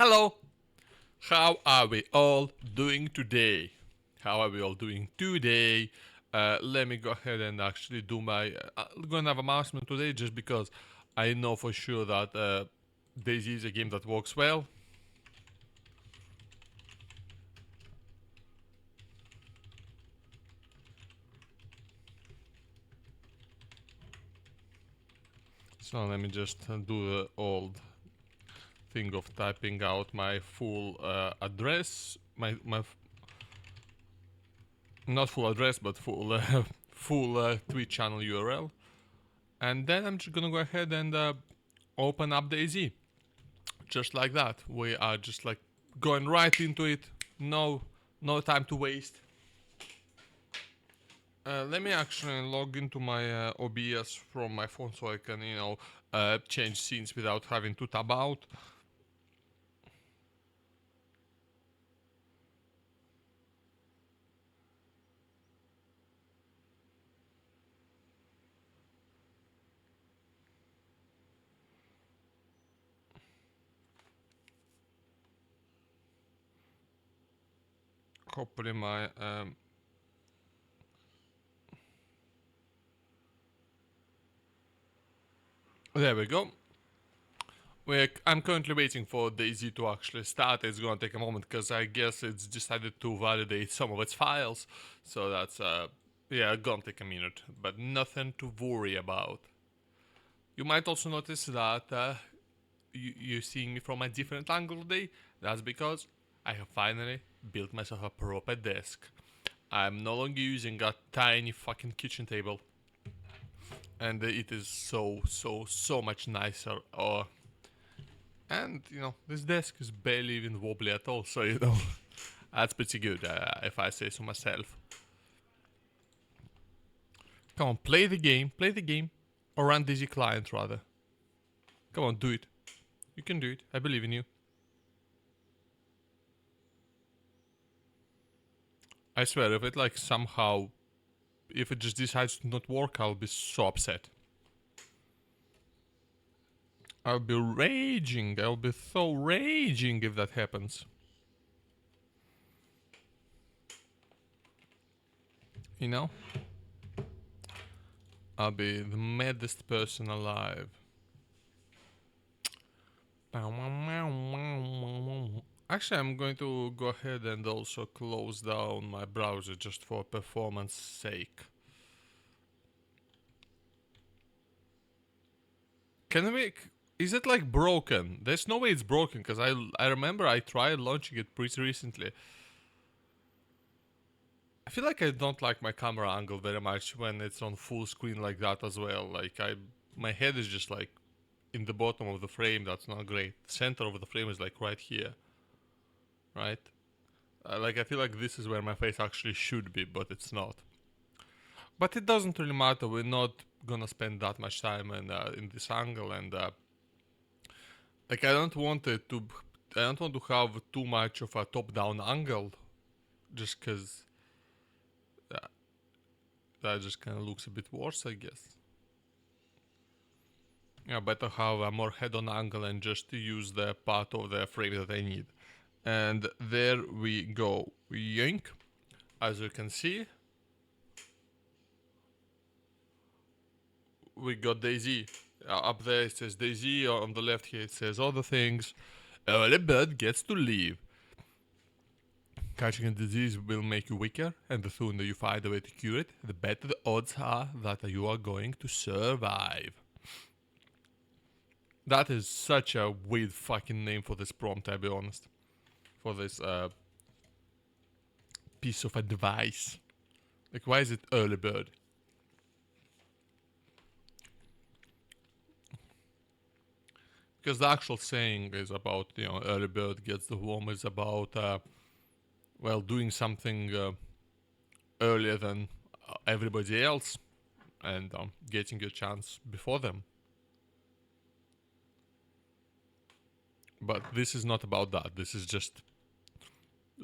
Hello! How are we all doing today? How are we all doing today? Let me go ahead and actually do my. I'm gonna have a announcement today just because I know for sure that Daisy is a game that works well. So let me just do the old thing of typing out my full address, my not full address but full full Twitch channel URL, and then I'm just gonna go ahead and open up Daisy, just like that. We are just like going right into it. No time to waste. Let me actually log into my OBS from my phone so I can, change scenes without having to tab out. Hopefully my there we go. I'm currently waiting for Daisy to actually start. It's gonna take a moment because I guess it's decided to validate some of its files. So that's yeah, gonna take a minute, but nothing to worry about. You might also notice that you're seeing me from a different angle today. That's because I have finally built myself a proper desk. I'm no longer using a tiny fucking kitchen table, and it is so much nicer. And this desk is barely even wobbly at all, so that's pretty good, if I say so myself. Come on, play the game, or run Digi client rather. Come on, do it. You can do it. I believe in you. I swear, if it like somehow, if it just decides to not work, I'll be so upset. I'll be raging. I'll be so raging if that happens. You know? I'll be the maddest person alive. Actually, I'm going to go ahead and also close down my browser just for performance sake. Can we... Is it like broken? There's no way it's broken because I remember I tried launching it pretty recently. I feel like I don't like my camera angle very much when it's on full screen like that as well. Like my head is just like in the bottom of the frame. That's not great. The center of the frame is like right here, right? Like I feel like this is where my face actually should be, but it's not. But it doesn't really matter. We're not gonna spend that much time in this angle, and like I don't want it to. I don't want to have too much of a top-down angle, just because that just kind of looks a bit worse, I guess. Yeah, better have a more head-on angle and just use the part of the frame that I need. And there we go. Yoink. As you can see, we got Daisy. Up there it says Daisy, on the left here it says other things. Early bird gets to live. Catching a disease will make you weaker, and the sooner you find a way to cure it, the better the odds are that you are going to survive. That is such a weird fucking name for this prompt, I'll be honest. For this piece of advice. Like, why is it early bird? Because the actual saying is about, early bird gets the worm, is about, well, doing something earlier than everybody else and getting your chance before them. But this is not about that. This is just,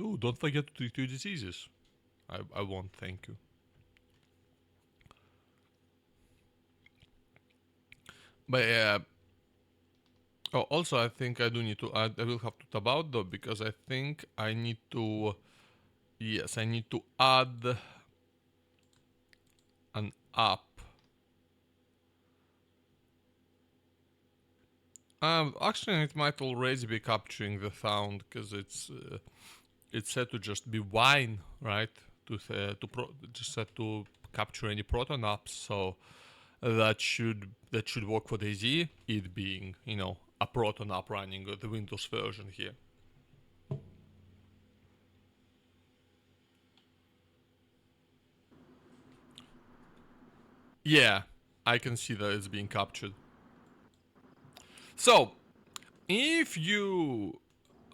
ooh, don't forget to treat your diseases. I won't, thank you. But Oh, also, I think I do need to add, I will have to tab out though, because I think I need to, yes, I need to add an app. Actually, it might already be capturing the sound, because it's set to just be wine, right? Just set to capture any proton apps, so that should work for DayZ. It being, a proton app running the Windows version here. Yeah, I can see that it's being captured. So, if you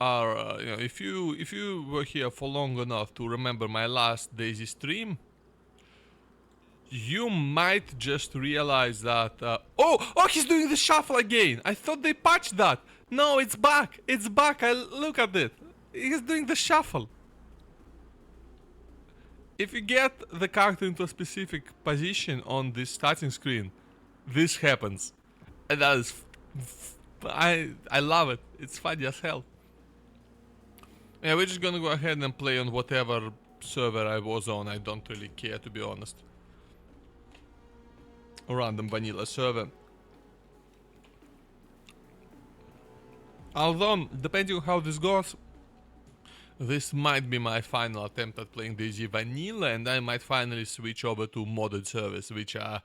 are, if you were here for long enough to remember my last DayZ stream, you might just realize that. Oh, he's doing the shuffle again. I thought they patched that. No, it's back. It's back. I look at it. He's doing the shuffle. If you get the character into a specific position on this starting screen, this happens, and that is, I love it. It's funny as hell. Yeah, we're just gonna go ahead and play on whatever server I was on. I don't really care, to be honest. A random vanilla server. Although, depending on how this goes, this might be my final attempt at playing DayZ Vanilla, and I might finally switch over to modded servers, which are,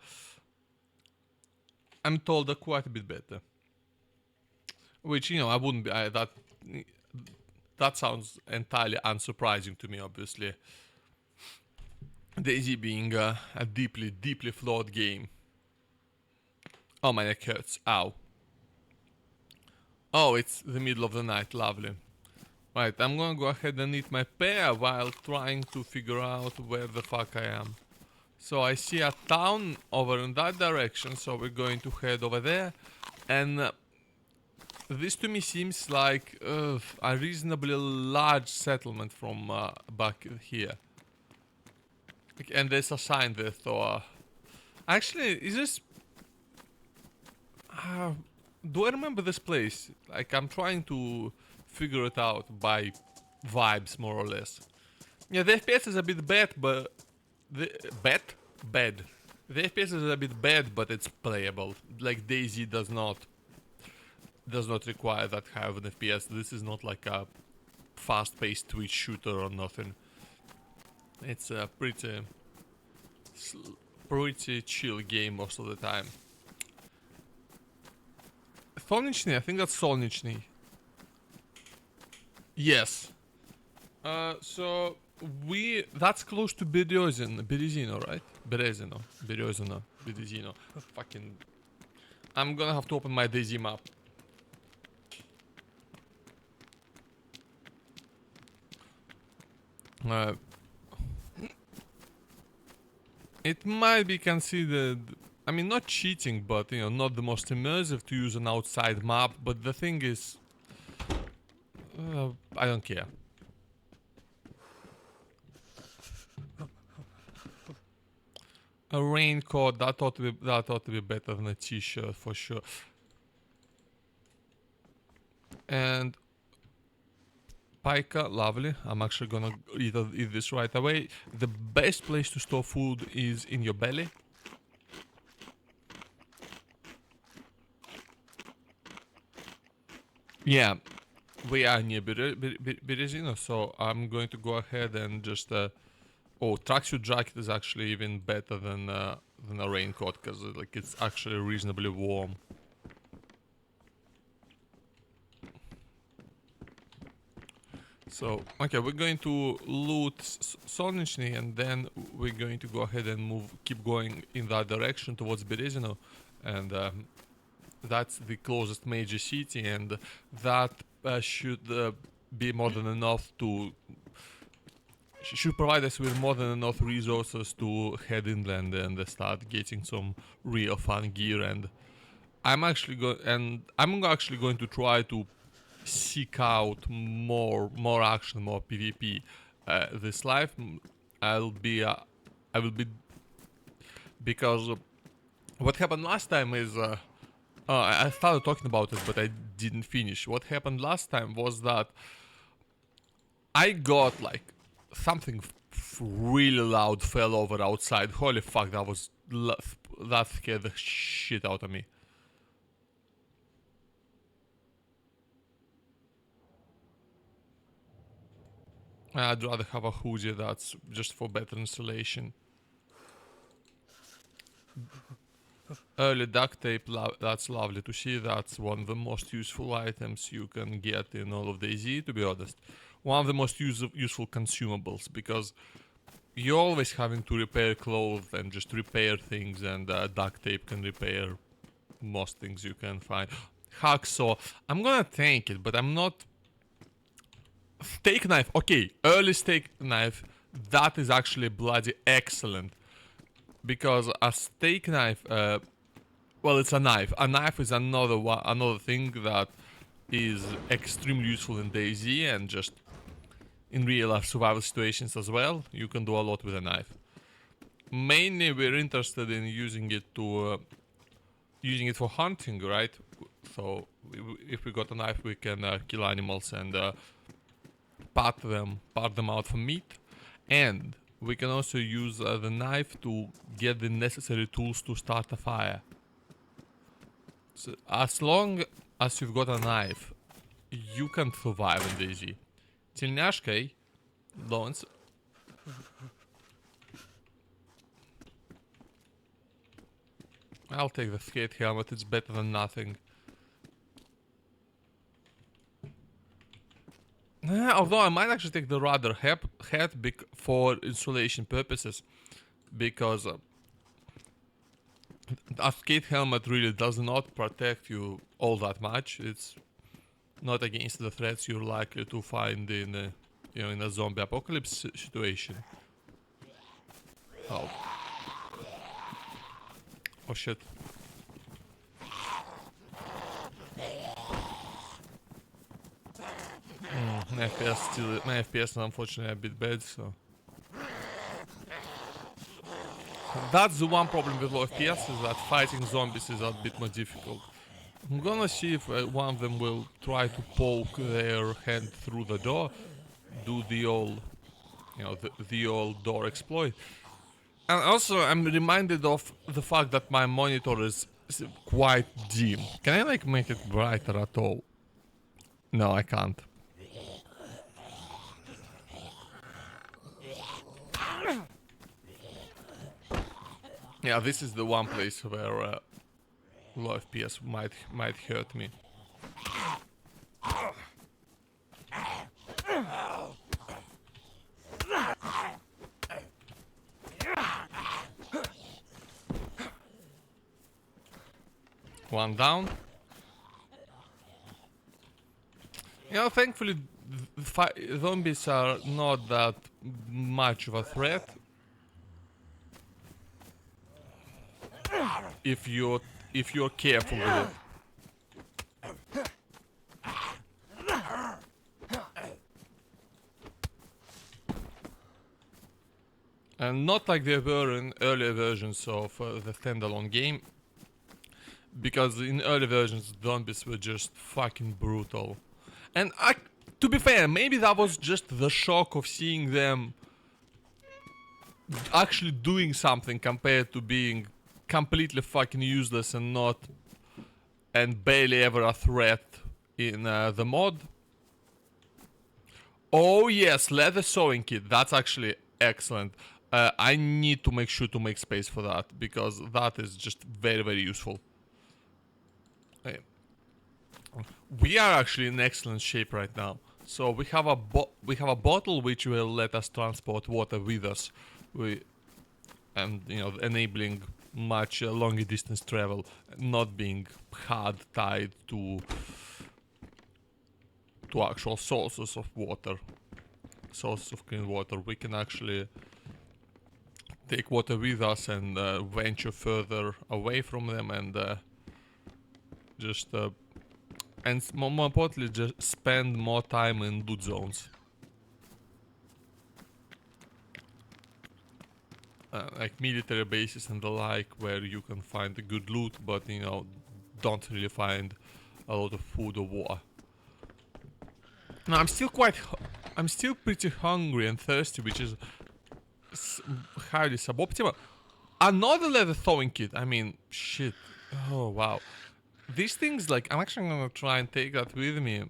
I'm told, are quite a bit better. Which, I wouldn't be, that sounds entirely unsurprising to me, obviously. DayZ being a deeply, deeply flawed game. Oh, my neck hurts. Ow. Oh, it's the middle of the night. Lovely. Right, I'm gonna go ahead and eat my pear while trying to figure out where the fuck I am. So I see a town over in that direction, so we're going to head over there. And this to me seems like a reasonably large settlement from back here. And there's a sign there, so... actually, is this... do I remember this place? Like, I'm trying to figure it out by vibes, more or less. Yeah, the FPS is a bit bad, but... Bad? The FPS is a bit bad, but it's playable. Like, DayZ does not require that high of an FPS. This is not like a fast-paced Twitch shooter or nothing. It's a pretty chill game most of the time. Solnichny, I think that's Solnichny. Yes. So that's close to Berezino, right? Berezino. Fucking, I'm gonna have to open my DayZ map. It might be considered, I mean, not cheating, but, not the most immersive to use an outside map, but the thing is, I don't care. A raincoat, that ought to be better than a t-shirt for sure. And Paika, lovely. I'm actually gonna eat this right away. The best place to store food is in your belly. Yeah, we are near Berezino, so I'm going to go ahead and just... oh, tracksuit jacket is actually even better than a raincoat, because like it's actually reasonably warm. So, okay, we're going to loot Solnichny, and then we're going to go ahead and keep going in that direction towards Berezino, and that's the closest major city, and that should be more than enough to... should provide us with more than enough resources to head inland and start getting some real fun gear. And I'm actually going to try to seek out more action, more PvP. This life, I will be, because what happened last time is I started talking about it, but I didn't finish. What happened last time was that I got like something really loud fell over outside. Holy fuck, that scared the shit out of me. I'd rather have a hoodie that's just for better insulation. Early duct tape, that's lovely to see. That's one of the most useful items you can get in all of DayZ, to be honest. One of the most useful consumables, because you're always having to repair clothes and just repair things, and duct tape can repair most things you can find. Hacksaw, I'm gonna take it, but I'm not... Steak knife, okay, early steak knife, that is actually bloody excellent. Because a steak knife, well, it's a knife. A knife is another thing that is extremely useful in DayZ and just in real life survival situations as well. You can do a lot with a knife. Mainly, we're interested in using it for hunting, right? So if we got a knife, we can kill animals and part them out for meat, and we can also use the knife to get the necessary tools to start a fire. So as long as you've got a knife, you can survive in DayZ. Chernarus, don't. I'll take the skate helmet, it's better than nothing. Although I might actually take the rudder hat for insulation purposes, because a skate helmet really does not protect you all that much. It's not against the threats you're likely to find in, in a zombie apocalypse situation. Oh. Oh shit. My FPS is unfortunately a bit bad, so... That's the one problem with low FPS, is that fighting zombies is a bit more difficult. I'm gonna see if one of them will try to poke their hand through the door, do the old, the old door exploit. And also, I'm reminded of the fact that my monitor is quite dim. Can I like make it brighter at all? No, I can't. Yeah, this is the one place where low FPS might hurt me. One down. Thankfully, zombies are not that much of a threat. If you're careful with it. And not like they were in earlier versions of the standalone game. Because in early versions, zombies were just fucking brutal. And to be fair, maybe that was just the shock of seeing them actually doing something compared to being completely fucking useless and barely ever a threat in the mod. Oh yes, leather sewing kit, that's actually excellent. I need to make sure to make space for that, because that is just very, very useful. We are actually in excellent shape right now. So we have a bottle which will let us transport water with us, enabling much longer distance travel, not being hard tied to actual sources of water, sources of clean water. We can actually take water with us and venture further away from them, and and more importantly, just spend more time in loot zones. Like military bases and the like, where you can find the good loot, but don't really find a lot of food or water. No, I'm still pretty hungry and thirsty, which is highly suboptimal. Another leather thawing kit. I mean, shit. Oh wow. These things, like, I'm actually gonna try and take that with me,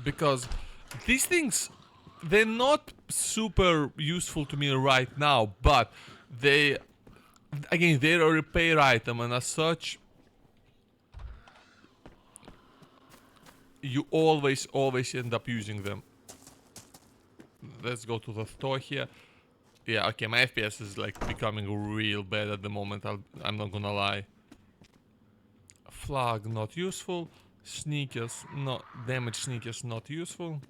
because these things, they're not super useful to me right now, but they, again, they're a repair item, and as such, you always end up using them. Let's go to the store here. Yeah, okay, my FPS is like becoming real bad at the moment, I'm not gonna lie. Flag, not useful. Sneakers, not damage sneakers, not useful.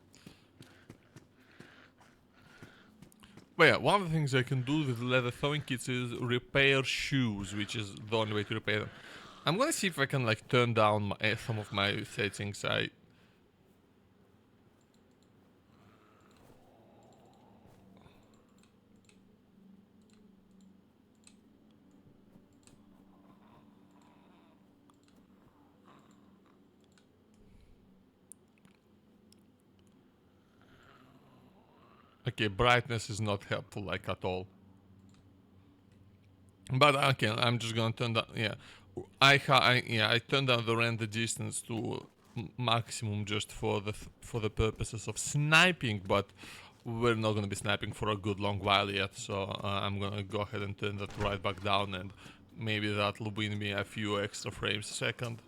But yeah, one of the things I can do with leather thawing kits is repair shoes, which is the only way to repair them. I'm gonna see if I can like turn down some of my settings. Okay, brightness is not helpful like at all. But okay, I'm just gonna turn down. Yeah, I turned down the render distance to maximum just for the purposes of sniping. But we're not gonna be sniping for a good long while yet, so I'm gonna go ahead and turn that right back down, and maybe that'll win me a few extra frames a second.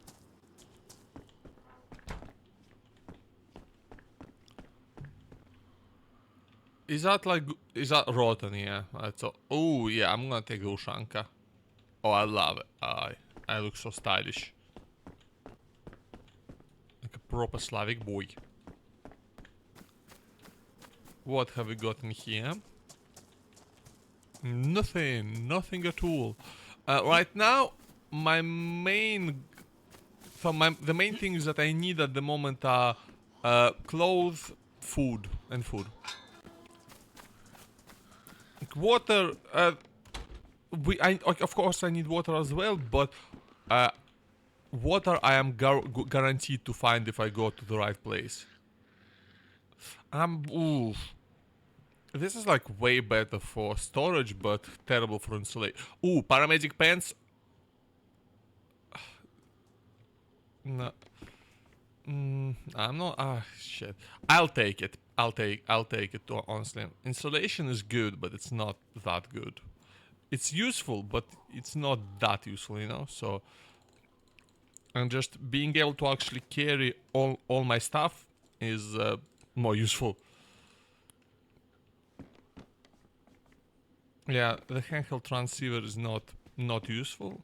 Is that rotten? Yeah, that's all. Oh yeah, I'm gonna take Ushanka. Oh, I love it. I look so stylish. Like a proper Slavic boy. What have we got in here? Nothing at all. Right now, the main things that I need at the moment are clothes, food. Like water, of course I need water as well, but water I am guaranteed to find if I go to the right place. Ooh. This is like way better for storage, but terrible for insulation. Ooh, paramedic pants. No. I'm not. Ah, shit. I'll take it. I'll take it. Honestly, insulation is good, but it's not that good. It's useful, but it's not that useful, you know. So, and just being able to actually carry all my stuff is more useful. Yeah, the handheld transceiver is not useful.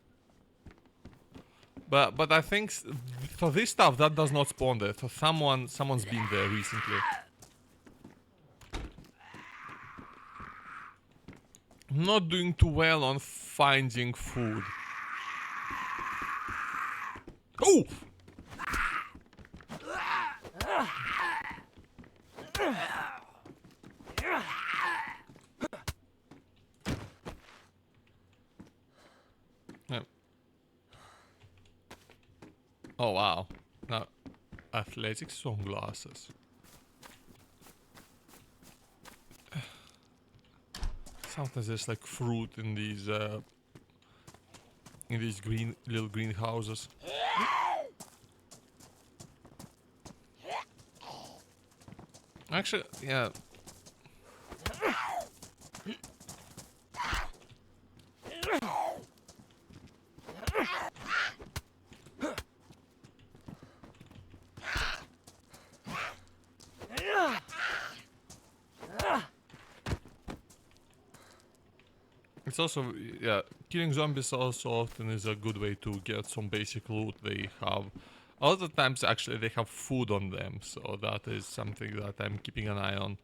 But I think for this stuff that does not spawn there. So someone's been there recently. I'm not doing too well on finding food. Oh! Yeah. Oh wow. Now, athletic sunglasses. Sometimes there's like fruit in these little greenhouses. Actually, yeah. It's also, yeah, killing zombies also often is a good way to get some basic loot. They have, a lot of times actually they have food on them, so that is something that I'm keeping an eye on.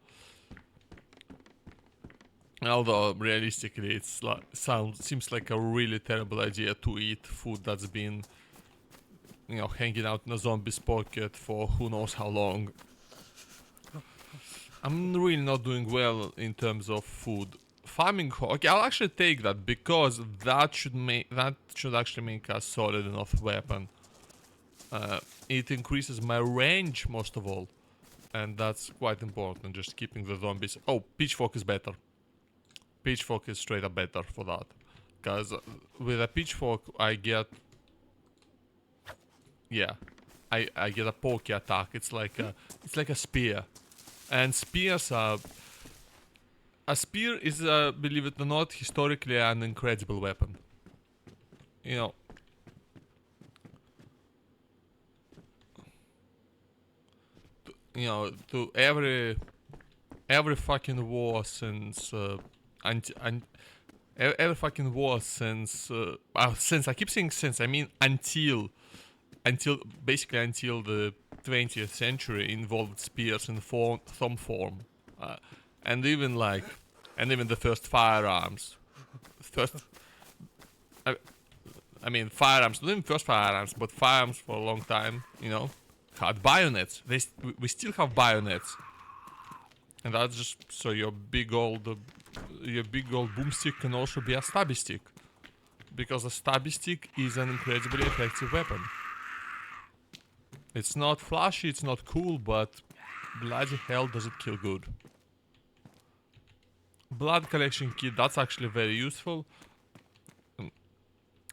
Although realistically it's like, seems like a really terrible idea to eat food that's been, you know, hanging out in a zombie's pocket for who knows how long. I'm really not doing well in terms of food. Farming, okay, I'll actually take that because that should actually make a solid enough weapon. It increases my range most of all. And that's quite important, just keeping the zombies. Oh, pitchfork is better. Pitchfork is straight up better for that. Because with a pitchfork I get... Yeah. I get a pokey attack. It's like a spear. And spears are... A spear is, believe it or not, historically an incredible weapon. You know... To every fucking war since every fucking war since since I keep saying since, I mean until basically until the 20th century involved spears in some form, and even the first firearms, I mean firearms, not even first firearms, but firearms for a long time, had bayonets. We still have bayonets, and that's just so your big old boomstick can also be a stabby stick, because a stabby stick is an incredibly effective weapon. It's not flashy, it's not cool, but bloody hell does it kill good. Blood collection kit, that's actually very useful.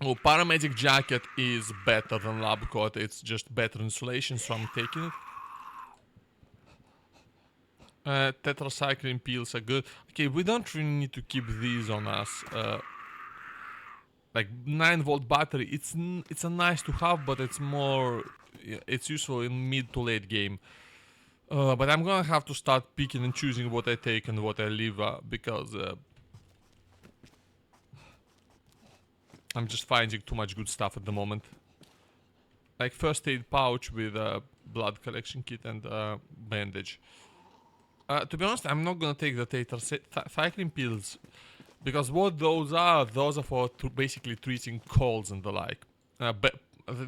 Oh, paramedic jacket is better than lab coat. It's just better insulation, so I'm taking it. Tetracycline pills are good. Okay, we don't really need to keep these on us. Like 9-volt battery, it's a nice to have, but it's more, it's useful in mid to late game. But I'm gonna have to start picking and choosing what I take and what I leave, because I'm just finding too much good stuff at the moment. Like first aid pouch with blood collection kit and bandage. To be honest, I'm not gonna take the tetracycline pills, because what those are for basically treating colds and the like. But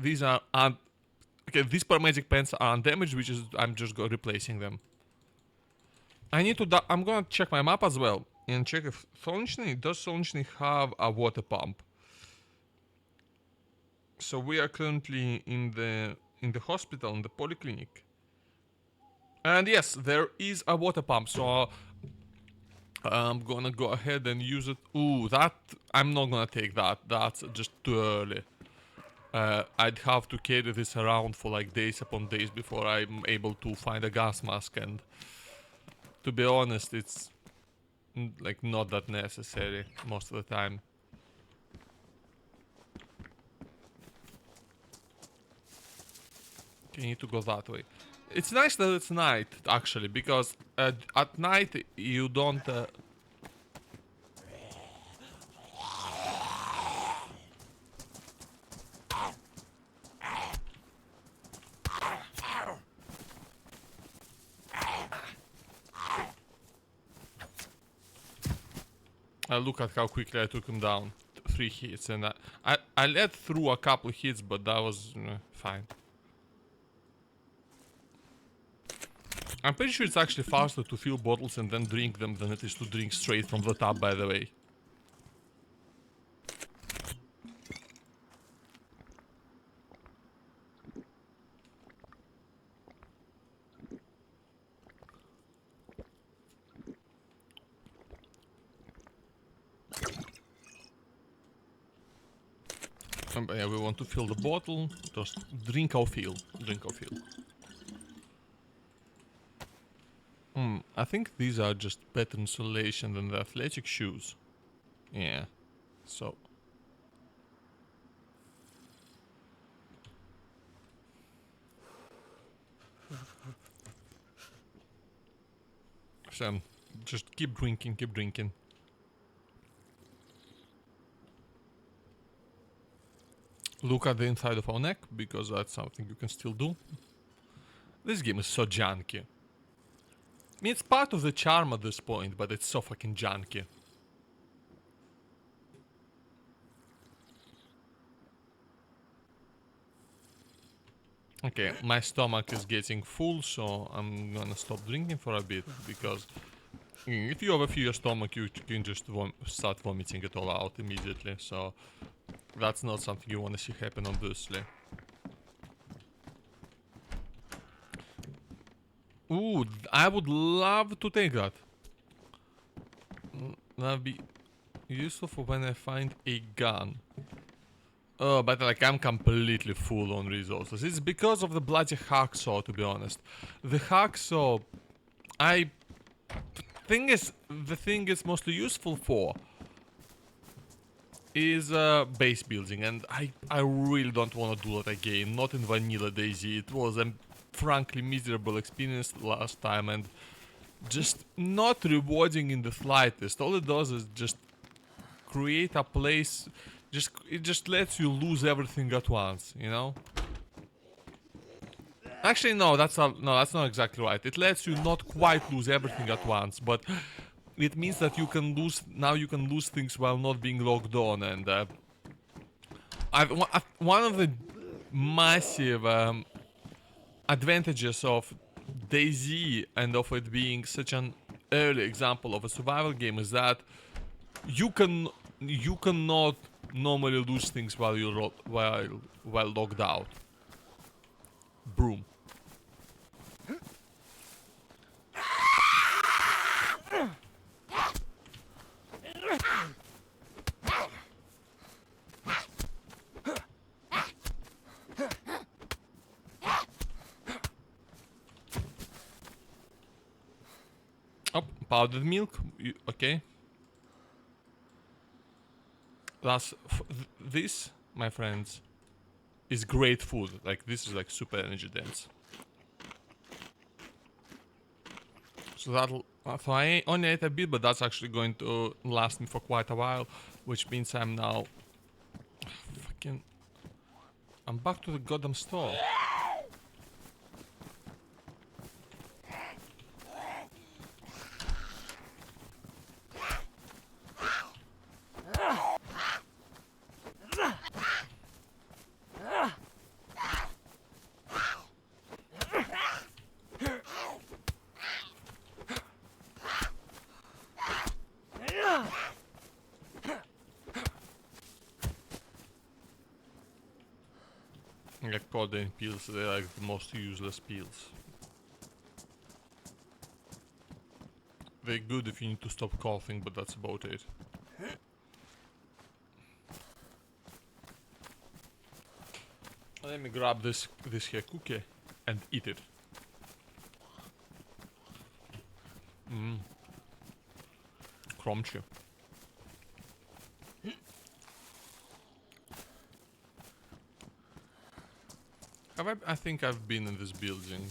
these are okay. These paramedic pens are undamaged, which is I'm just replacing them. I'm gonna check my map as well and check if does Solnchny have a water pump. So we are currently in the hospital, in the polyclinic. And yes, there is a water pump, so I'm gonna go ahead and use it. Ooh, I'm not gonna take that. That's just too early. I'd have to carry this around for like days upon days before I'm able to find a gas mask, and to be honest, it's like not that necessary most of the time. You need to go that way. It's nice that it's night, actually, because at night you don't... look at how quickly I took him down. 3 hits, and I let through a couple hits, but that was fine. I'm pretty sure it's actually faster to fill bottles and then drink them than it is to drink straight from the tap, by the way. Yeah, we want to fill the bottle. Just drink or fill. Drink or fill. I think these are just better insulation than the athletic shoes. Yeah, so... Sam, just keep drinking, keep drinking. Look at the inside of our neck, because that's something you can still do. This game is so junky. I mean, it's part of the charm at this point, but it's so fucking junky. Okay, my stomach is getting full, so I'm gonna stop drinking for a bit, because if you overfill your stomach, you can just start vomiting it all out immediately, so that's not something you want to see happen, obviously. Ooh, I would love to take that. That'd be useful for when I find a gun. Oh, but like I'm completely full on resources. It's because of the bloody hacksaw, to be honest. The hacksaw, I the thing it's mostly useful for is base building, and I really don't want to do that again. Not in vanilla DayZ. It was a frankly miserable experience last time, and just not rewarding in the slightest. All it does is just create a place. It just lets you lose everything at once, you know. Actually, no, that's not exactly right. It lets you not quite lose everything at once, but it means that you can lose now. You can lose things while not being logged on, and one of the massive advantages of DayZ and of it being such an early example of a survival game is that you cannot normally lose things while you're while logged out. Broom. Oh, powdered milk. Okay. This, my friends, is great food. Like, this is like super energy dense. So that'll. So I only ate a bit, but that's actually going to last me for quite a while, which means I'm now. Fucking. I'm back to the goddamn store. Like codeine pills, they're like the most useless pills. They're good if you need to stop coughing, but that's about it. Let me grab this here cookie and eat it. Crunchy. I think I've been in this building.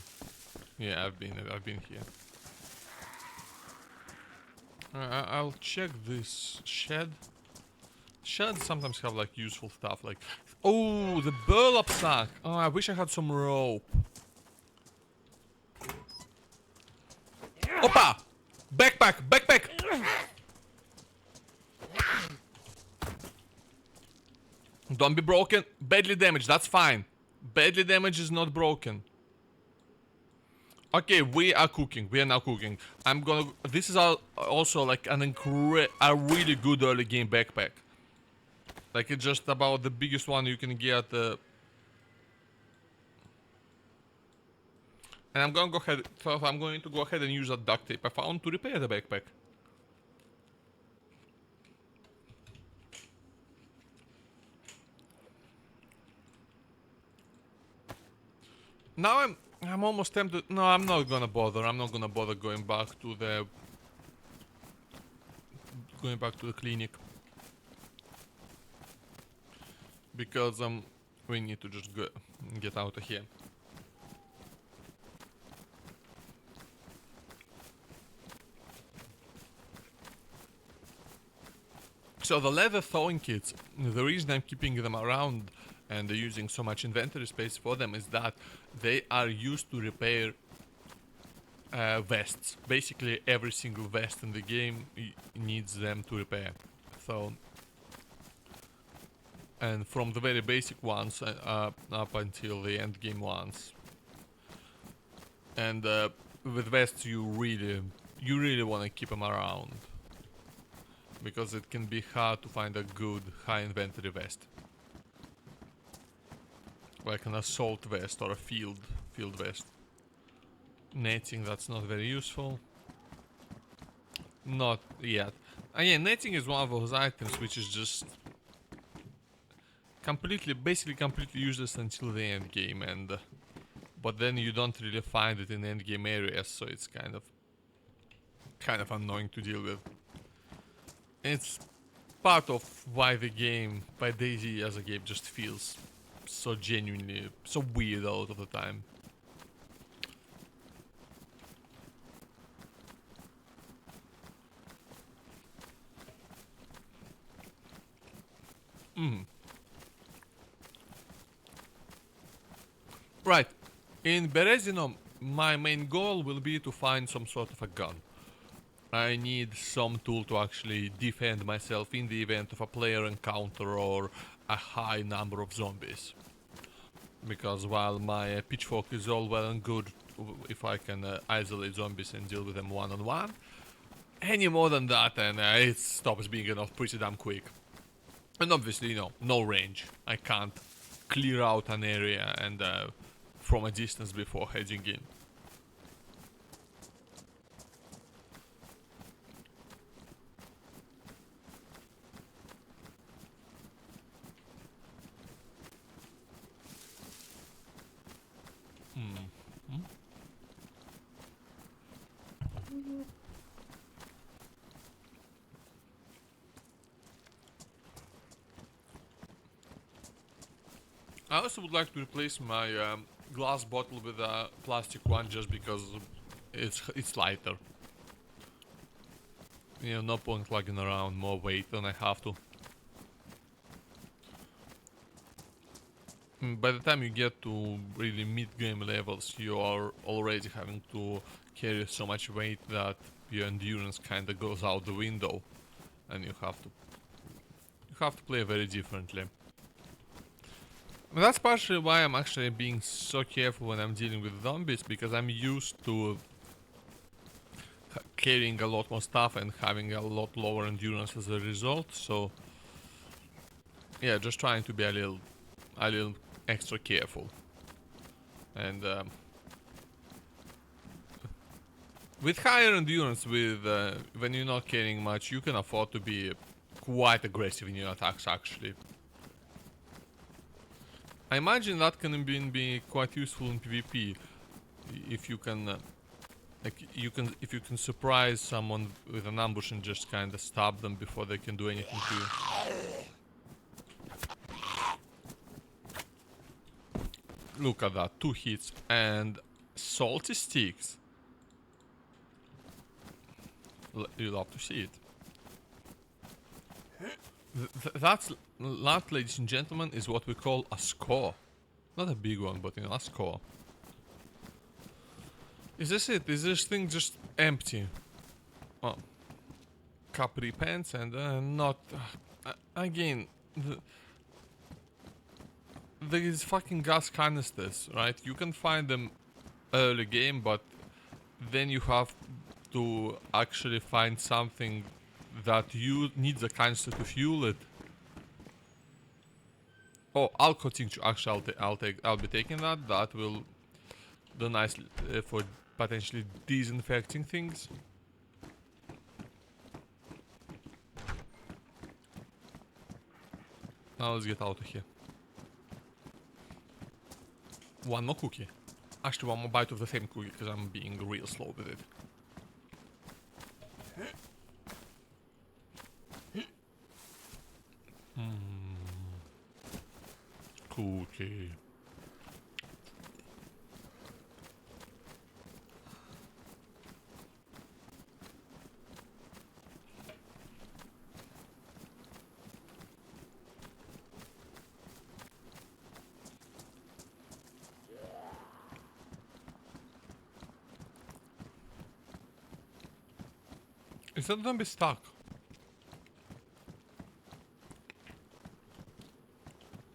Yeah, I've been here. I'll check this shed. Sheds sometimes have like useful stuff, like oh, the burlap sack. Oh, I wish I had some rope. Opa! Backpack! Don't be broken. Badly damaged, that's fine. Badly damaged is not broken. Okay, we are now cooking. This is also like a really good early game backpack. Like, it's just about the biggest one you can get. And I'm going to go ahead and use that duct tape I found to repair the backpack. Now I'm almost tempted. No, I'm not gonna bother. I'm not gonna bother going back to the clinic, because we need to just get out of here. So the leather thawing kits, the reason I'm keeping them around and using so much inventory space for them is that they are used to repair vests. Basically every single vest in the game needs them to repair. So, and from the very basic ones up until the end game ones. And with vests you really want to keep them around, because it can be hard to find a good high inventory vest, like an assault vest or a field vest. Netting, that's not very useful. Not yet. Again, netting is one of those items which is just basically completely useless until the end game, and but then you don't really find it in end game areas, so it's kind of annoying to deal with. It's part of why DayZ as a game just feels so genuinely, so weird a lot of the time. Right. In Berezino, my main goal will be to find some sort of a gun. I need some tool to actually defend myself in the event of a player encounter or a high number of zombies. Because while my pitchfork is all well and good if I can isolate zombies and deal with them one-on-one, any more than that and it stops being enough pretty damn quick. And obviously, you know, no range. I can't clear out an area and from a distance before heading in. I also would like to replace my glass bottle with a plastic one just because it's lighter. You know, no point lugging around more weight than I have to. By the time you get to really mid-game levels, you are already having to carry so much weight that your endurance kinda goes out the window, and you have to play very differently. That's partially why I'm actually being so careful when I'm dealing with zombies, because I'm used to carrying a lot more stuff and having a lot lower endurance as a result, so yeah, just trying to be a little extra careful. And with higher endurance, when you're not carrying much, you can afford to be quite aggressive in your attacks actually. I imagine that can be quite useful in PvP if you can if you can surprise someone with an ambush and just kind of stab them before they can do anything to you. Look at that, 2 hits and salty sticks. You love to see it. That, ladies and gentlemen, is what we call a score. Not a big one, but you know, a score. Is this it? Is this thing just empty? Well, Capri pants and not... again, these fucking gas canisters, right? You can find them early game, but then you have to actually find something that you need the canister to fuel it. Oh, alcohol tincture. Actually, I'll be taking that. That will do nicely for potentially disinfecting things. Now let's get out of here. One more cookie. Actually, one more bite of the same cookie because I'm being real slow with it. Cookie. Is that zombie stuck?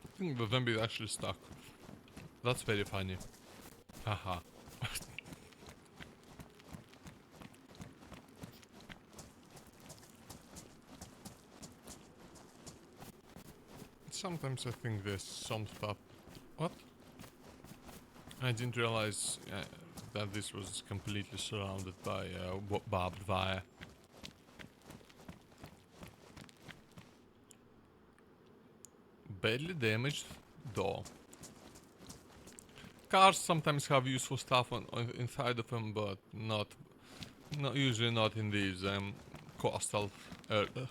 I think the zombie is actually stuck. That's very funny. Haha. Sometimes I think there's some stuff. What? I didn't realize that this was completely surrounded by barbed wire. Badly damaged, though. Cars sometimes have useful stuff on inside of them, but usually not in these coastal uh, uh,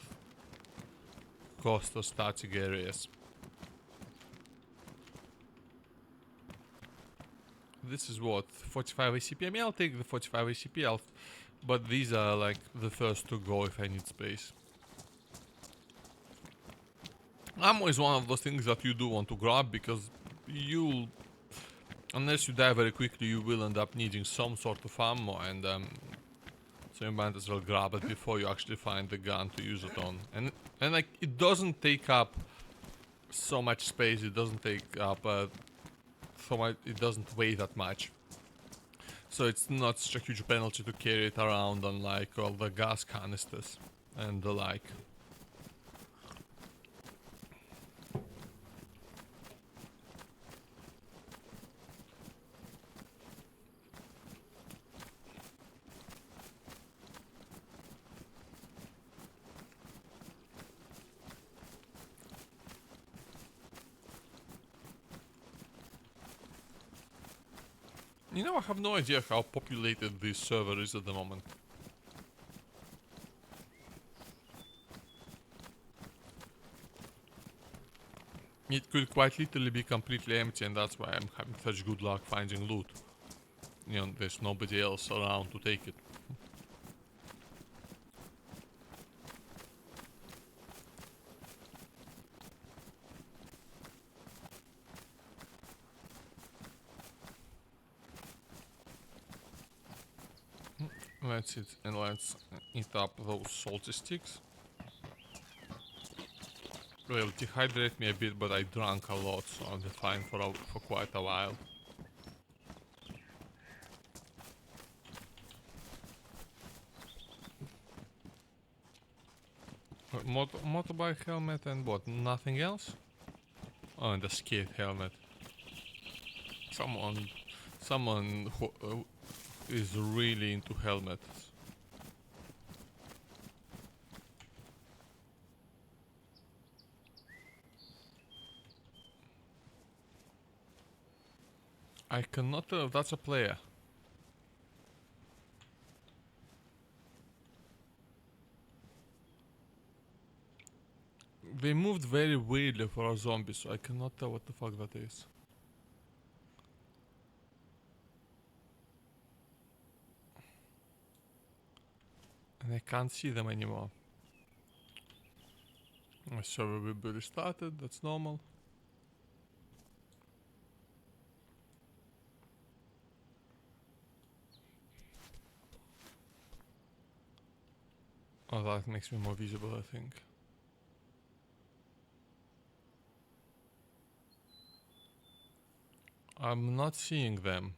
coastal static areas. This is what, 45 ACP? I mean, I'll take the 45 ACP, but these are like the first to go if I need space. Ammo is one of those things that you do want to grab because unless you die very quickly, you will end up needing some sort of ammo, and so you might as well grab it before you actually find the gun to use it on. And like, it doesn't take up so much space, it doesn't take up it doesn't weigh that much. So it's not such a huge penalty to carry it around, unlike all the gas canisters and the like. You know, I have no idea how populated this server is at the moment. It could quite literally be completely empty, and that's why I'm having such good luck finding loot. You know, there's nobody else around to take it. Let's eat up those salty sticks. Will dehydrate me a bit, but I drank a lot, so I'll be fine for quite a while. Motorbike helmet and what? Nothing else? Oh, and the skate helmet. Someone who is really into helmets. I cannot tell if that's a player. They moved very weirdly for a zombie, so I cannot tell what the fuck that is. And I can't see them anymore. My server will be restarted, that's normal. Oh, that makes me more visible, I think. I'm not seeing them.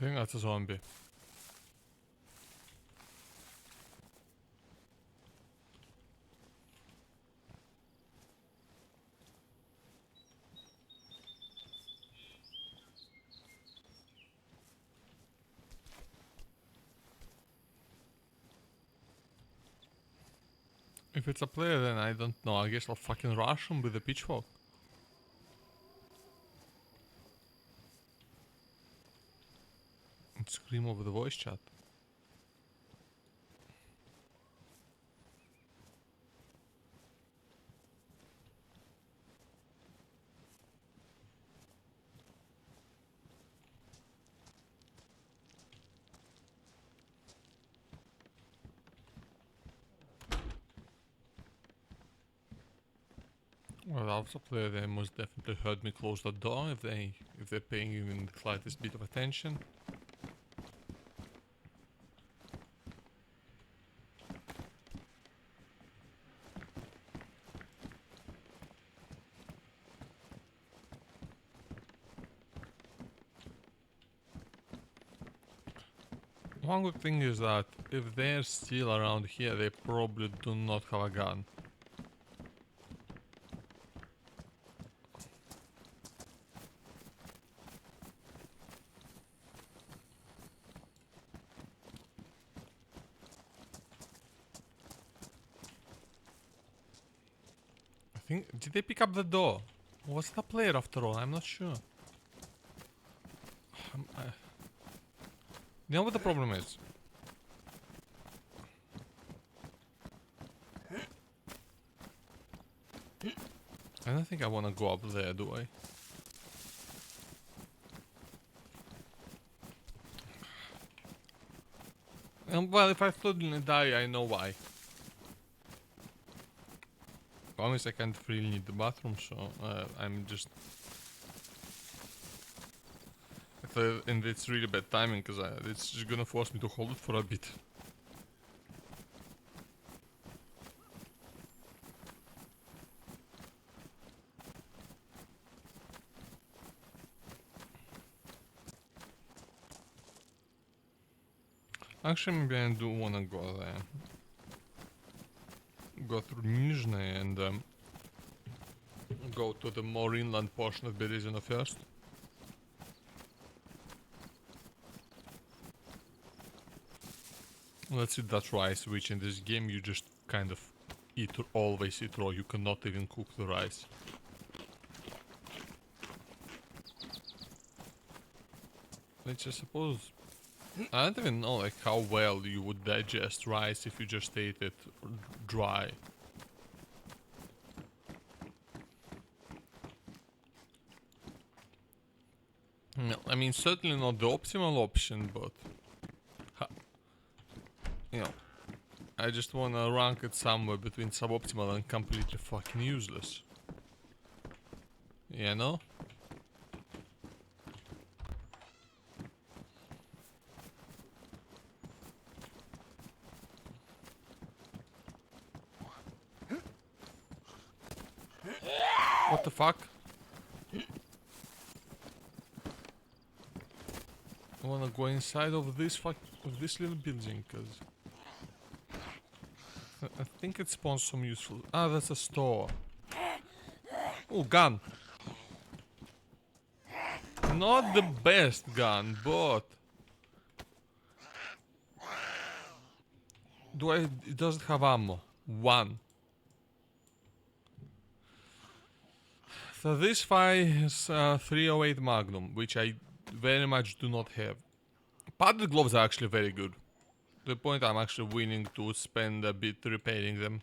I think that's a zombie. If it's a player, then I don't know. I guess I'll fucking rush him with a pitchfork. And scream over the voice chat. Well, also player, they must definitely heard me close the door if they're paying even the slightest bit of attention. One good thing is that if they're still around here, they probably do not have a gun. I think, did they pick up the door? Was it a player after all? I'm not sure. You know what the problem is? I don't think I want to go up there, do I? Well, if I suddenly die, I know why. Promise I can't really need the bathroom, so I'm just... and it's really bad timing, because it's just gonna force me to hold it for a bit. Actually, maybe I do wanna go there. Go through Nizhny and go to the more inland portion of Berezino first. Let's eat that rice, which in this game you just kind of always eat raw. You cannot even cook the rice. Which I suppose... I don't even know like how well you would digest rice if you just ate it dry. No, I mean certainly not the optimal option, but you know, I just wanna rank it somewhere between suboptimal and completely fucking useless. You know? What the fuck? I wanna go inside of this little building, cause I think it spawns some useful. Ah, that's a store. Oh, gun. Not the best gun, but it doesn't have ammo. One. So this fires 308 Magnum, which I very much do not have. Padded gloves are actually very good. To the point I'm actually willing to spend a bit repairing them.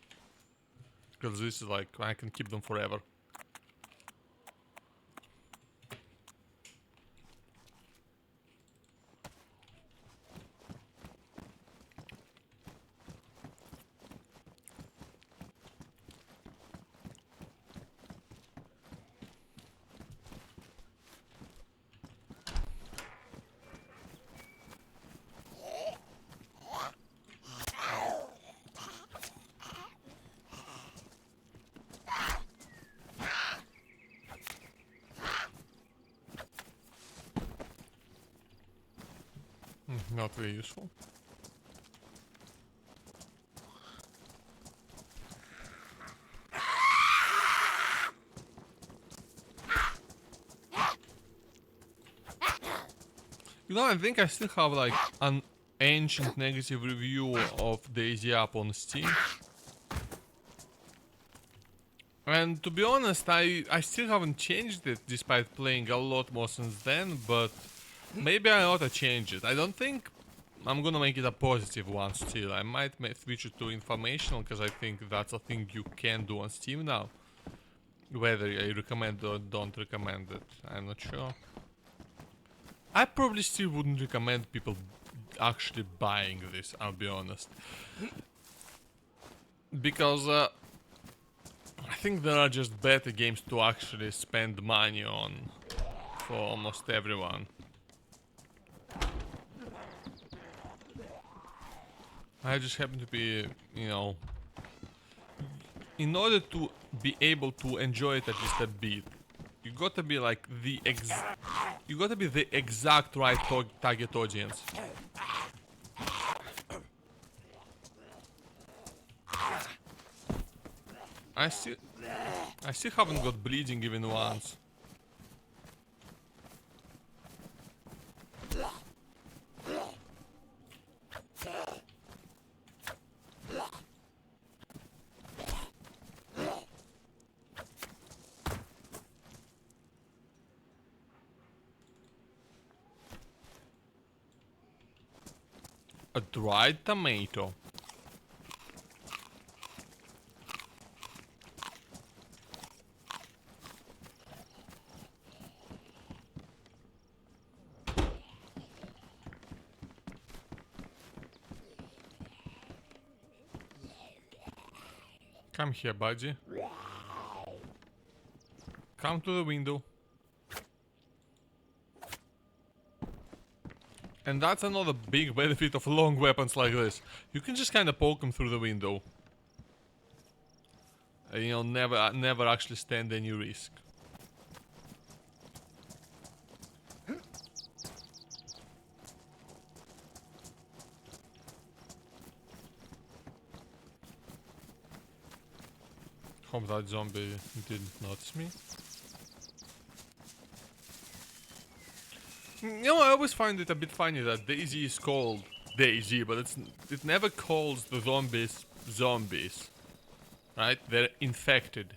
Because this is like, I can keep them forever. Not very useful. You know, I think I still have like an ancient negative review of Daisy Up on Steam. And to be honest, I still haven't changed it despite playing a lot more since then, but maybe I ought to change it. I don't think I'm gonna make it a positive one still. I might switch it to informational, because I think that's a thing you can do on Steam now. Whether I recommend or don't recommend it, I'm not sure. I probably still wouldn't recommend people actually buying this, I'll be honest. Because I think there are just better games to actually spend money on for almost everyone. I just happen to be, you know, in order to be able to enjoy it at least a bit, you gotta be like the exact right target audience. I still haven't got bleeding even once. A dried tomato. Come here, buddy. Come to the window. And that's another big benefit of long weapons like this. You can just kind of poke them through the window. And, you know, never actually stand any risk. Hope that zombie didn't notice me. You know, I always find it a bit funny that Daisy is called Daisy, but it never calls the zombies zombies. Right? They're infected.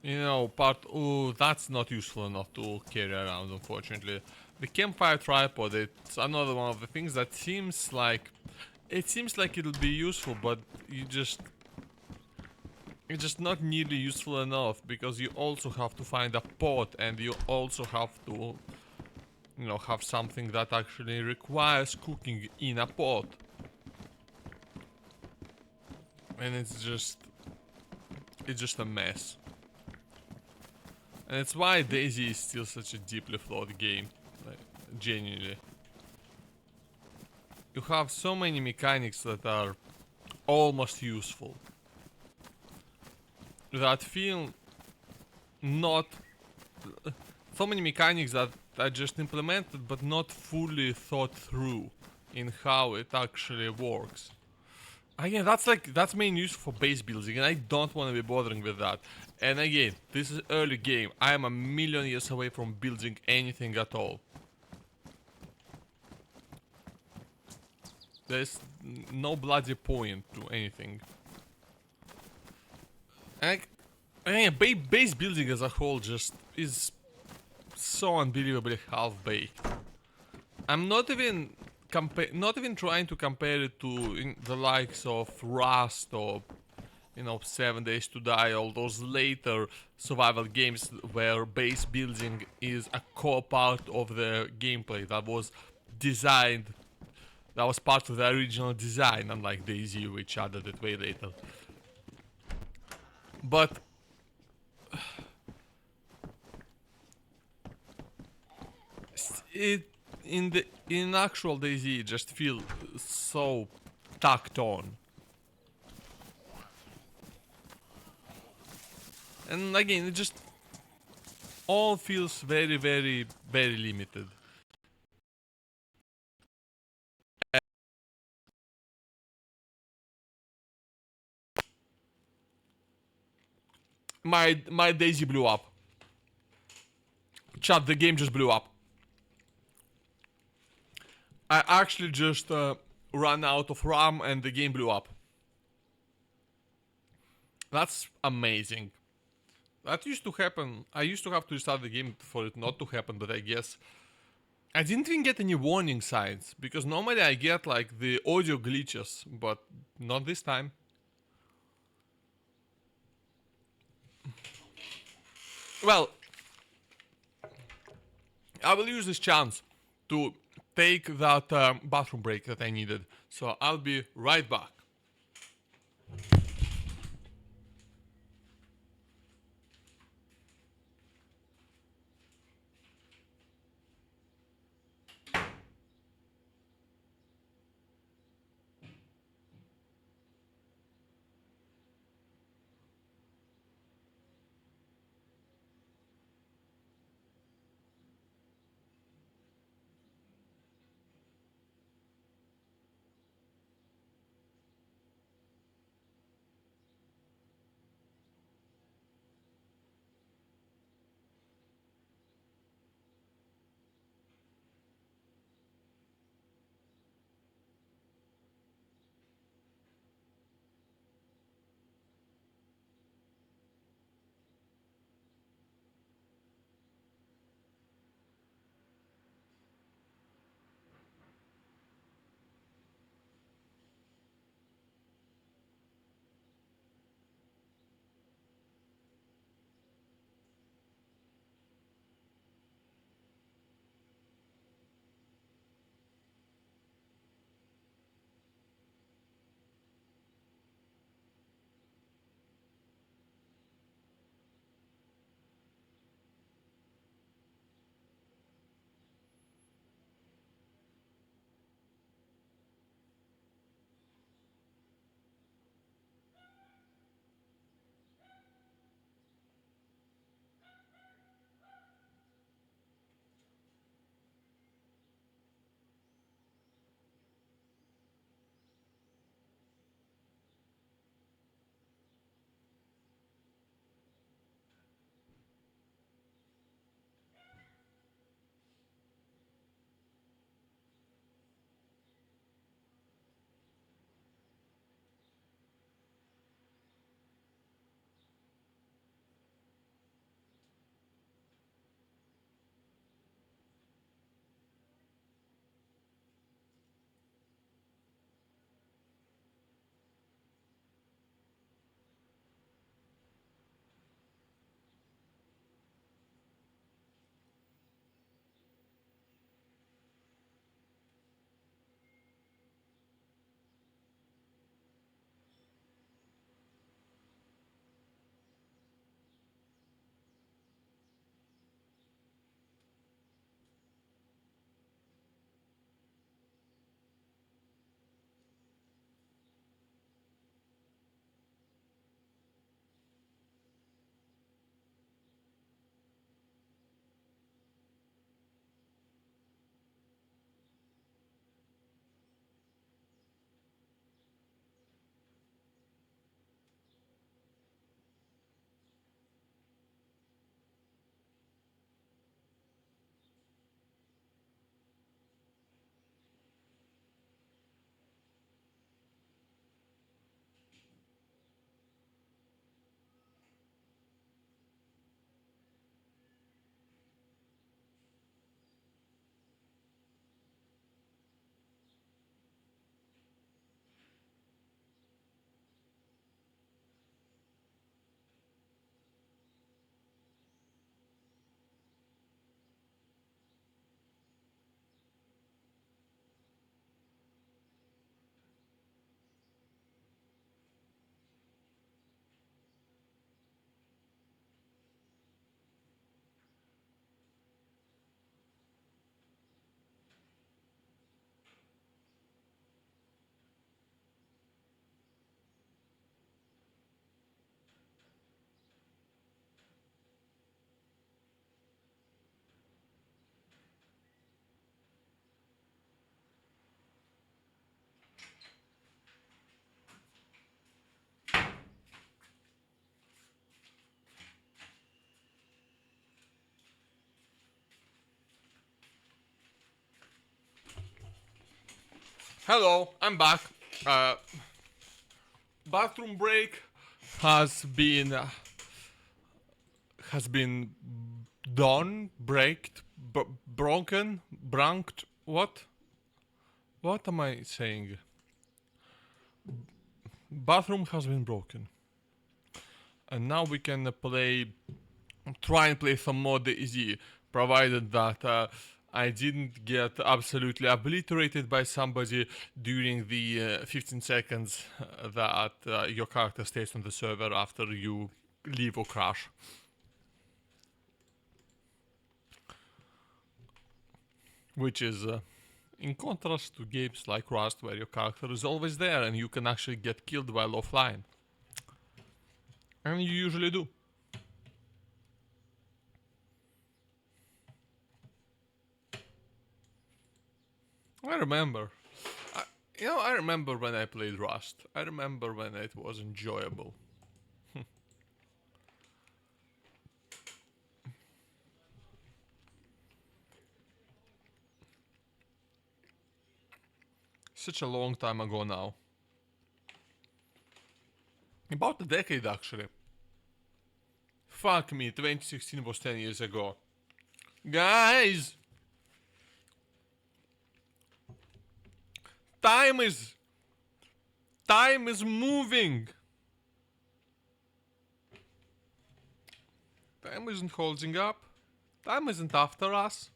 You know, oh, that's not useful enough to carry around, unfortunately. The campfire tripod, it's another one of the things that seems like... It seems like it'll be useful, but it's just not nearly useful enough, because you also have to find a pot, and you also have to, you know, have something that actually requires cooking in a pot. And it's just a mess. And it's why Daisy is still such a deeply flawed game, like, genuinely. You have so many mechanics that are almost useful, that feel not... So many mechanics that are just implemented but not fully thought through in how it actually works. Again, that's main use for base building, and I don't want to be bothering with that. And again, this is early game. I am a million years away from building anything at all. There's no bloody point to anything. And base building as a whole just is so unbelievably half-baked. I'm not even trying to compare it to the likes of Rust or, you know, 7 Days to Die, all those later survival games where base building is a core part of the gameplay that was designed, that was part of the original design, unlike DayZ, which added it way later. But in actual DayZ, it just feels so tacked on. And again, it just all feels very, very, very limited. My Daisy blew up. Chat, the game just blew up. I actually just ran out of RAM and the game blew up. That's amazing. That used to happen. I used to have to restart the game for it not to happen, but I guess I didn't even get any warning signs, because normally I get like the audio glitches, but not this time. Well, I will use this chance to take that bathroom break that I needed, so I'll be right back. Hello, I'm back. Uh, bathroom break has been has been done, braked, broken, branked. What? What am I saying? Bathroom has been broken, and now we can try and play some more DayZ, provided that I didn't get absolutely obliterated by somebody during the 15 seconds that your character stays on the server after you leave or crash. Which is in contrast to games like Rust, where your character is always there and you can actually get killed while offline. And you usually do. I remember. I remember when I played Rust. I remember when it was enjoyable. Such a long time ago now. About a decade, actually. Fuck me, 2016 was 10 years ago. Guys! Time is... Time is moving! Time isn't holding up. Time isn't after us.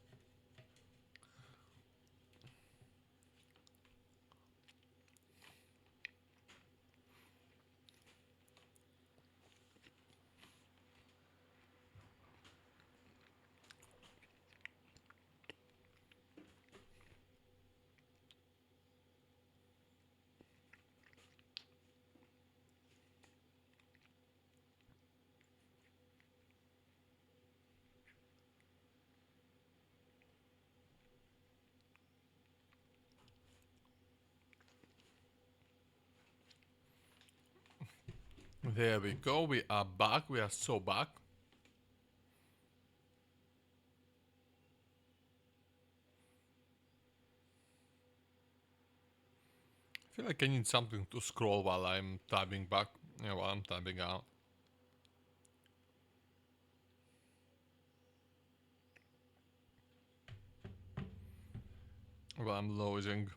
There we go, we are back, we are so back. I feel like I need something to scroll while I'm typing back, while I'm typing out. While I'm loading.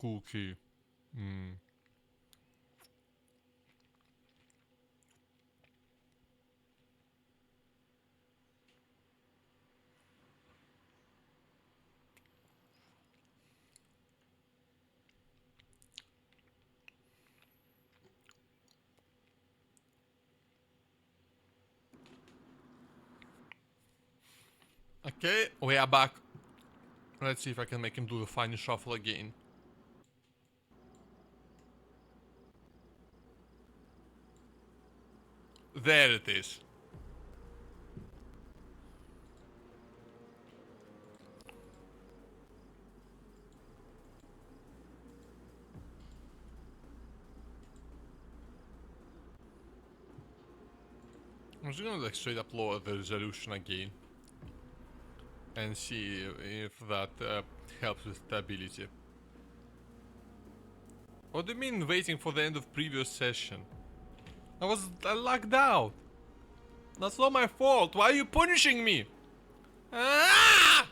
Cookie. Okay, we are back. Let's see if I can make him do the final shuffle again. There it is. I'm just gonna like straight up lower the resolution again and see if that helps with stability. What do you mean waiting for the end of previous session? I lagged out. That's not my fault. Why are you punishing me? Ah!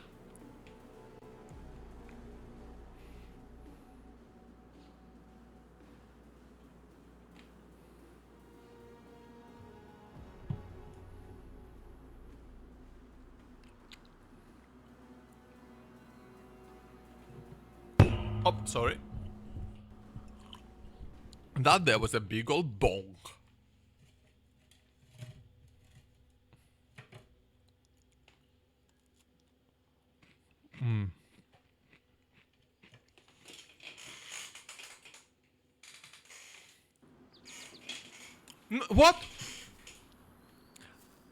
Oh, sorry. That there was a big old bong. What?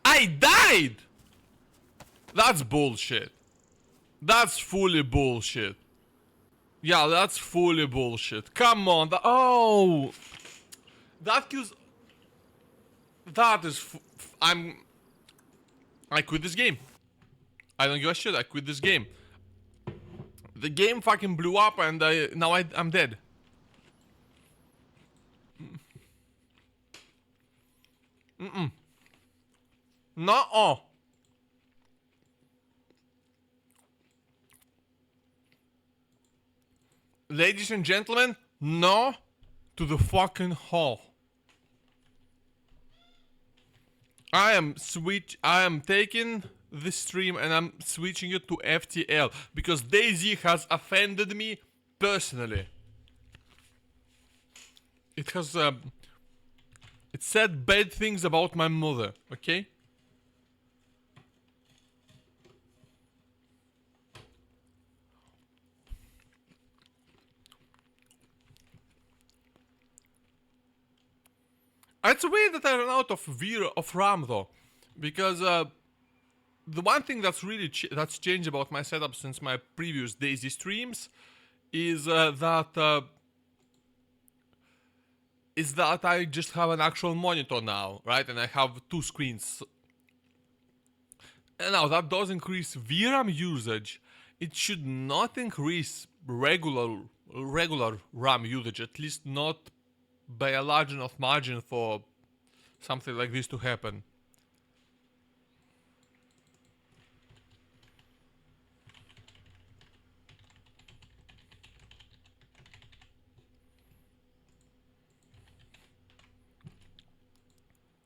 I died! That's bullshit. That's fully bullshit. Yeah, that's fully bullshit. Come on. Oh! That kills... That is... I quit this game. I don't give a shit. I quit this game. The game fucking blew up and now I'm dead. No. Ladies and gentlemen, no to the fucking hall. I am taking this stream and I'm switching it to FTL because Daisy has offended me personally. It has it said bad things about my mother, okay? It's weird that I ran out of RAM though, because the one thing that's really that's changed about my setup since my previous Daisy streams is that I just have an actual monitor now, right? And I have two screens. And now that does increase VRAM usage. It should not increase regular RAM usage, at least not by a large enough margin for something like this to happen.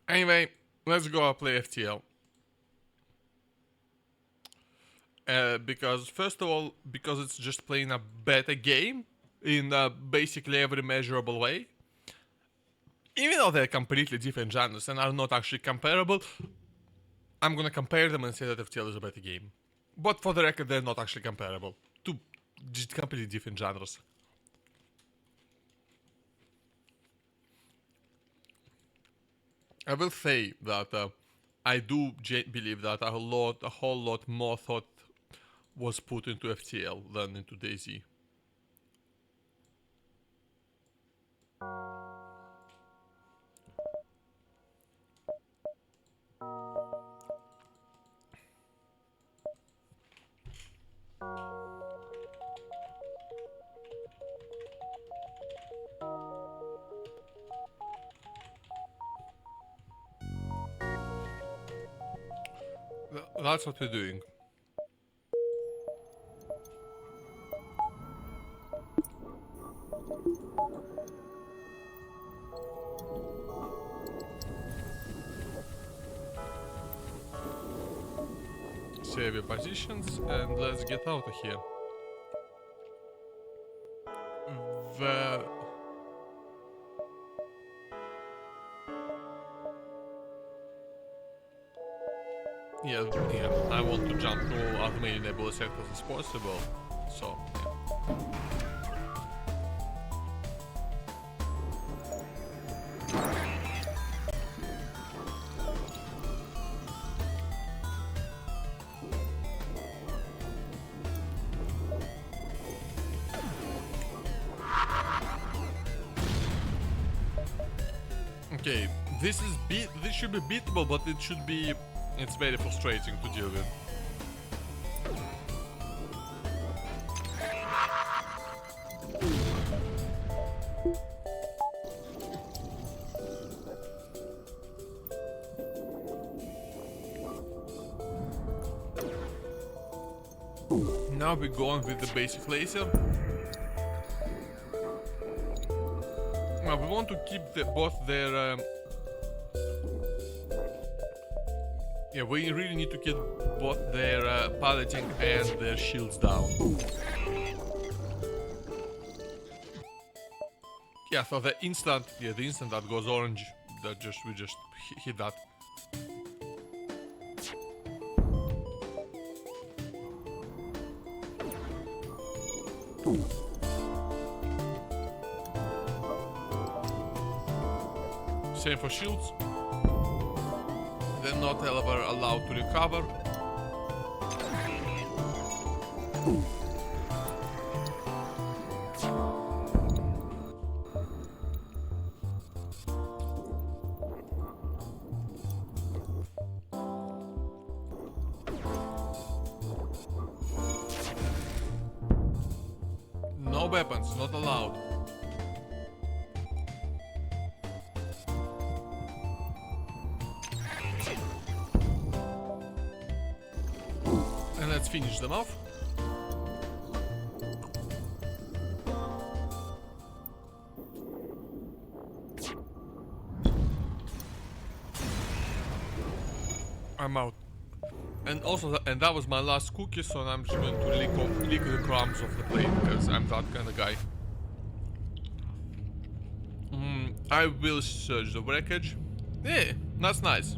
Anyway, let's go play FTL. Because first of all, because it's just playing a better game in basically every measurable way. Even though they're completely different genres and are not actually comparable, I'm gonna compare them and say that FTL is a better game. But for the record, they're not actually comparable. Two just completely different genres. I will say that I do believe that a whole lot more thought was put into FTL than into Daisy. That's what we're doing. Save your positions and let's get out of here. Yeah, I want to jump through as many nebula sectors as possible, so yeah. Okay, this should be beatable, but it's very frustrating to deal with. Now we're going with the basic laser. Now we want to keep both their... yeah, we really need to keep both their piloting and their shields down. Yeah, so the instant that goes orange, we just hit that. Same for shields. They're not ever allowed to recover. No weapons, not allowed. And let's finish them off. I'm out. And also, and that was my last cookie, so I'm just going to lick the crumbs off the plate, because I'm that kind of guy. I will search the wreckage. Yeah, that's nice.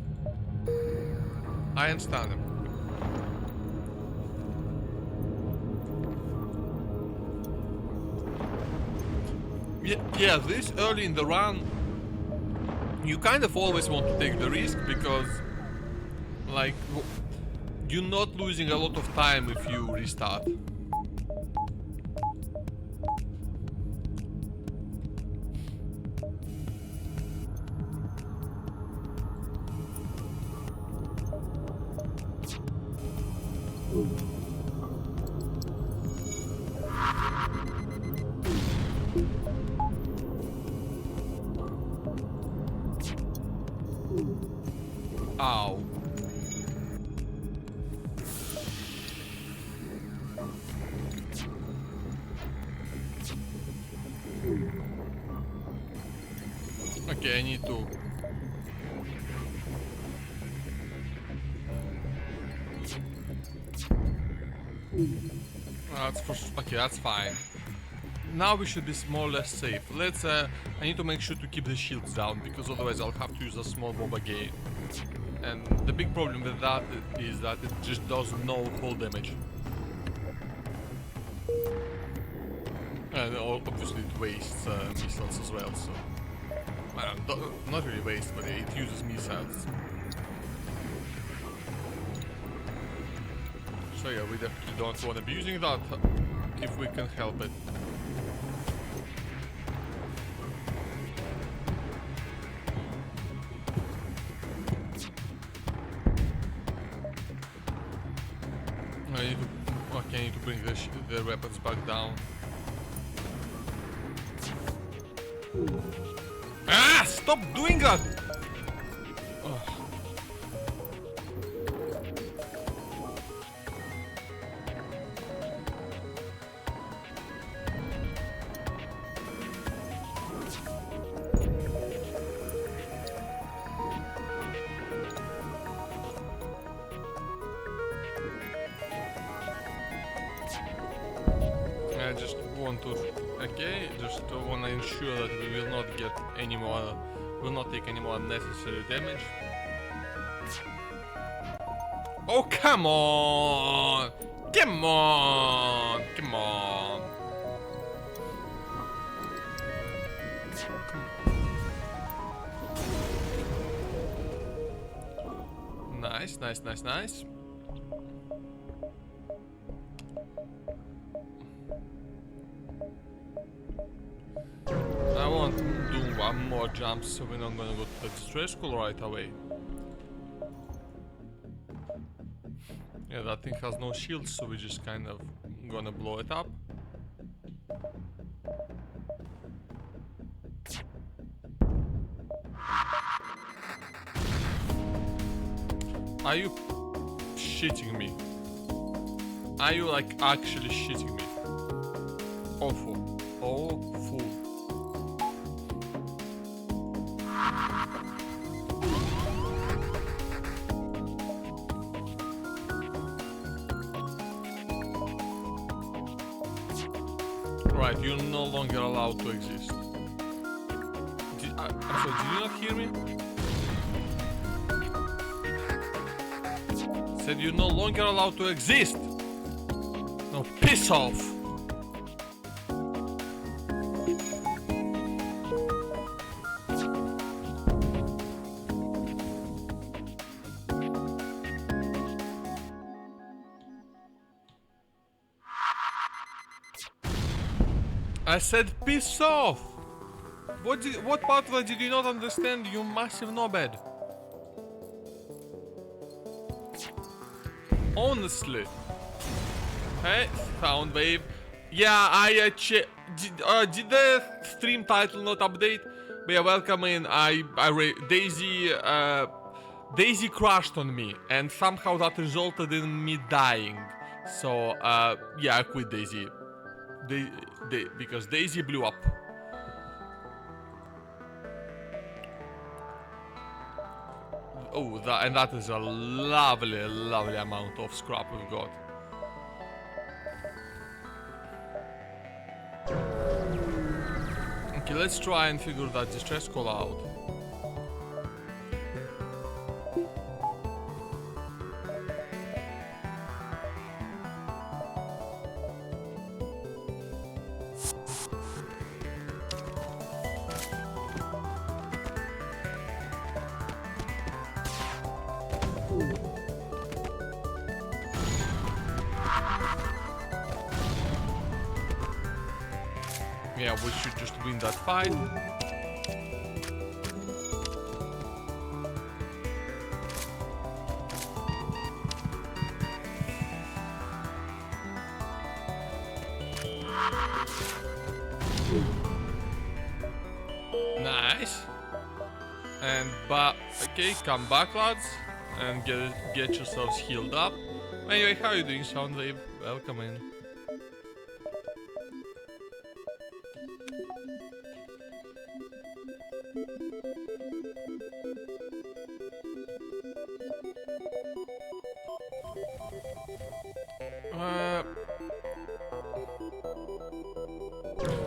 I understand him. Yeah, this early in the run, you kind of always want to take the risk, because, like, you're not losing a lot of time if you restart. Ow. Okay, I need to... Okay, that's fine. Now we should be more or less safe. Let's, I need to make sure to keep the shields down, because otherwise I'll have to use a small mob again. And the big problem with that is that it just does no hull damage. And obviously it wastes missiles as well, so... not really waste, but it uses missiles. So yeah, we definitely don't want to be using that if we can help it. I need to bring the weapons back down. Ah! Stop doing that! Ugh. I just want to, okay, just want to ensure that we will not get any more, will not take any more unnecessary damage. Oh, come on! Come on! Come on! Nice, nice, nice, nice. I want to do one more jump, so we're not gonna go to the distress call right away. Yeah, that thing has no shields, so we're just kind of gonna blow it up. Are you shitting me? Are you like actually shitting me? Awful. Awful. Right, you're no longer allowed to exist. I'm sorry, did you not hear me? Said you're no longer allowed to exist. No, piss off. I said piss off! What part of that did you not understand, you massive knobhead? Honestly. Hey, Soundwave. Yeah, I did the stream title not update? But yeah, welcome in. Daisy crashed on me, and somehow that resulted in me dying. So, yeah, I quit Daisy. Because Daisy blew up. Oh, that is a lovely, lovely amount of scrap we've got. Okay, let's try and figure that distress call out. Yeah, we should just win that fight. Nice. And okay, come back, lads, and get yourselves healed up. Anyway, how are you doing, Soundwave? Welcome in.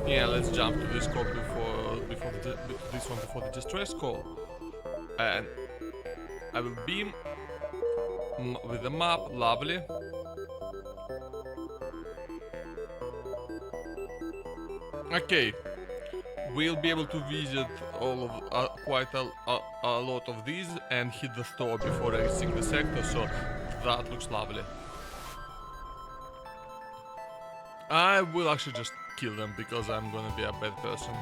Yeah, let's jump to this call before the distress call, and I will beam with the map. Lovely. Okay, we'll be able to visit all of quite a lot of these and hit the store before exiting the sector. So that looks lovely. I will actually just kill them because I'm gonna be a bad person.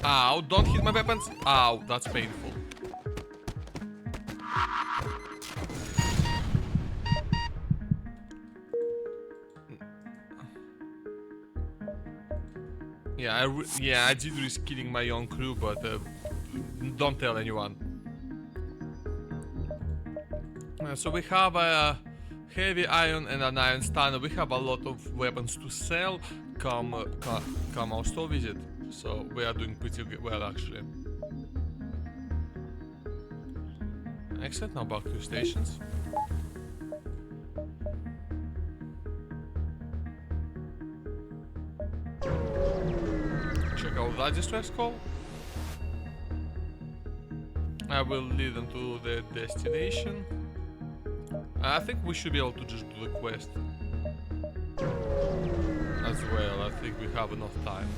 Ow, don't hit my weapons. Ow, that's painful. Yeah, I did risk killing my own crew, but don't tell anyone. So we have a heavy iron and an iron stunner. We have a lot of weapons to sell. Come our store visit. So we are doing pretty well, actually. Excellent. Now back to the stations. Check out that distress call. I will lead them to their destination. I think we should be able to just do the quest as well. I think we have enough time.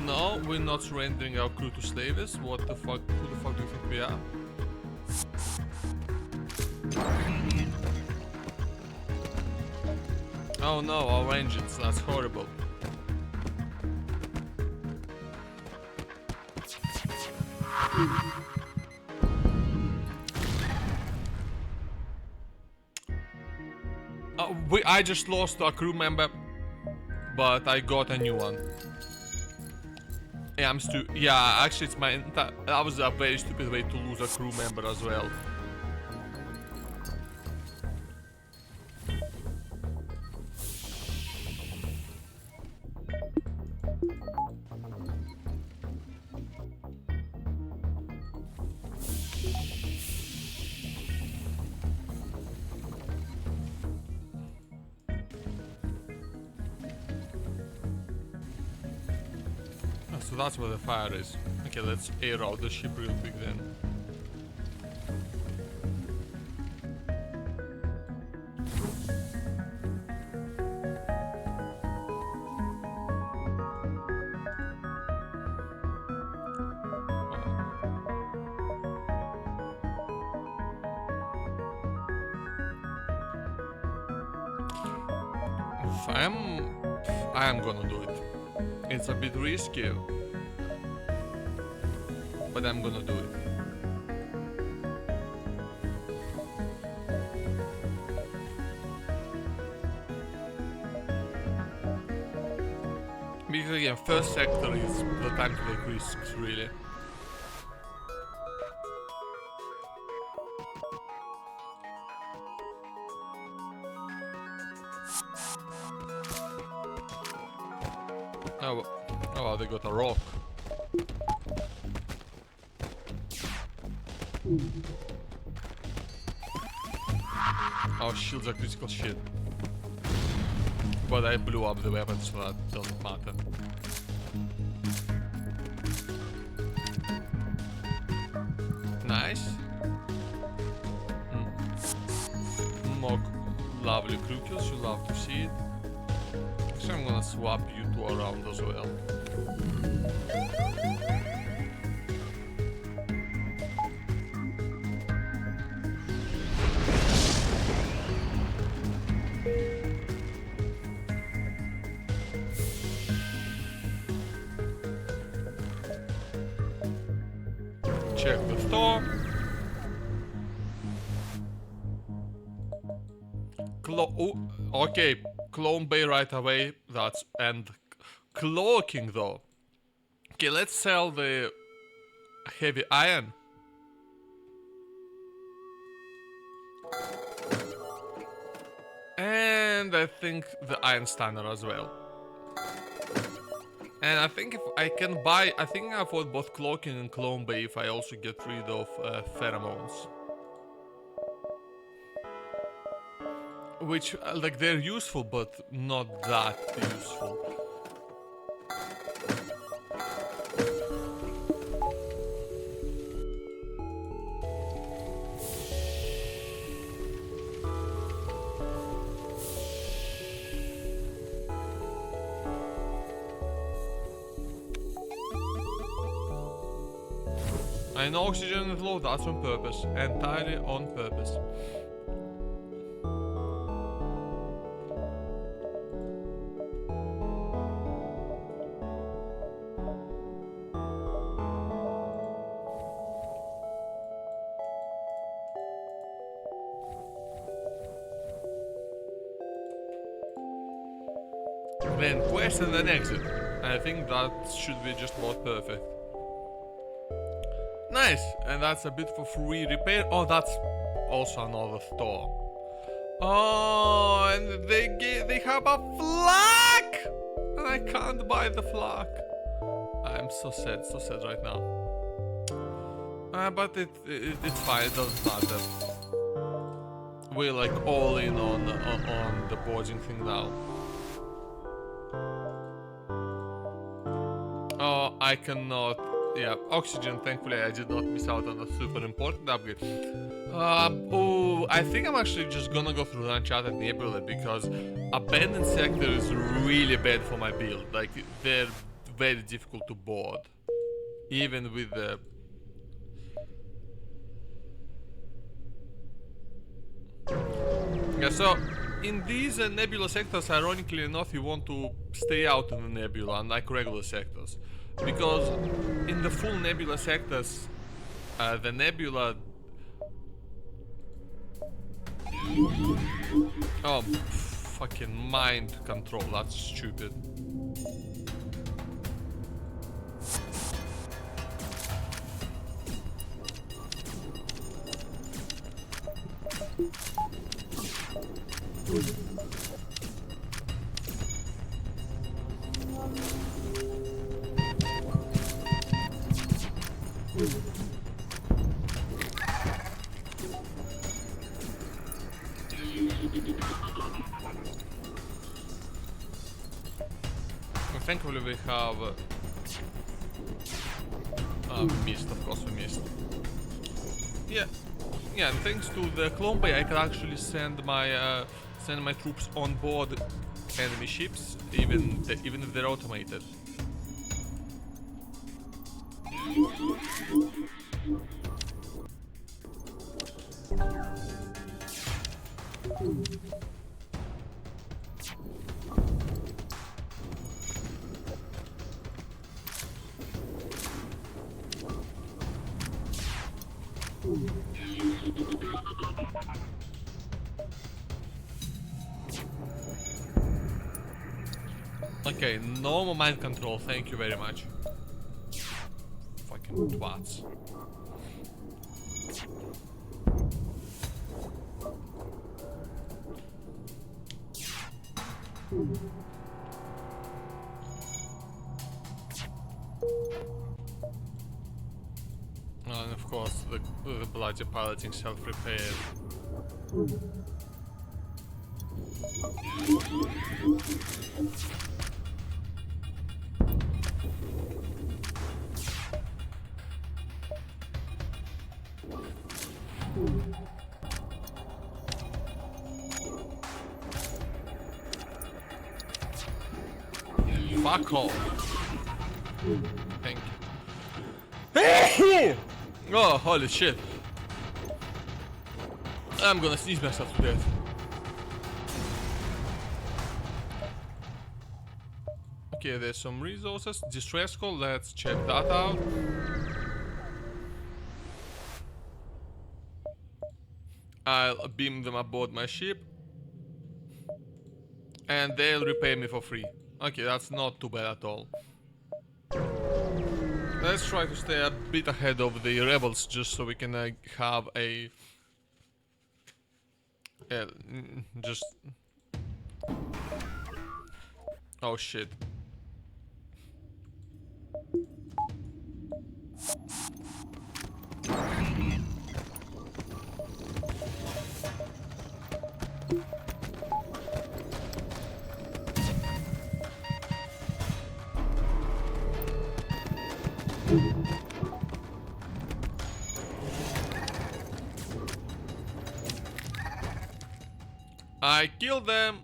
No, we're not surrendering our crew to slaves. What the fuck? Who the fuck do you think we are? Oh no, our engines. That's horrible. I just lost a crew member, but I got a new one. Yeah, yeah, actually, it's my. That was a very stupid way to lose a crew member as well. So that's where the fire is. Okay, let's air out the ship real quick then. I am gonna do it. It's a bit risky, but I'm gonna do it. Because again, first sector is the time to take risks, really. Oh well, they got a rock. Our shields are critical shit. But I blew up the weapon, so that doesn't matter. Nice. More lovely crew kills, you love to see it. Actually, I'm gonna swap you two around as well. Check the store. Okay, clone bay right away. And cloaking though. Okay, let's sell the heavy iron. And I think the iron stunner as well. And I think if I can buy, I think I afford both cloaking and clone bay if I also get rid of pheromones. Which, like, they're useful, but not that useful. I know oxygen is low, that's on purpose. Entirely on purpose. Then quest and then exit. I think that should be just about perfect. Nice, and that's a bit for free repair. Oh, that's also another store. Oh, and they have a flag, and I can't buy the flag. I'm so sad right now. But it's fine. It doesn't matter. We're like all in on the boarding thing now. Oh, I cannot. Yeah, oxygen, thankfully I did not miss out on a super important upgrade. Oh, I think I'm actually just gonna go through the Uncharted Nebula because abandoned sector is really bad for my build. Like, they're very difficult to board. Even with the... Yeah, so in these nebula sectors, ironically enough, you want to stay out in the nebula, unlike regular sectors. Because in the full nebula sectors, the nebula... Oh, fucking mind control. That's stupid. Thankfully we have missed, of course we missed. Yeah, and thanks to the clone bay I can actually send my troops on board enemy ships, even if they're automated. Okay, no more mind control, thank you very much. Fucking twats. And of course, the bloody piloting self-repair. Fuck off. Thank you. Oh, holy shit. I'm gonna sneeze myself to death. Okay, there's some resources. Distress call, let's check that out. I'll beam them aboard my ship. And they'll repay me for free. Okay, that's not too bad at all. Let's try to stay a bit ahead of the rebels just so we can have a... just... Oh shit. I killed them!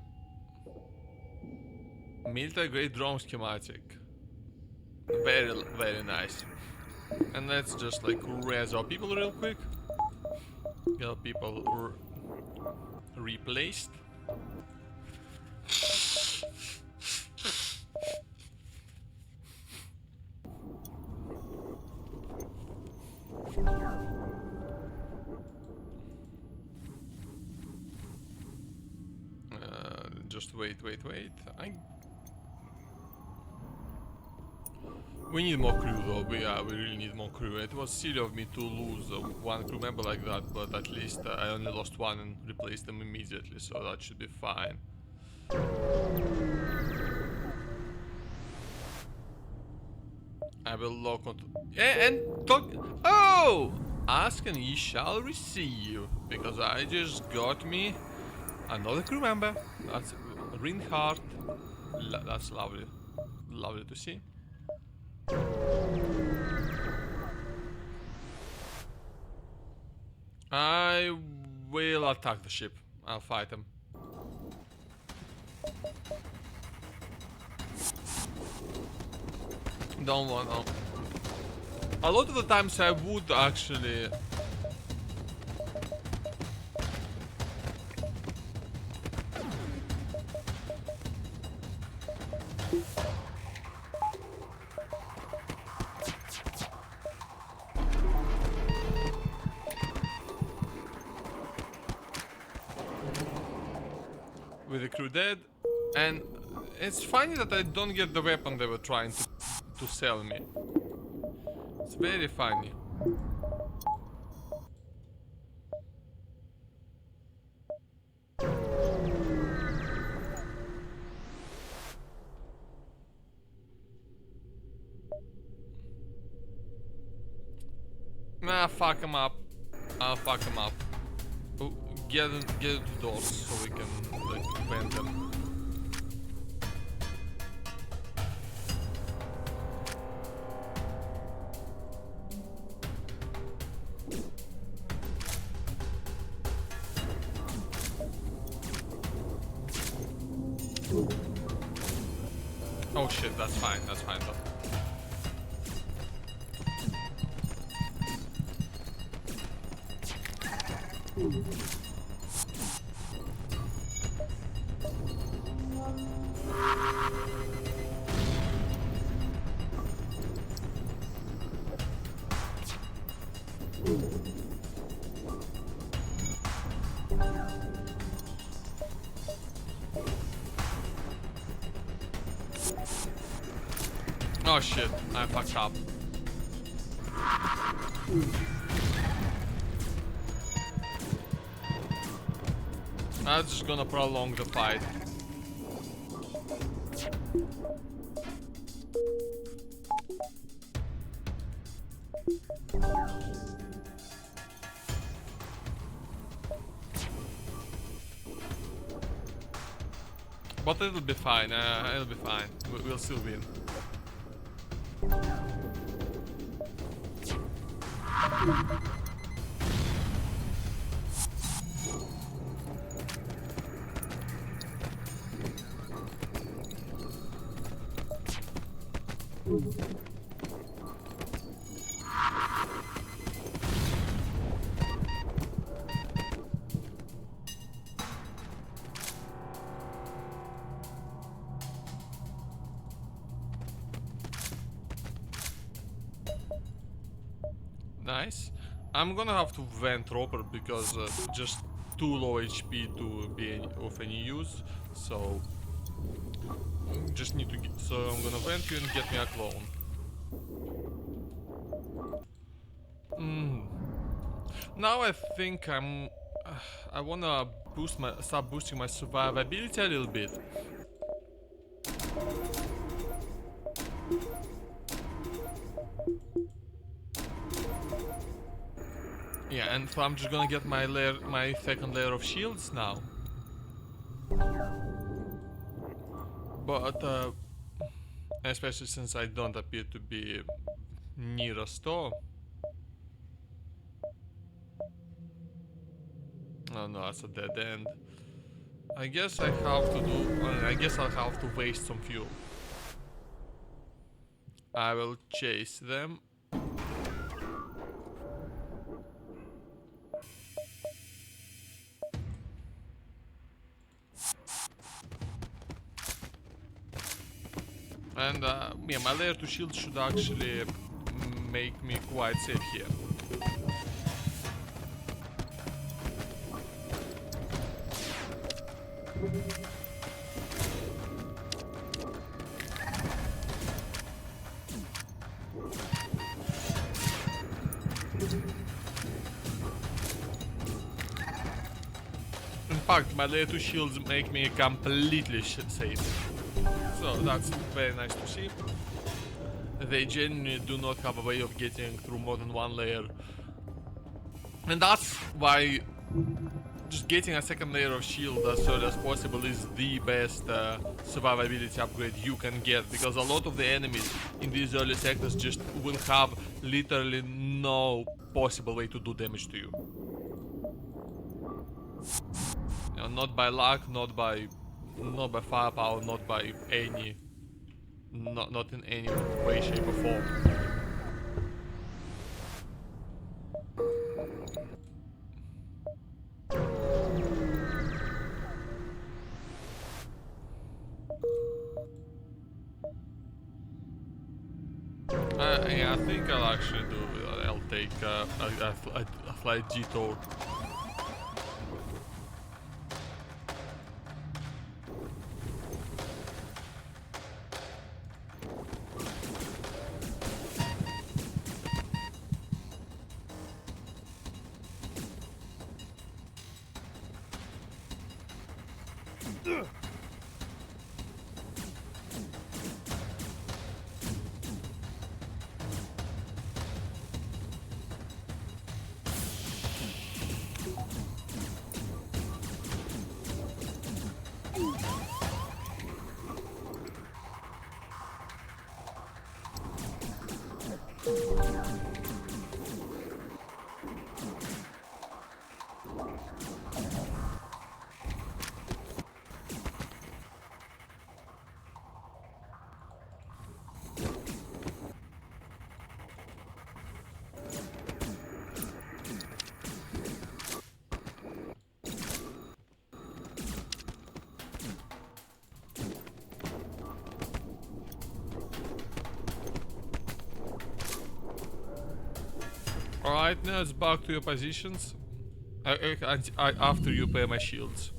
Military grade drone schematic. Very, very nice. And let's just like res our people real quick. Get our people replaced. Just wait. We need more crew though, we really need more crew. It was silly of me to lose one crew member like that, but at least I only lost one and replaced them immediately, so that should be fine. I will lock on and talk. Oh! Ask and ye shall receive, because I just got me another crew member. That's Reinhardt. That's lovely. Lovely to see. I will attack the ship. I'll fight him. Don't want to. A lot of the times I would actually... With the crew dead. And it's funny that I don't get the weapon they were trying to sell me. It's very funny. Nah, fuck him up. I'll fuck him up. Oh, get the doors so we can like vent them. Oh shit, that's fine though. Oh shit, I fucked up. I'm just gonna prolong the fight. But it'll be fine, it'll be fine. We'll still win. Nice. I'm gonna have to vent Roper because just too low HP to be of any use. So just need to get. So I'm gonna vent you and get me a clone. Now I think I wanna start boosting my survivability a little bit. Yeah, and so I'm just gonna get my second layer of shields now. But especially since I don't appear to be near a store. Oh no, that's a dead end. I guess I have to do. I guess I'll have to waste some fuel. I will chase them. And yeah, my layer 2 shield should actually make me quite safe here. In fact, my layer 2 shields make me completely safe. So that's very nice to see. They genuinely do not have a way of getting through more than one layer. And that's why just getting a second layer of shield as early as possible is the best survivability upgrade you can get. Because a lot of the enemies in these early sectors just will have literally no possible way to do damage to you. You know, not by luck, not by firepower, not by any, not in any way, shape or form. Yeah, I think I'll actually do. I'll take a flight G-Tour. Alright, now it's back to your positions. After you pay my shields.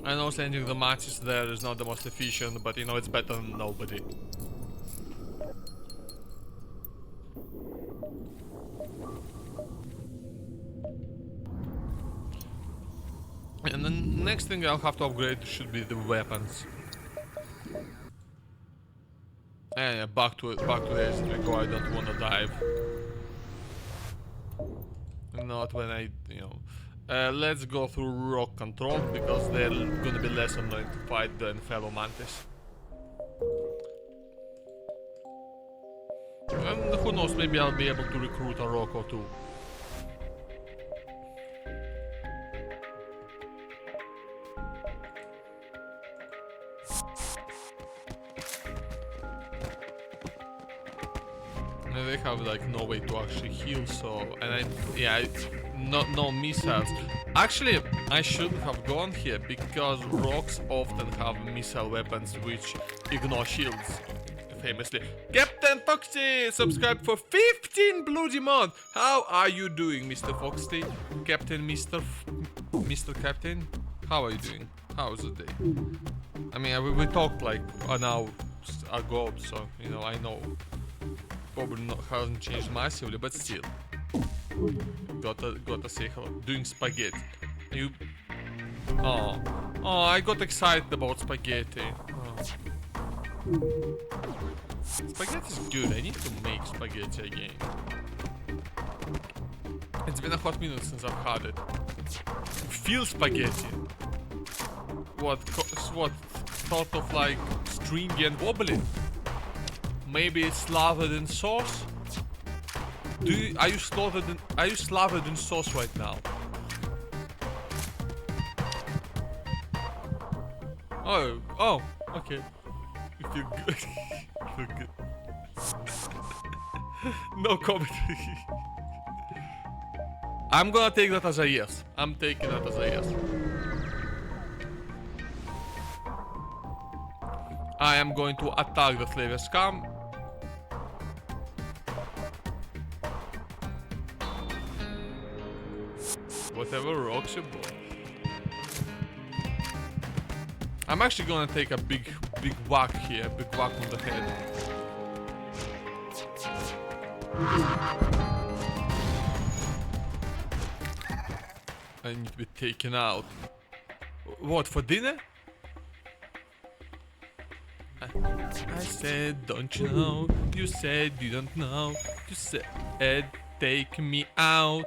I know sending the matches there is not the most efficient, but you know it's better than nobody. And the next thing I'll have to upgrade should be the weapons. And yeah, back to Ace Trico, I don't wanna dive. Not when I, you know. Let's go through rock control, because they're gonna be less annoying to fight than fellow mantis. And who knows, maybe I'll be able to recruit a rock or two. They have like no way to actually heal, so no missiles. Actually, I shouldn't have gone here because rocks often have missile weapons which ignore shields. Famously, Captain Foxy, subscribe for 15 bloody months. How are you doing, Mr. Foxy? Captain, Mr. Captain, how are you doing? How's the day? I mean, we talked like an hour ago, so you know I know. Probably hasn't changed massively, but still. Gotta say hello. Doing spaghetti. You. Oh, I got excited about spaghetti. Oh. Spaghetti is good. I need to make spaghetti again. It's been a hot minute since I've had it. Feel spaghetti. What? Sort of like stringy and wobbly. Maybe it's slathered in sauce. Are you slathered in sauce right now? Oh, okay. You feel good. You feel good. No comment. I'm gonna take that as a yes. I'm taking that as a yes. I am going to attack the flavor scum. Whatever rocks you, boy. I'm actually gonna take a big whack here, big whack on the head. I need to be taken out. What, for dinner? I said, don't you know? You said you don't know. You said, take me out.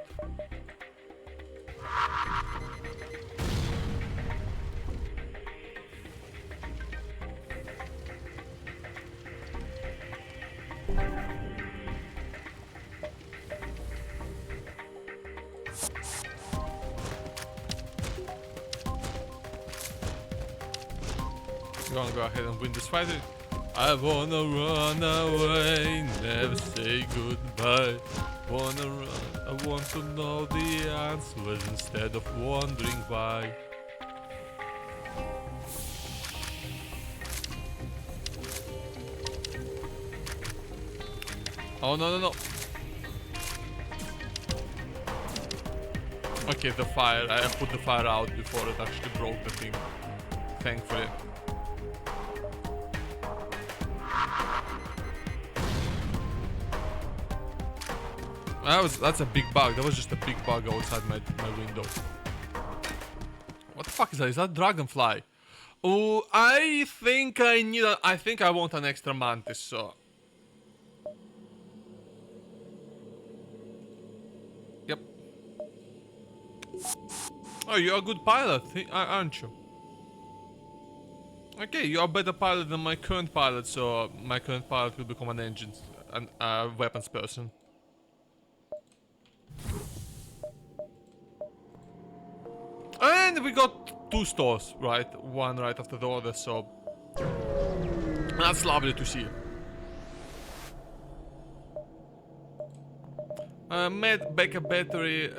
I'm gonna go ahead and win this fight. I wanna run away, never say goodbye. Wanna run, I want to know the answers instead of wondering why. Oh no. Okay, the fire. I put the fire out before it actually broke the thing. Thankfully. That's a big bug. That was just a big bug outside my window. What the fuck is that? Is that dragonfly? Oh, I think I want an extra mantis, so. Yep. Oh, you're a good pilot, aren't you? Okay, you're a better pilot than my current pilot, so my current pilot will become an engine and weapons person. And we got 2 stores, right? One right after the other, so that's lovely to see. Backup battery,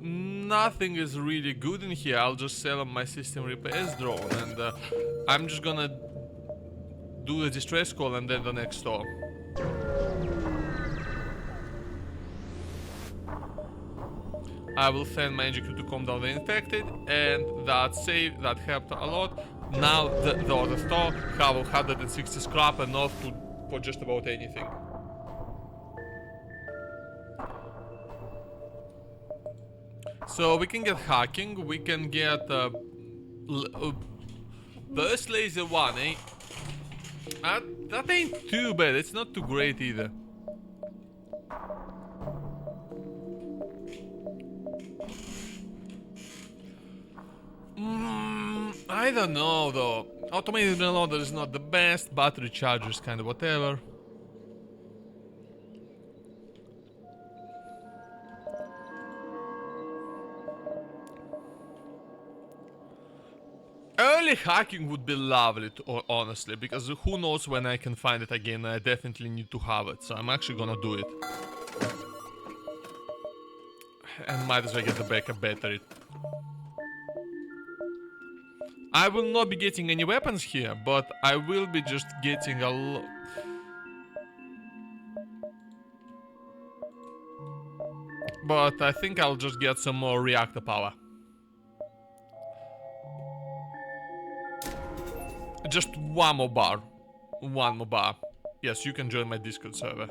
nothing is really good in here. I'll just sell my system repairs drone, and I'm just gonna do the distress call and then the next store. I will send my engine crew to calm down the infected, and that helped a lot. Now the other store have 160 scrap, enough for just about anything. So we can get hacking, we can get burst laser 1, eh? That ain't too bad, it's not too great either. I don't know though. Automated reloader is not the best, battery charger is kind of whatever. Early hacking would be lovely, honestly, because who knows when I can find it again. I definitely need to have it, so I'm actually gonna do it. And might as well get the backup battery. I will not be getting any weapons here, but I will be just getting a lot. But I think I'll just get some more reactor power. Just one more bar. One more bar. Yes, you can join my Discord server.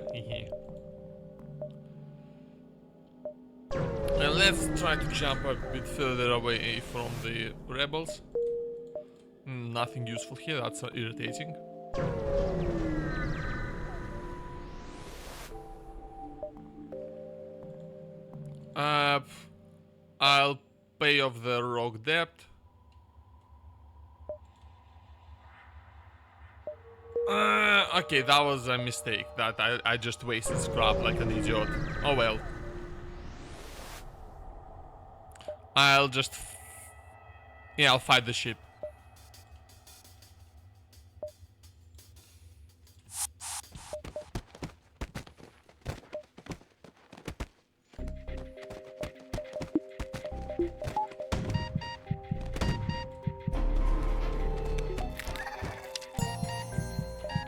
And let's try to jump a bit further away from the rebels. Nothing useful here, that's irritating. I'll pay off the rogue debt. Okay, that was a mistake. That I just wasted scrap like an idiot. Oh well. I'll just... yeah, I'll fight the ship.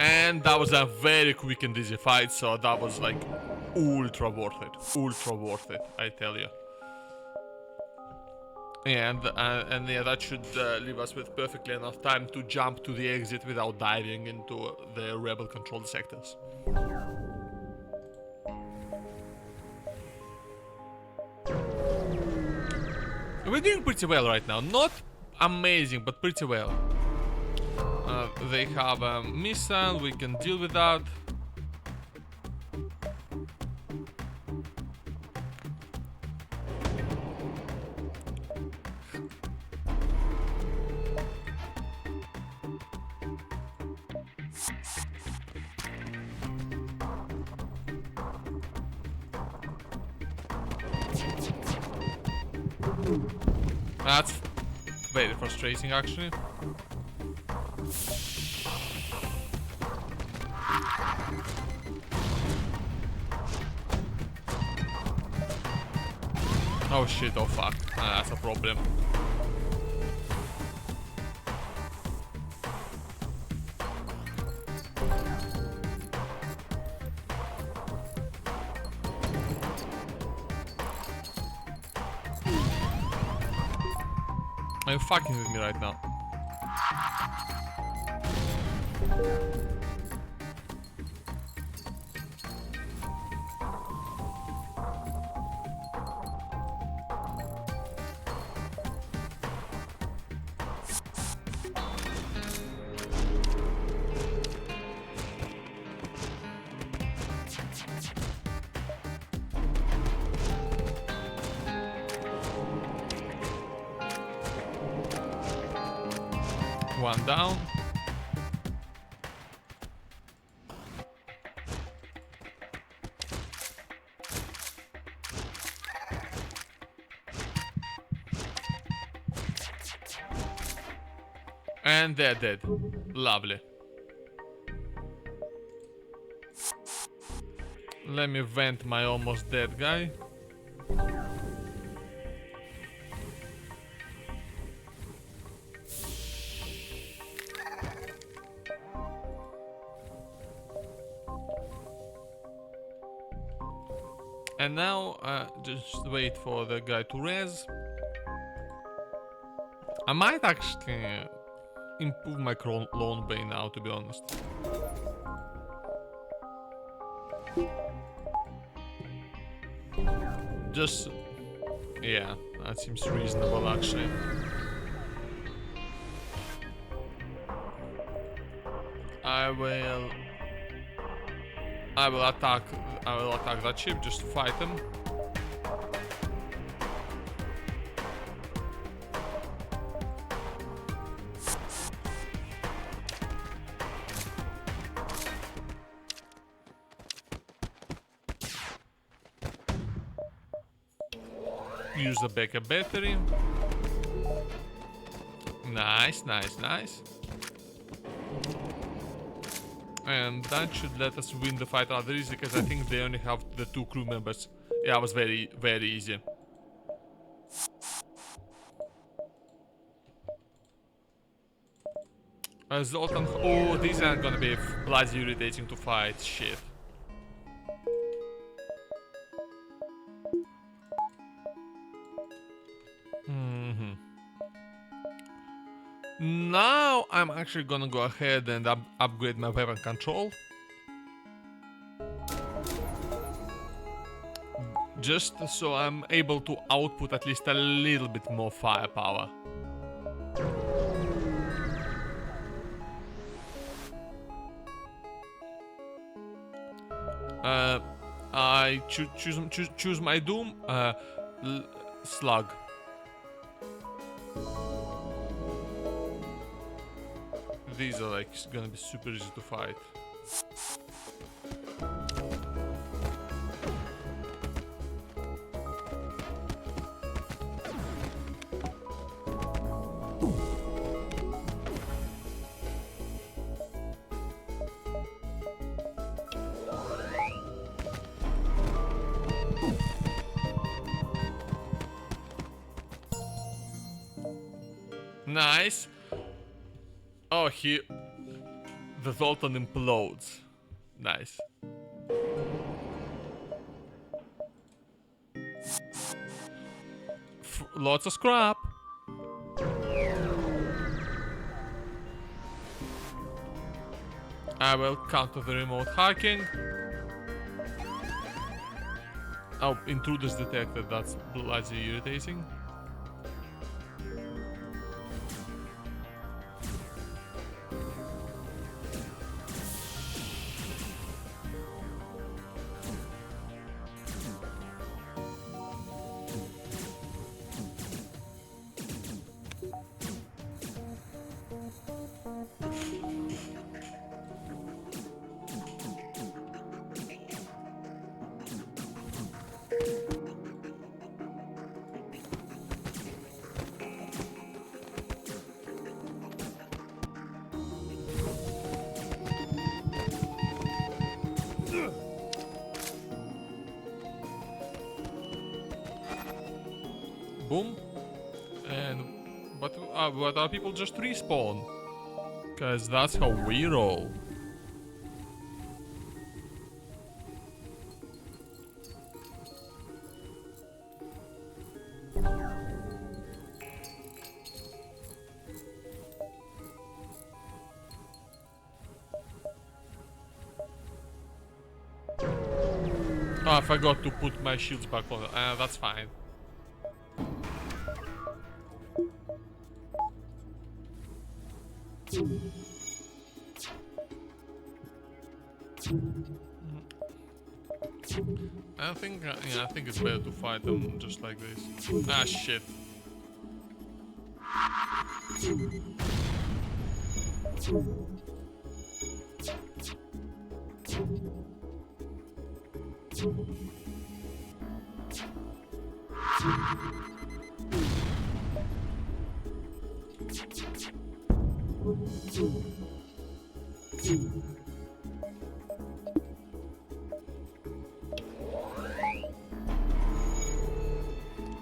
And that was a very quick and easy fight, so that was like ultra worth it. Ultra worth it, I tell you. And yeah, that should leave us with perfectly enough time to jump to the exit without diving into the rebel controlled sectors. We're doing pretty well right now. Not amazing, but pretty well. They have a missile, we can deal with that. That's very frustrating, actually. Oh shit, oh fuck. That's a problem. Are you fucking with me right now? One down. And they're dead. Lovely. Let me vent my almost dead guy. And now, just wait for the guy to res. I might actually improve my lone bay now, to be honest. Just... yeah, that seems reasonable, actually. I will attack that ship just to fight him. Use the backup battery. Nice, nice, nice. And that should let us win the fight rather easy, because I think they only have the 2 crew members. Yeah, it was very, very easy. Zoltan... oh, these are gonna be bloody irritating to fight. Shit. Now I'm actually gonna go ahead and upgrade my weapon control. Just so I'm able to output at least a little bit more firepower. I choose my doom. Slug. These are like gonna be super easy to fight. Nice. Oh, the Zoltan implodes. Nice. Lots of scrap. I will counter the remote hacking. Oh, intruders detected. That's bloody irritating. Boom. And but our people just respawn, cause that's how we roll. Oh, I forgot to put my shields back on. That's fine. I think it's better to fight them just like this. Ah, shit.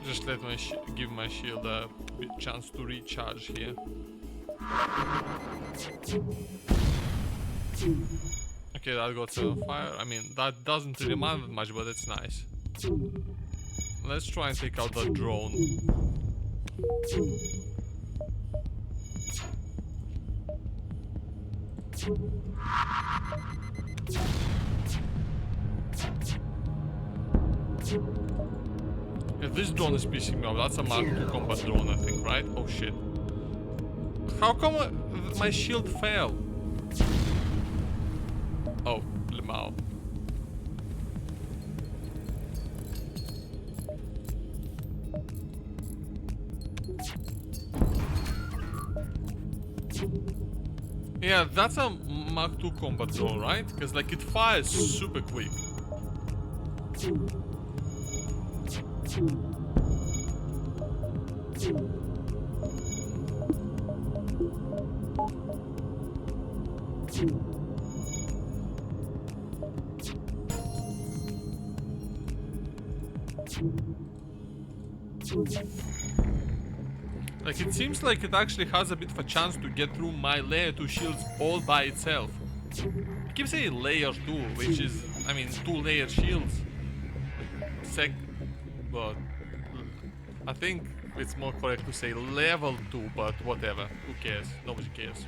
Just let me give my shield a chance to recharge here. Okay, that got some fire. I mean, that doesn't really matter much, but it's nice. Let's try and take out the drone. Yeah, this drone is pissing me off. That's a Mark II combat drone, I think, right? Oh shit. How come my shield fell? Oh, Limao. Yeah, that's a Mark II combat drone, right? Because like it fires super quick. Like it seems like it actually has a bit of a chance to get through my layer 2 shields all by itself. I keep saying layer 2, which is, I mean, 2-layer shields. But I think it's more correct to say level 2, but whatever. Who cares? Nobody cares.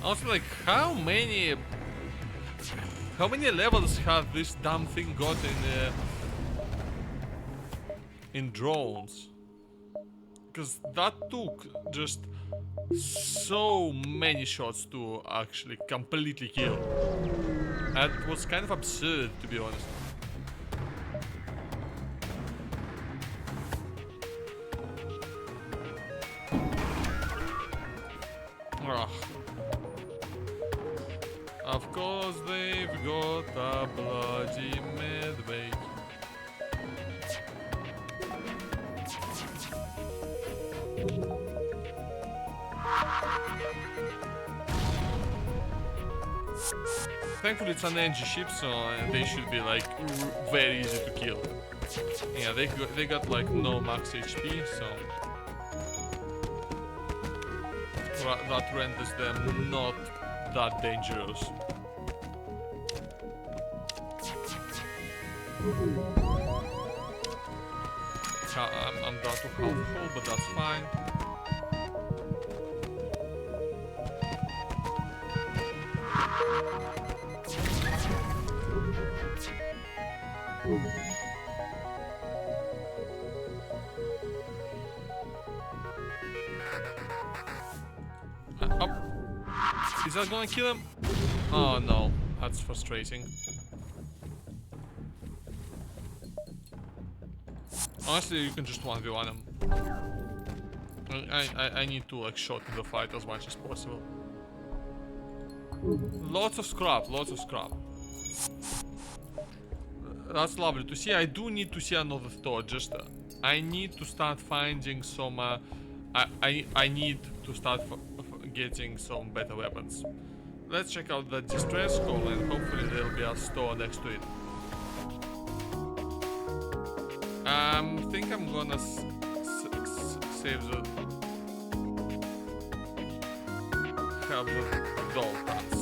Also, like, how many levels have this damn thing got in drones? Because that took just so many shots to actually completely kill. And it was kind of absurd, to be honest. Ugh. Of course they've got a bloody medbay. Thankfully it's an NG ship, so they should be like very easy to kill. Yeah, they got like no max HP, so that renders them not that dangerous. I'm down to half full, but that's fine. Up. Is that gonna kill him? Oh no, that's frustrating. Honestly, you can just 1v1 him. I need to like shorten the fight as much as possible. Lots of scrap, lots of scrap. That's lovely to see. I do need to see another thought. Just I need to start finding some. I need to start getting some better weapons. Let's check out the distress call and hopefully there'll be a store next to it. I think I'm gonna save the have the doll parts.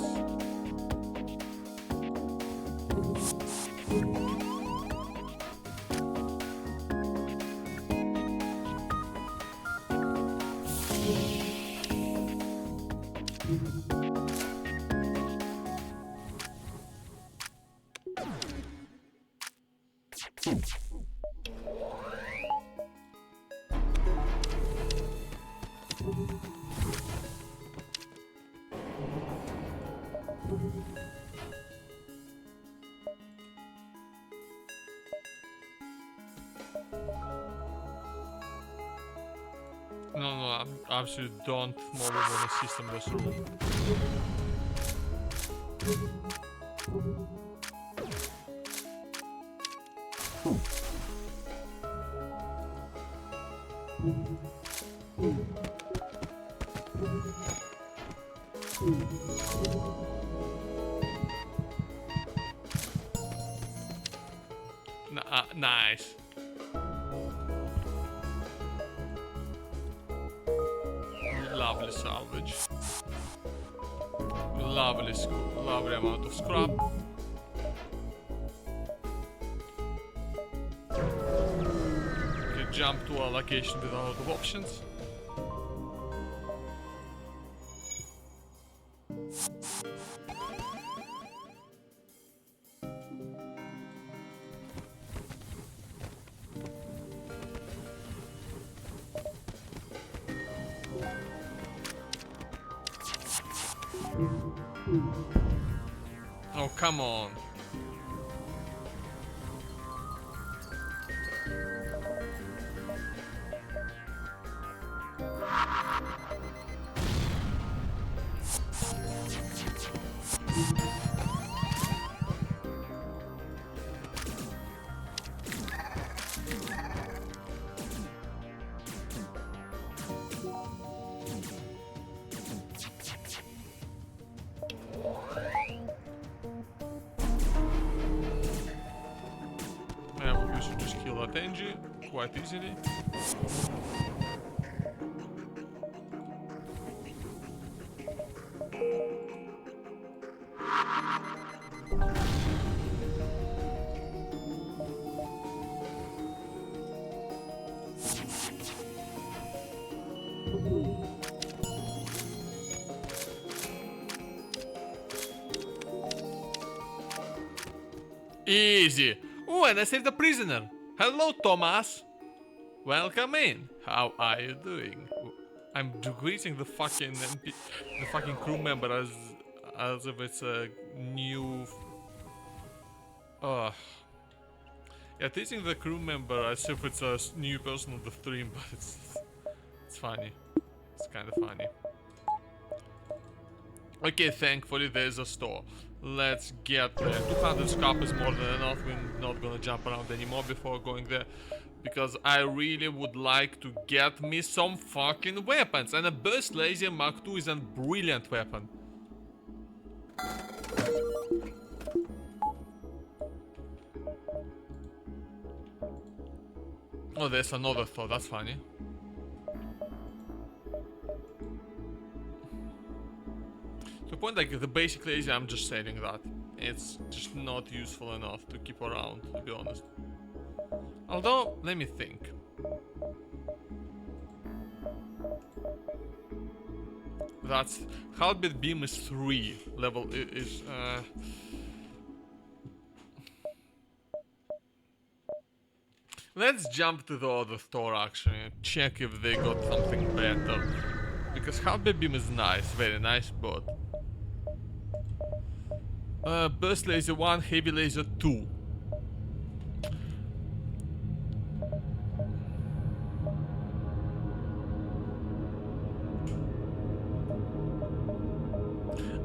No, I absolutely don't move on the system this room. Nice. Lovely salvage. Lovely amount of scrap. Okay, jump to a location with a lot of options. Oh, come on. Yeah, we should just kill that Angie quite easily. Easy. Oh, and I saved a prisoner. Hello, Thomas. Welcome in. How are you doing? I'm greeting the fucking crew member as if it's a new. Yeah, teaching the crew member as if it's a new person on the stream, but it's funny. It's kind of funny. Okay, thankfully there's a store. Let's get there. 200 scrap is more than enough. We're not gonna jump around anymore before going there. Because I really would like to get me some fucking weapons. And a burst laser Mark II is a brilliant weapon. Oh, there's another thought. That's funny. To the point, like, the basic laser, I'm just saying that. It's just not useful enough to keep around, to be honest. Although, let me think. That's... Halberd beam is 3. Level is... Let's jump to the other store, actually, and check if they got something better. Because halberd beam is nice, very nice, but... burst laser 1, heavy laser 2.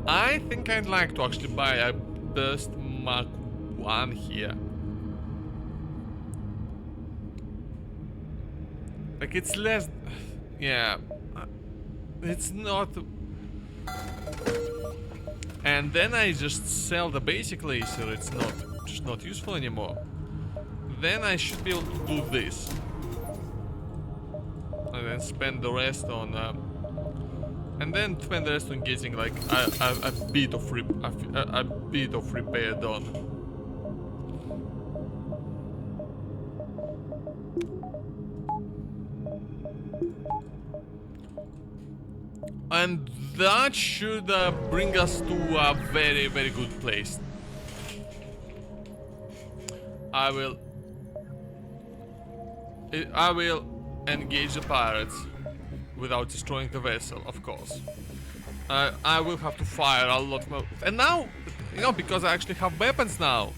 I think I'd like to actually buy a burst Mark 1 here. Like, it's less... Yeah. It's not... And then I just sell the basic laser, it's just not useful anymore. Then I should be able to do this. And then spend the rest on... and then spend the rest on getting like a bit of repair done. And that should bring us to a very, very good place. I will engage the pirates without destroying the vessel, of course. I will have to fire a lot more. And now, you know, because I actually have weapons now.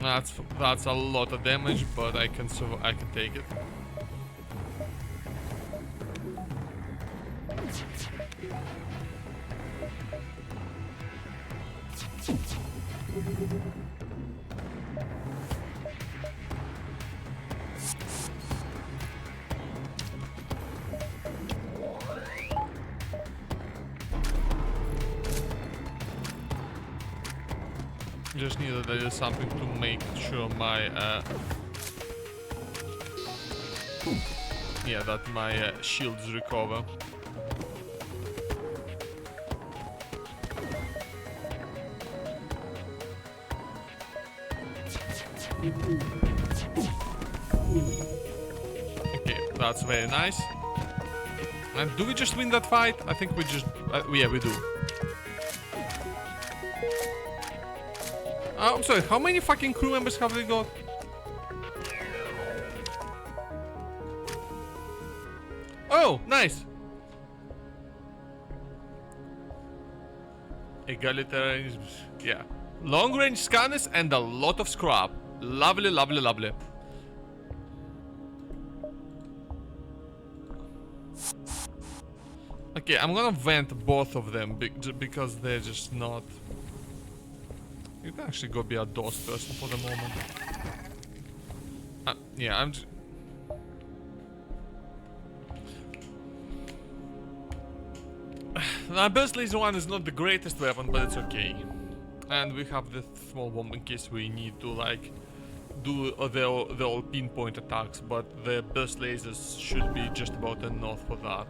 That's a lot of damage, but I can take it. Just need a little something to make sure my yeah, that my shields recover. Okay, that's very nice. And do we just win that fight? I think we just yeah, we do. I'm sorry, how many fucking crew members have they got? Oh, nice! Egalitarian, yeah. Long range scanners and a lot of scrap. Lovely, lovely, lovely. Okay, I'm gonna vent both of them because they're just not... You can actually go be a DOS person for the moment. Yeah, I'm just... The burst laser one is not the greatest weapon, but it's okay. And we have the small bomb in case we need to, like, do the all pinpoint attacks, but the burst lasers should be just about enough for that.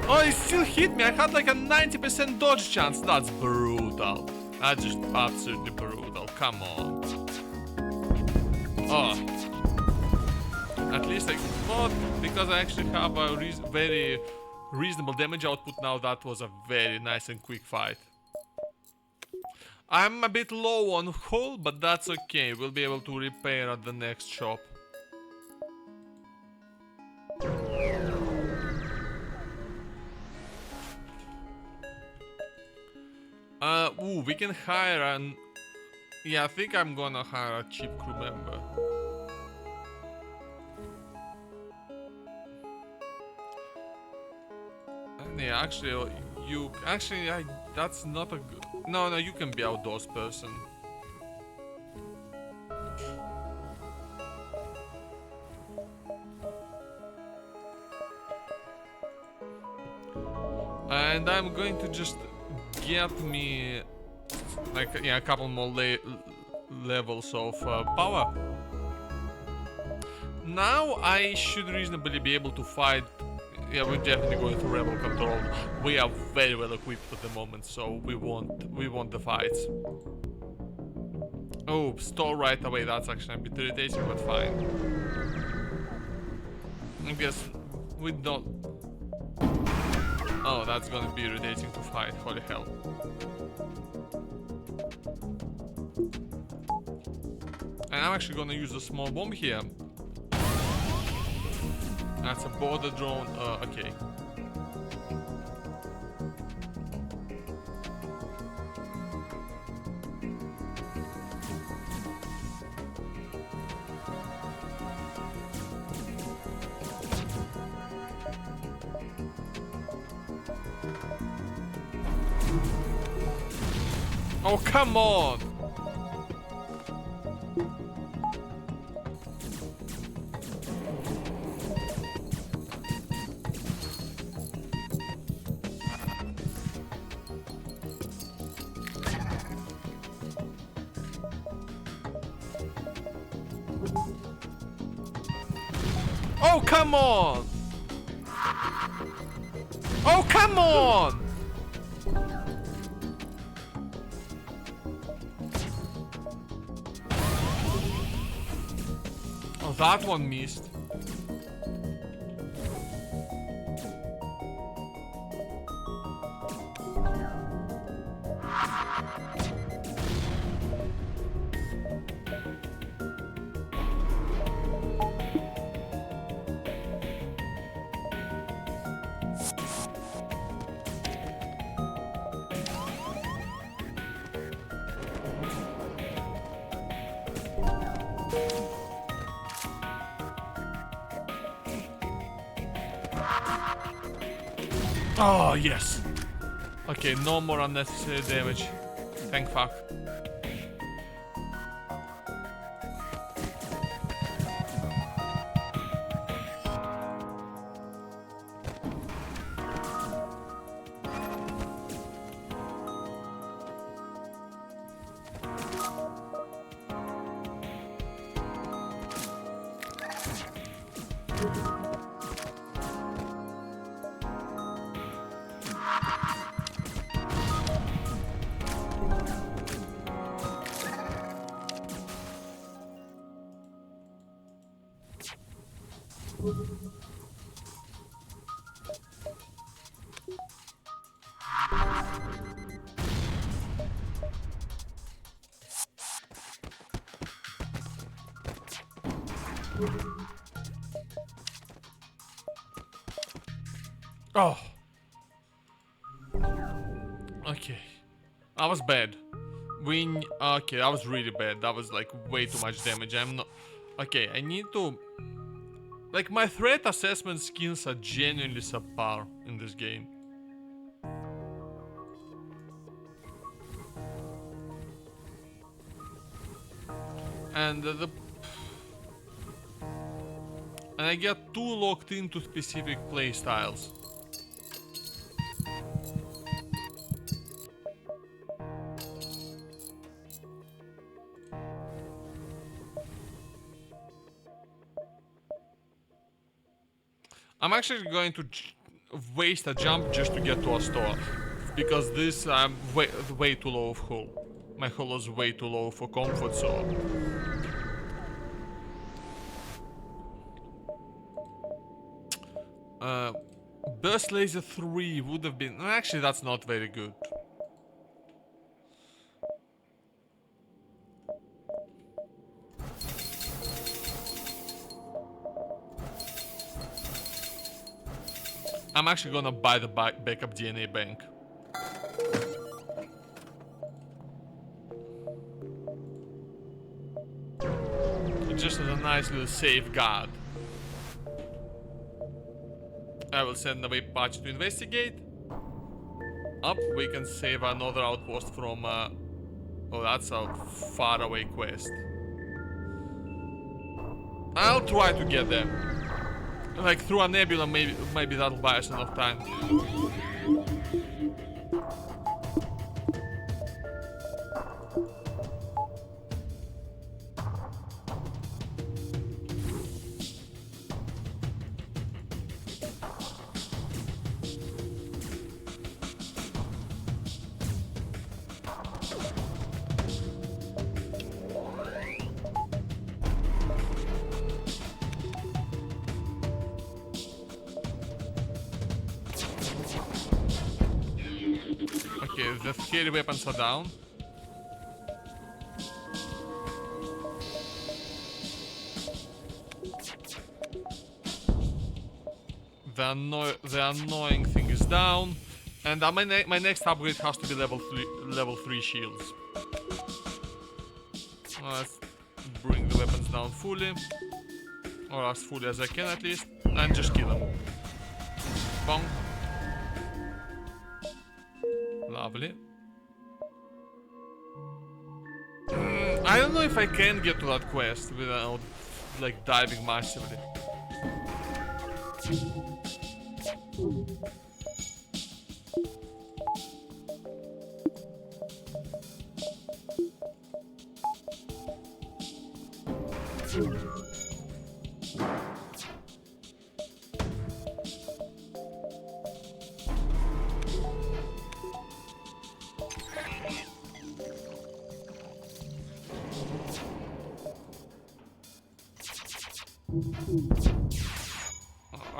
Oh, it still hit me. I had like a 90% dodge chance. That's brutal. That's just absolutely brutal. Come on. Oh. At least I thought, because I actually have a very reasonable damage output now, that was a very nice and quick fight. I'm a bit low on hull, but that's okay. We'll be able to repair at the next shop. Ooh, we can hire an... Yeah, I think I'm gonna hire a cheap crew member. And yeah, actually, that's not a good... No, you can be outdoors person. And I'm going to just get me like, yeah, a couple more levels of power. Now I should reasonably be able to fight. Yeah, we're definitely going to rebel control. We are very well equipped at the moment, so we want the fights. Oh, stall right away. That's actually a bit irritating, but fine. I guess we don't. Oh, that's gonna be irritating to fight. Holy hell. And I'm actually gonna use a small bomb here. That's a border drone. Okay. Oh, come on! Oh, come on! Oh, come on! Oh, that one missed. Oh, yes. Okay, no more unnecessary damage. Thank fuck. Oh. Okay. That was bad. Okay, that was really bad. That was like way too much damage. I'm not... Okay, I need to... Like, my threat assessment skills are genuinely subpar in this game. And and I get too locked into specific playstyles. I'm actually going to waste a jump just to get to a store. Because this, I'm way too low of hull. My hull is way too low for comfort, so... Burst Laser 3 would have been... Actually, that's not very good. I'm actually gonna buy the backup DNA bank. Just as a nice little safeguard. I will send away Patch to investigate. Up, we can save another outpost from... Oh, that's a faraway quest. I'll try to get there. Like, through a nebula, maybe that'll buy us enough time. Okay, the scary weapons are down. The annoying thing is down, and my next upgrade has to be level 3 shields. Let's bring the weapons down fully, or as fully as I can at least, and just kill them. Bong. Lovely. I don't know if I can get to that quest without, like, diving massively.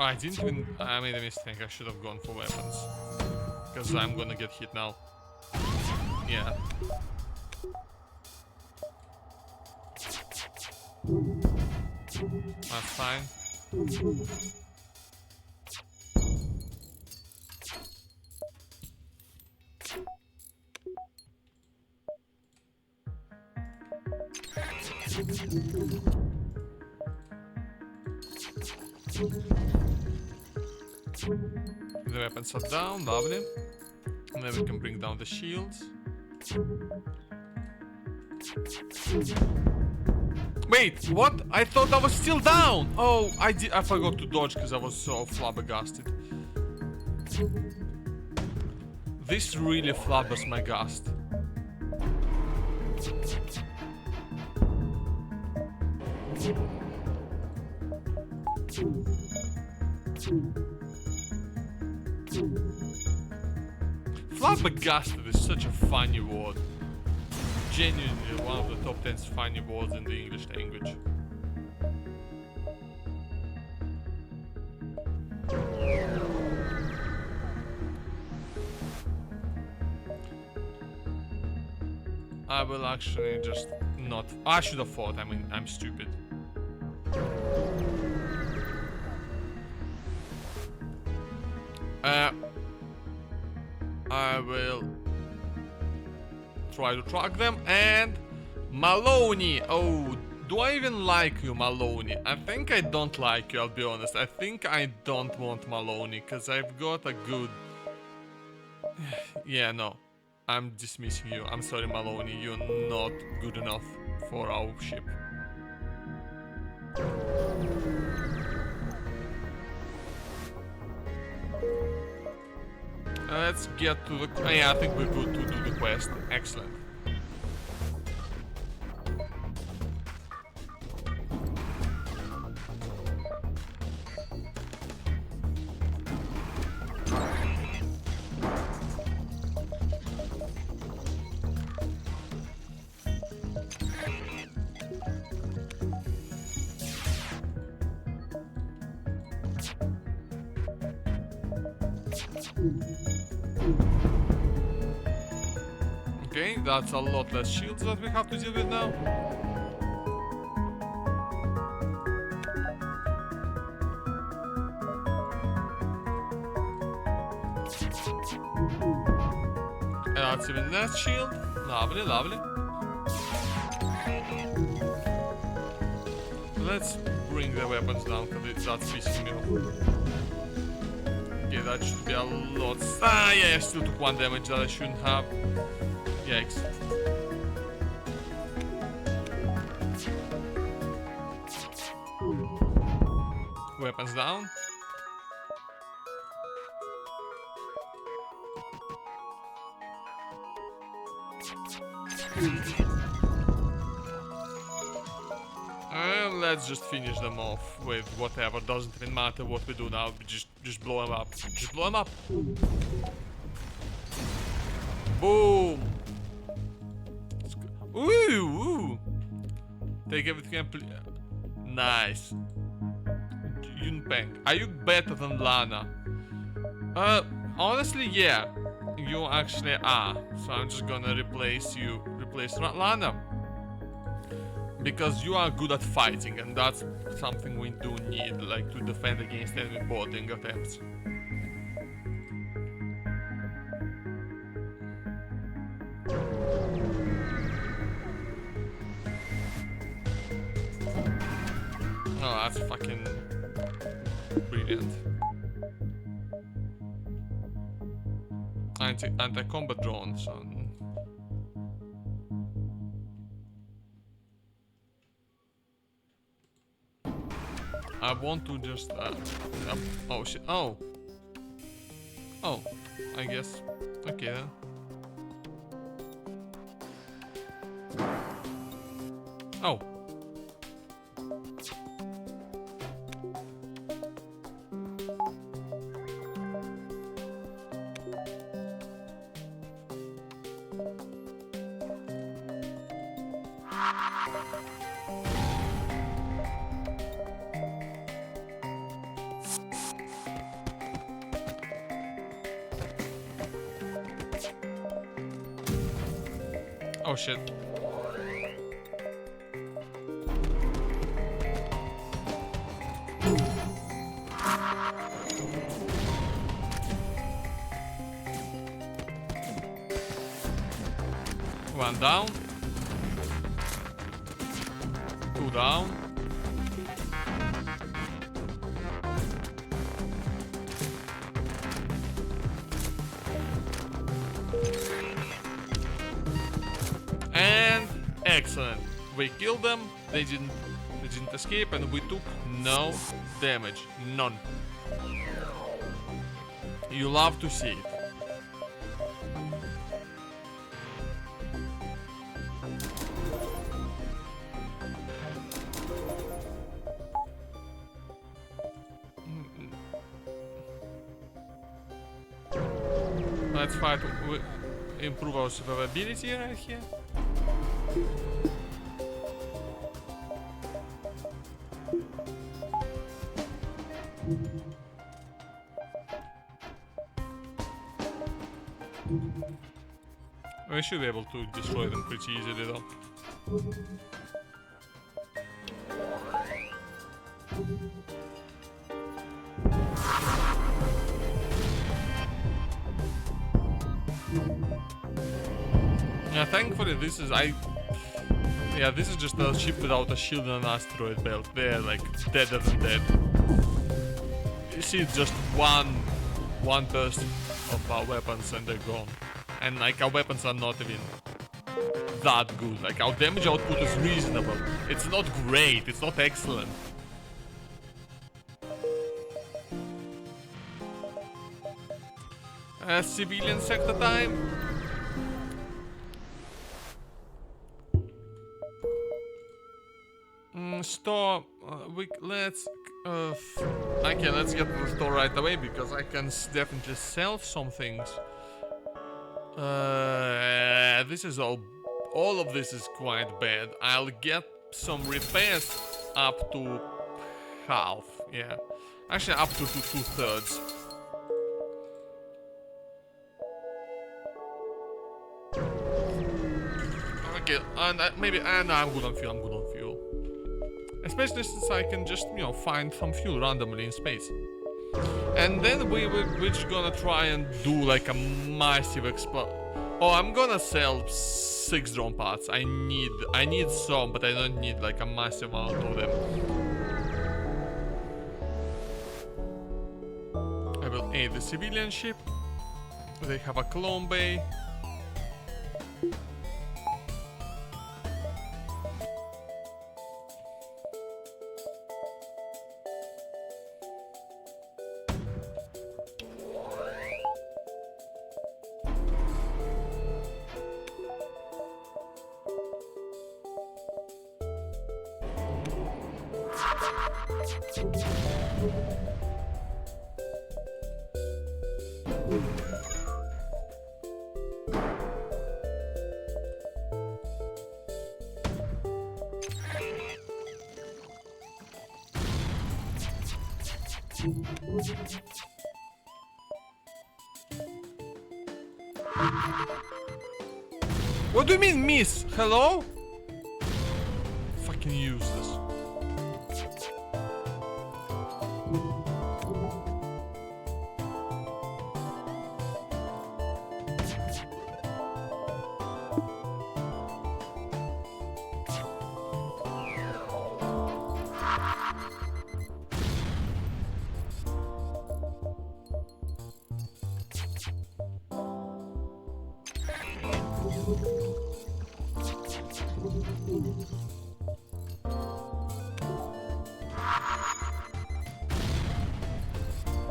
I didn't even... I made a mistake. I should have gone for weapons. Because I'm gonna get hit now. Yeah. That's fine. The weapons are down, lovely. And then we can bring down the shields. Wait, what? I thought I was still down! Oh, I forgot to dodge because I was so flabbergasted. This really flabbers my gust. Flabbergasted is such a funny word. Genuinely one of the top 10 funny words in the English language. I will actually just not... I should have thought, I mean, I'm stupid. I will try to track them. And Maloney. Oh, do I even like you, Maloney? I think I don't like you, I'll be honest. I think I don't want Maloney because I've got a good... Yeah, no. I'm dismissing you. I'm sorry, Maloney. You're not good enough for our ship. Let's get to the... Yeah, I think we're good to do the quest. Excellent. Okay, that's a lot less shields that we have to deal with now. And that's even less shield. Lovely, lovely. Let's bring the weapons down because that's pissing me off. Okay, that should be a lot. Ah, yeah, I still took 1 damage that I shouldn't have. Yikes. Weapons down. And let's just finish them off with whatever. Doesn't even matter what we do now. Just blow them up. Just blow them up. Boom. Ooh, ooh. Take everything and nice. Yunpeng, are you better than Lana? Honestly, yeah. You actually are. So I'm just gonna replace Lana. Because you are good at fighting, and that's something we do need, like to defend against enemy boarding attempts. Oh, that's fucking brilliant. Anti-combat drone, so... I want to just... oh shit, oh! Oh, I guess... Okay then. Oh. Oh shit. One down. Two down. And excellent. We killed them. They didn't escape, and we took no damage. None. You love to see it. Let's fight. Improve our survivability right here. We should be able to destroy them pretty easily though. Yeah, thankfully this is this is just a ship without a shield and an asteroid belt. They're like deader than dead. You see just one burst of our weapons and they're gone. And like our weapons are not even that good. Like our damage output is reasonable. It's not great, it's not excellent. Civilian sector time. Store. Let's get to the store right away because I can definitely sell some things. This is all of this is quite bad. I'll get some repairs up to half. Yeah, actually up to 2/3. Okay, and I'm good on fuel. Especially since I can just, find some fuel randomly in space. And then we're just gonna try and do like a massive I'm gonna sell 6 drone parts. I need some, but I don't need like a massive amount of them. I will aid the civilian ship. They have a clone bay. What do you mean, miss? Hello? Fucking useless.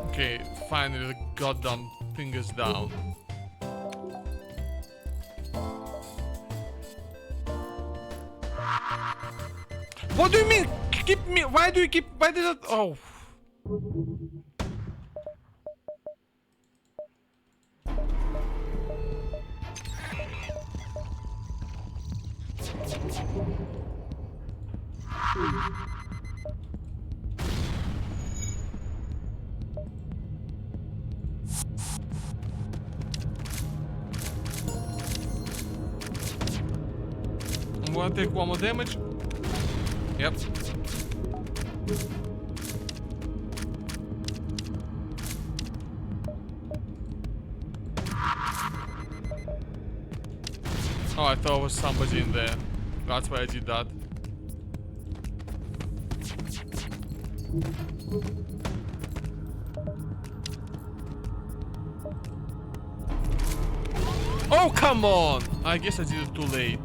Okay, finally the goddamn thing is down. What do you mean? Keep me? Why do you keep? Why did it? Oh. I'm gonna take one more damage. Yep. Oh, I thought there was somebody in there. That's why I did that. Oh, come on! I guess I did it too late.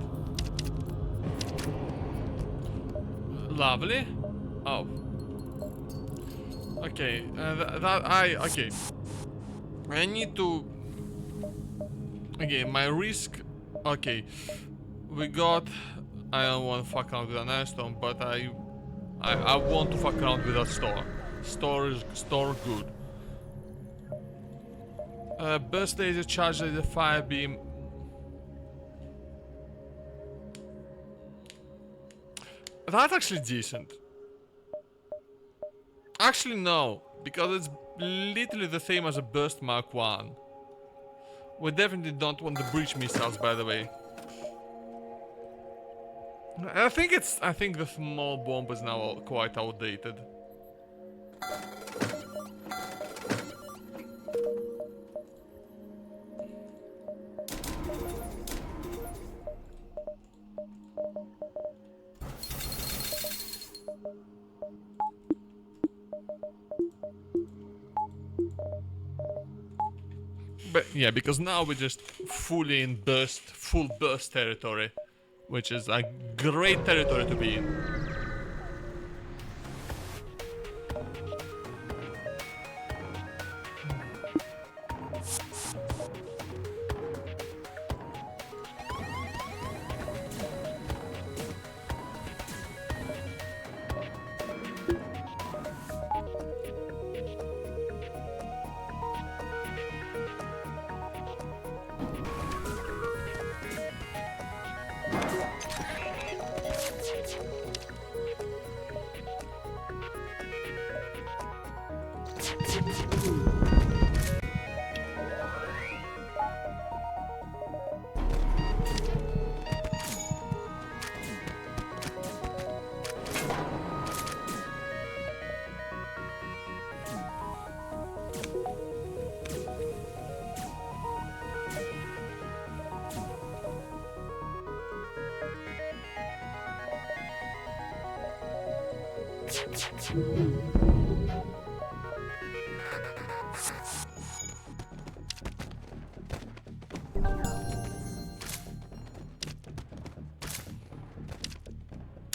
Lovely. Oh. Okay, okay. I need to... Okay, my risk... Okay. We got... I don't want to fuck around with an iron but I want to fuck around with a store. Store good. Burst laser, charge laser, fire beam. That's actually decent. Actually, no, because it's literally the same as a Burst Mark 1. We definitely don't want the breach missiles, by the way. I think the small bomb is now quite outdated. But yeah, because now we're just fully in full burst territory, which is a great territory to be in.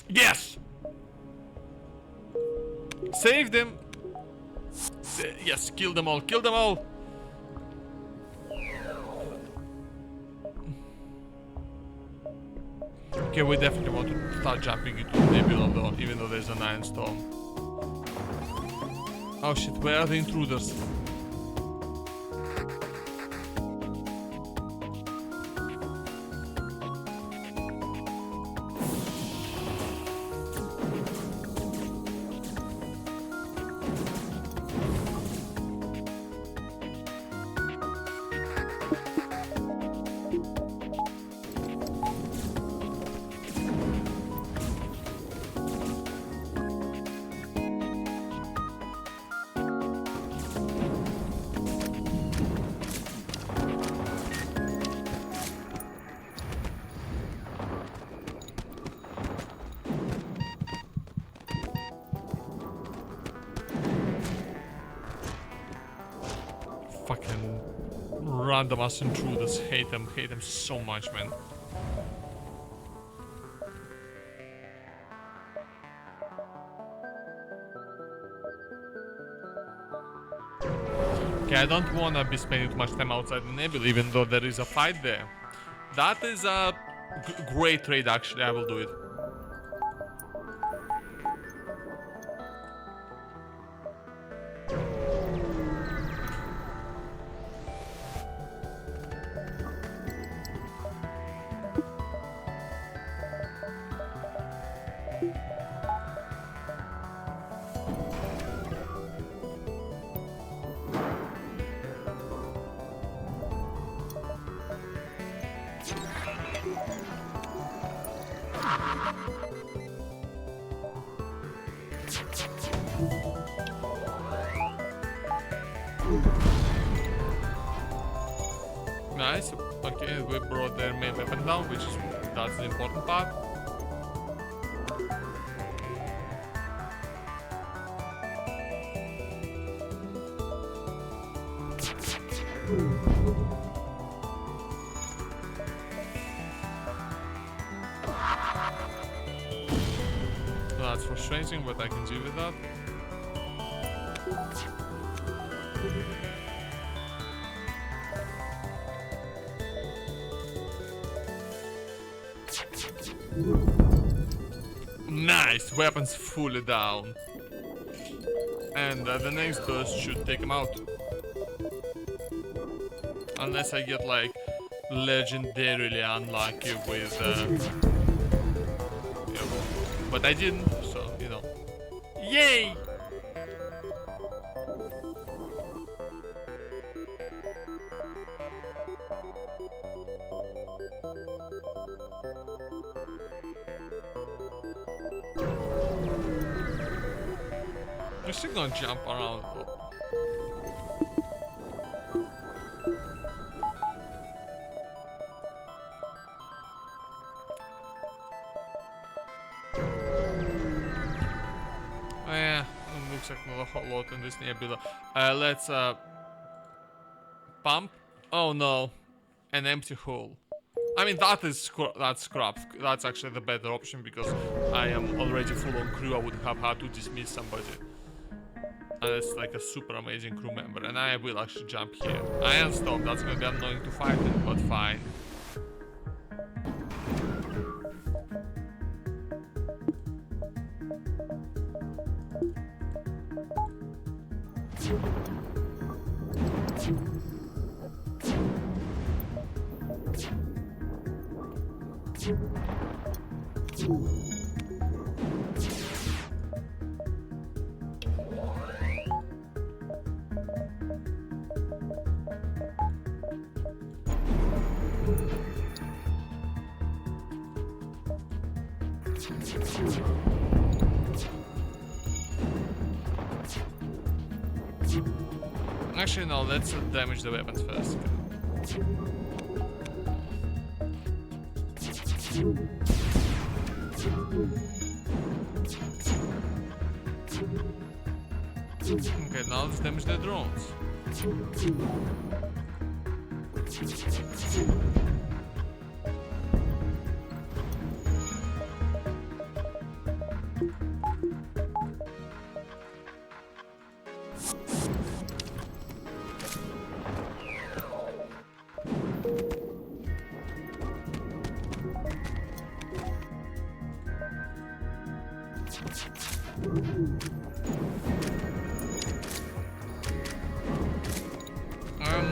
Yes! Save them! Yes, kill them all, kill them all! Okay, we definitely want to start jumping into the nebula though, even though there's an iron storm. Oh shit, where are the intruders? Fucking random ass intruders. Hate them so much, man. Okay, I don't wanna be spending too much time outside the nebula, even though there is a fight there. That is a great trade, actually. I will do it. Nice. Okay, we brought their main weapon down, which is that's the important part. That's frustrating, but I can deal with that. Nice! Weapons fully down. And the next burst should take him out. Unless I get like legendarily unlucky with you know, but I didn't, so you know. Yay! We're still gonna jump around. Oh yeah, it looks like not a whole lot in this nebula. Let's pump. Oh no, an empty hole. I mean that's crap. That's actually the better option because I am already full on crew. I would have had to dismiss somebody. And it's like a super amazing crew member, and I will actually jump here. Iron Storm, that's gonna be annoying to fight it, but fine. Actually, no, let's damage the weapons first. Okay, now let's damage the drones.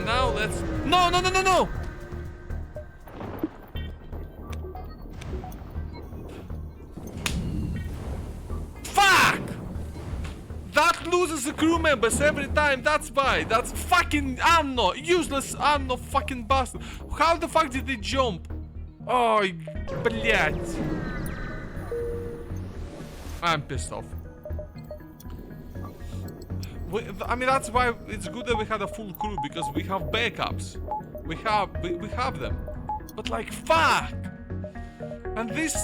Now let's... No, no, no, no, no! Fuck! That loses the crew members every time, that's why. That's fucking Anno, useless Anno fucking bastard. How the fuck did they jump? Oh, блять. I'm pissed off. I mean, that's why it's good that we had a full crew, because we have backups. We have them. But like, fuck! And this...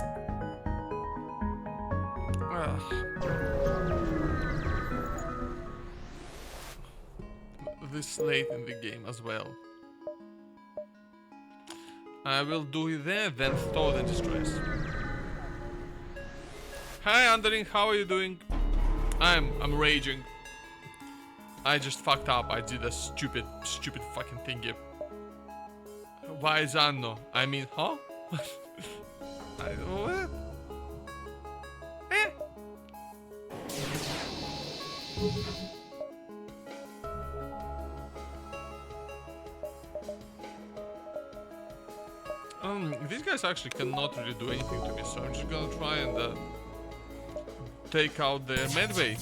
This late in the game as well. I will do it there, then throw the distress. Hi, Underling, how are you doing? I'm raging. I just fucked up. I did a stupid fucking thingy. Why is Anno? I mean, huh? What? Eh? These guys actually cannot really do anything to me, so I'm just gonna try and take out their medway.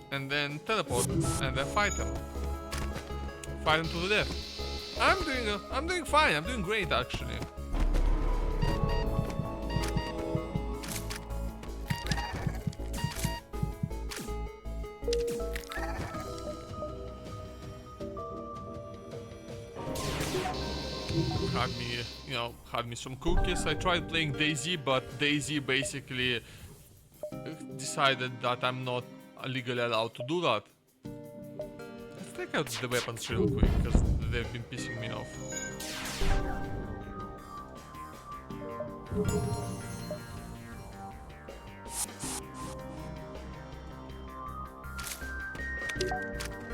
And then teleport, and then fight them. Fight them to the death. I'm doing fine. I'm doing great, actually. had me, had me some cookies. I tried playing DayZ, but DayZ basically decided that I'm not legally allowed to do that. Let's take out the weapons real quick, because they've been pissing me off.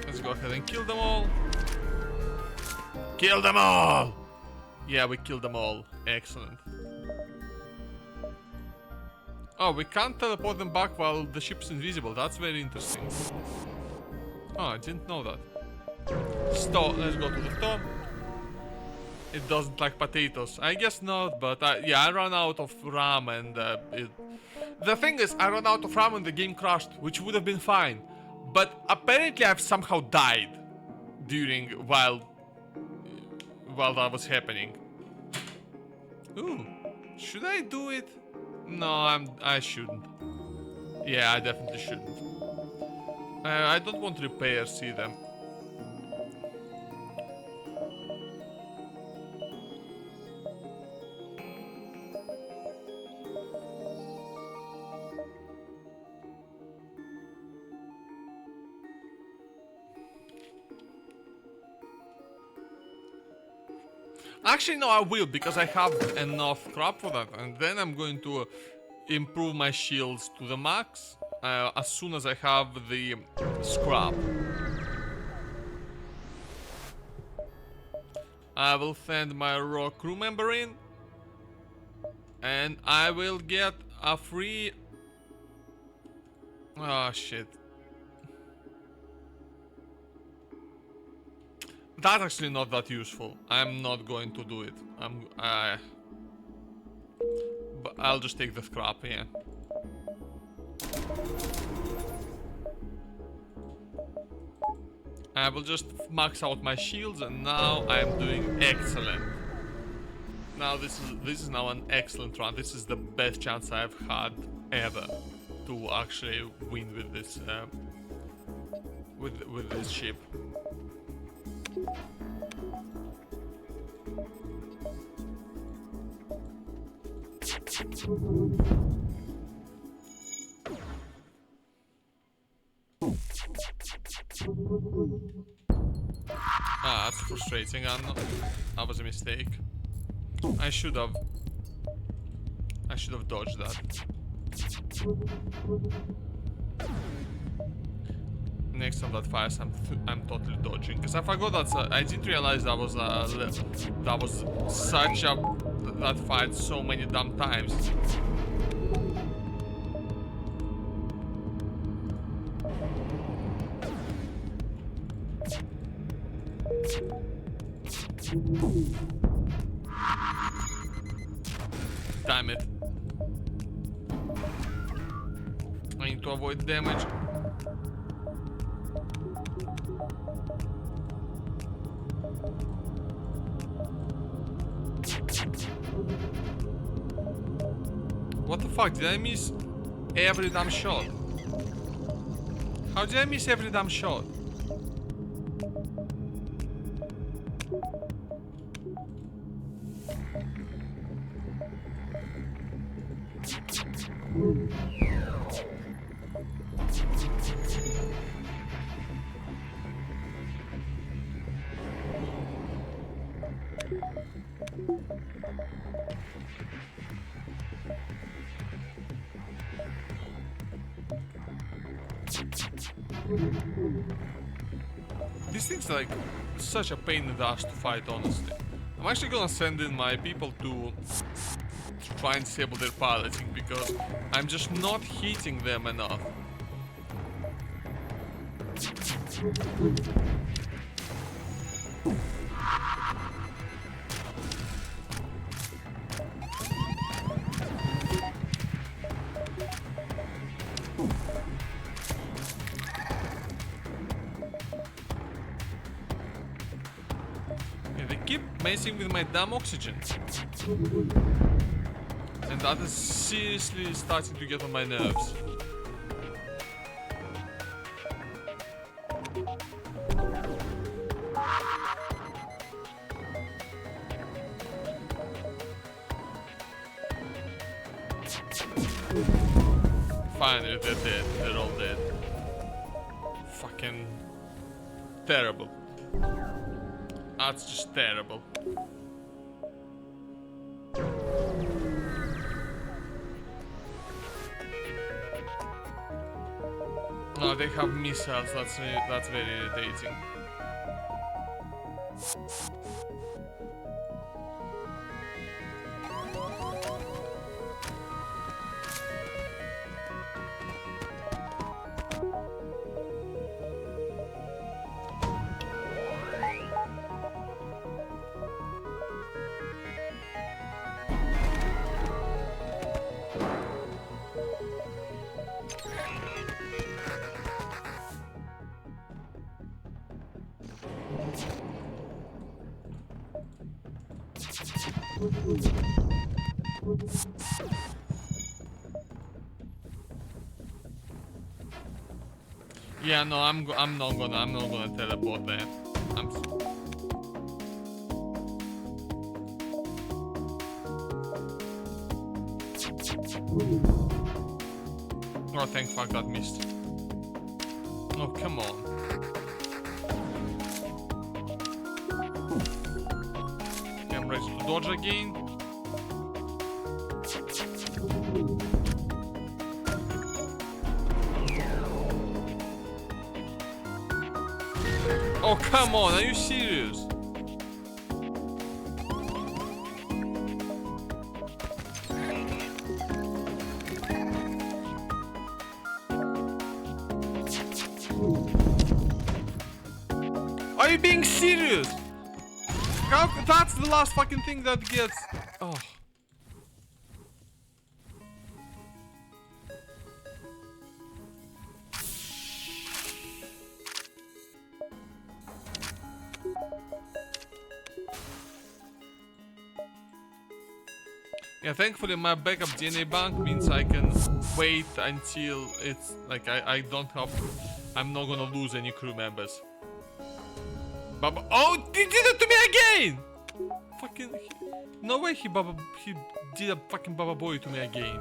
Let's go ahead and kill them all. Kill them all! Yeah, we killed them all. Excellent. Oh, we can't teleport them back while the ship's invisible. That's very interesting. Oh, I didn't know that. Store. Let's go to the store. It doesn't like potatoes. I guess not, but yeah, I ran out of RAM and the thing is, I ran out of RAM and the game crashed, which would have been fine. But apparently I've somehow died while that was happening. Ooh, should I do it? No, I shouldn't. Yeah, I definitely shouldn't. I don't want repairs either. Actually, no, I will, because I have enough crap for that. And then I'm going to improve my shields to the max as soon as I have the scrap. I will send my raw crew member in. And I will get a free... Oh, shit. That's actually not that useful. I'm not going to do it. But I'll just take the scrap, yeah. I will just max out my shields, and now I'm doing excellent. Now this is now an excellent run. This is the best chance I've had ever to actually win with this with this ship. Ah, that's frustrating. That was a mistake. I should have dodged that. Next time that fires, I'm totally dodging, because I forgot that I didn't realize that was such a that fired so many damn times. Damn it. I need to avoid damage. What the fuck? Did I miss every damn shot? How did I miss every damn shot? This thing's like such a pain in the ass to fight, honestly. I'm actually gonna send in my people to try and disable their piloting, because I'm just not hitting them enough. Messing with my damn oxygen, and that is seriously starting to get on my nerves. Finally, they're dead. They're all dead. Fucking terrible. That's just terrible. No, they have missiles. That's very irritating. Yeah, no, I'm not gonna teleport there. Oh, thank fuck that missed. Oh, come on. Okay, I'm ready to dodge again. Oh, come on, are you serious? Are you being serious? That's the last fucking thing that gets... Oh. Yeah, thankfully my backup DNA bank means I can wait until it's like I don't have... I'm not gonna lose any crew members. Baba... Oh, he did it to me again! Fucking... No way he did a fucking Baba Boy to me again.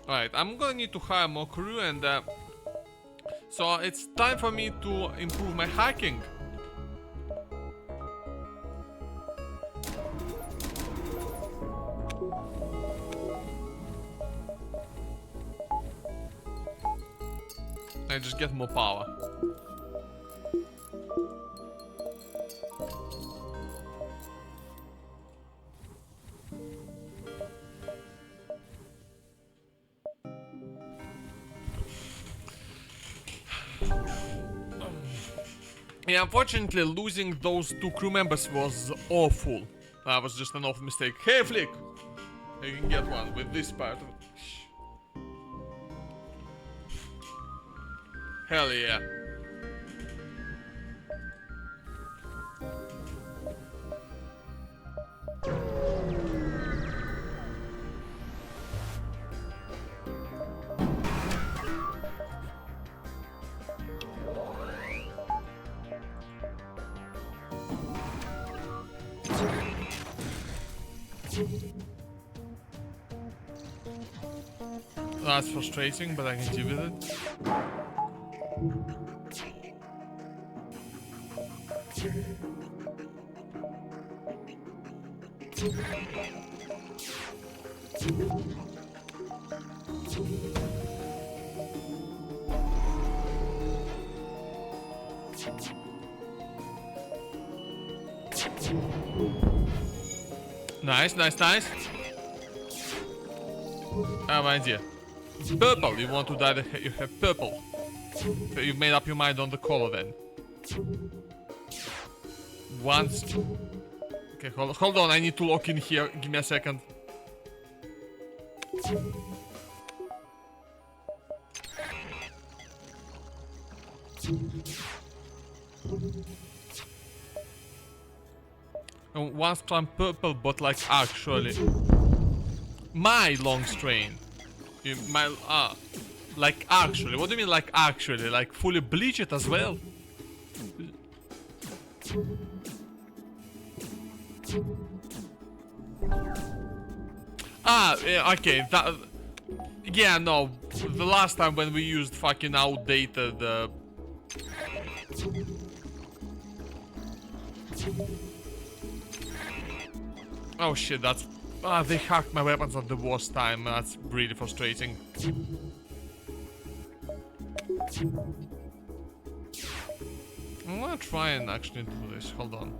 Alright, I'm gonna need to hire more crew and so it's time for me to improve my hacking. I just get more power. Yeah, unfortunately, losing those two crew members was awful. That was just an awful mistake. Hey, Flick! You can get one with this part. Hell yeah. That's frustrating, but I can deal with it. Nice, nice, nice. I have an idea. Purple, you want to dye you have purple. So you've made up your mind on the color then. Once... Okay, hold on, I need to lock in here. Give me a second. Once I'm purple, but like actually... My long strain. Like actually? What do you mean like actually? Like fully bleach it as well? Ah, yeah, okay, that... Yeah, no, the last time when we used fucking outdated... Oh shit, that's... Ah, they hacked my weapons at the worst time, that's really frustrating. I'm gonna try and actually do this, hold on.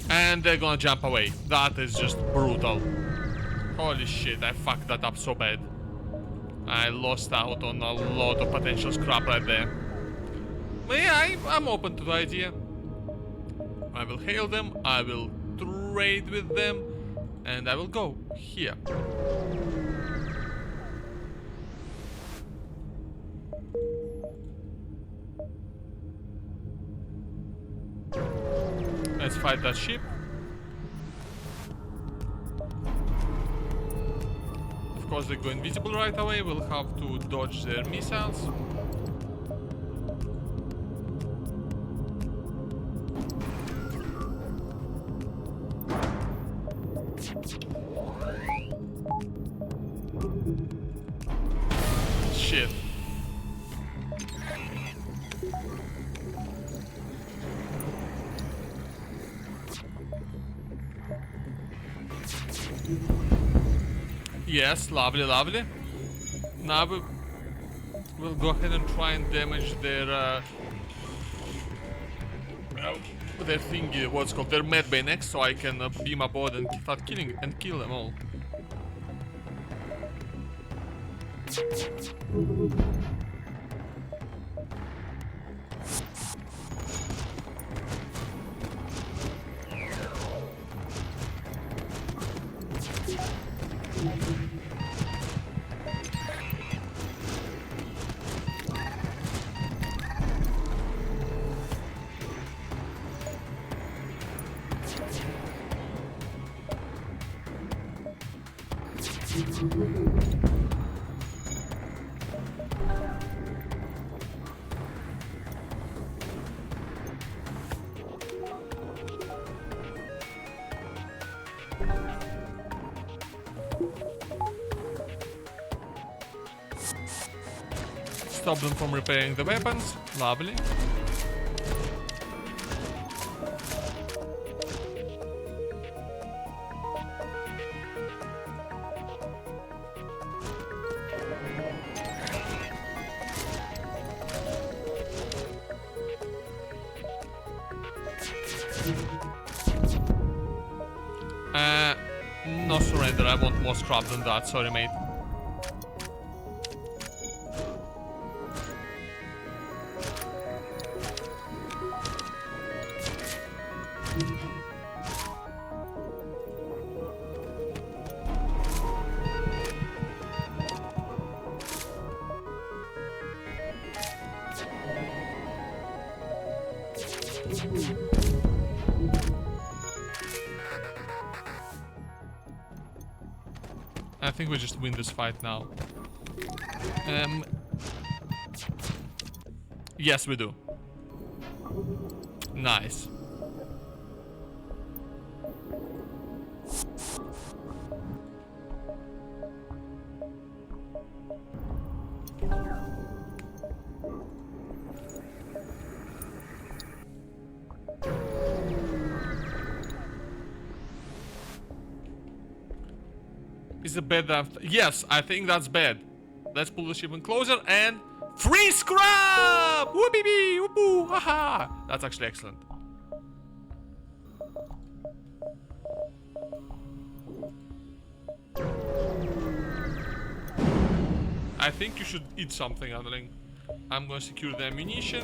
And they're gonna jump away. That is just brutal. Holy shit, I fucked that up so bad. I lost out on a lot of potential scrap right there. But yeah, I'm open to the idea. I will hail them, I will trade with them, and I will go here. Let's fight that ship. Of course they go invisible right away, we'll have to dodge their missiles. Shit. Yes, lovely, lovely. Now we'll go ahead and try and damage their thingy, what's called, their medbay next, so I can beam aboard and start killing and kill them all. Stop them from repairing the weapons. Lovely. No surrender, I want more scrap than that, sorry mate. I think we just win this fight now. Yes, we do. Nice. Is it bad after? Yes, I think that's bad. Let's pull the ship in closer and free scrap! Whoopee bee, whoopoo, haha! That's actually excellent. I think you should eat something, Underling. I'm gonna secure the ammunition.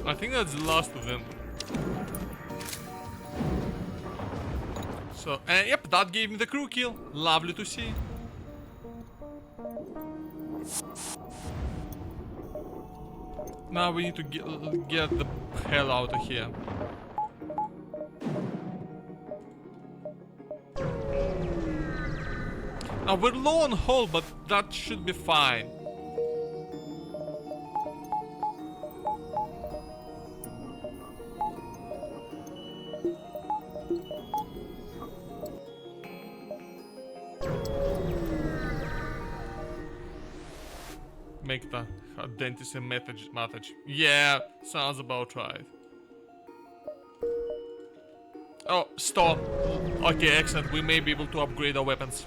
I think that's the last of them. So, yep, that gave me the crew kill. Lovely to see. Now we need to get the hell out of here. Now we're low on hull, but that should be fine. Make the dentist and massage. Yeah, sounds about right. Oh, stop. Okay, excellent. We may be able to upgrade our weapons.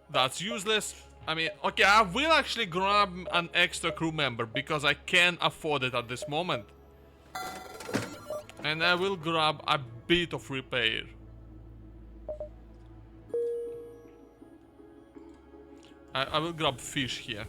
That's useless. I mean, okay, I will actually grab an extra crew member because I can afford it at this moment. And I will grab a bit of repair. I will grab fish here.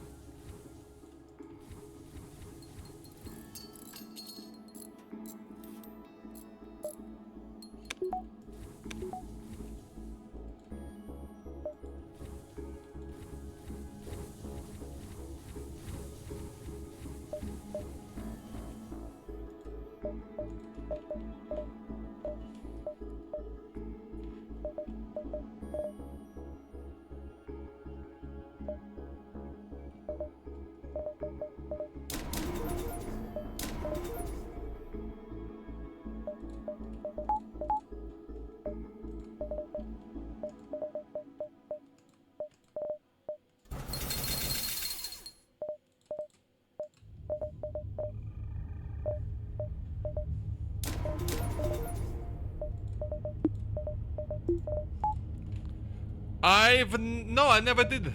No, I never did.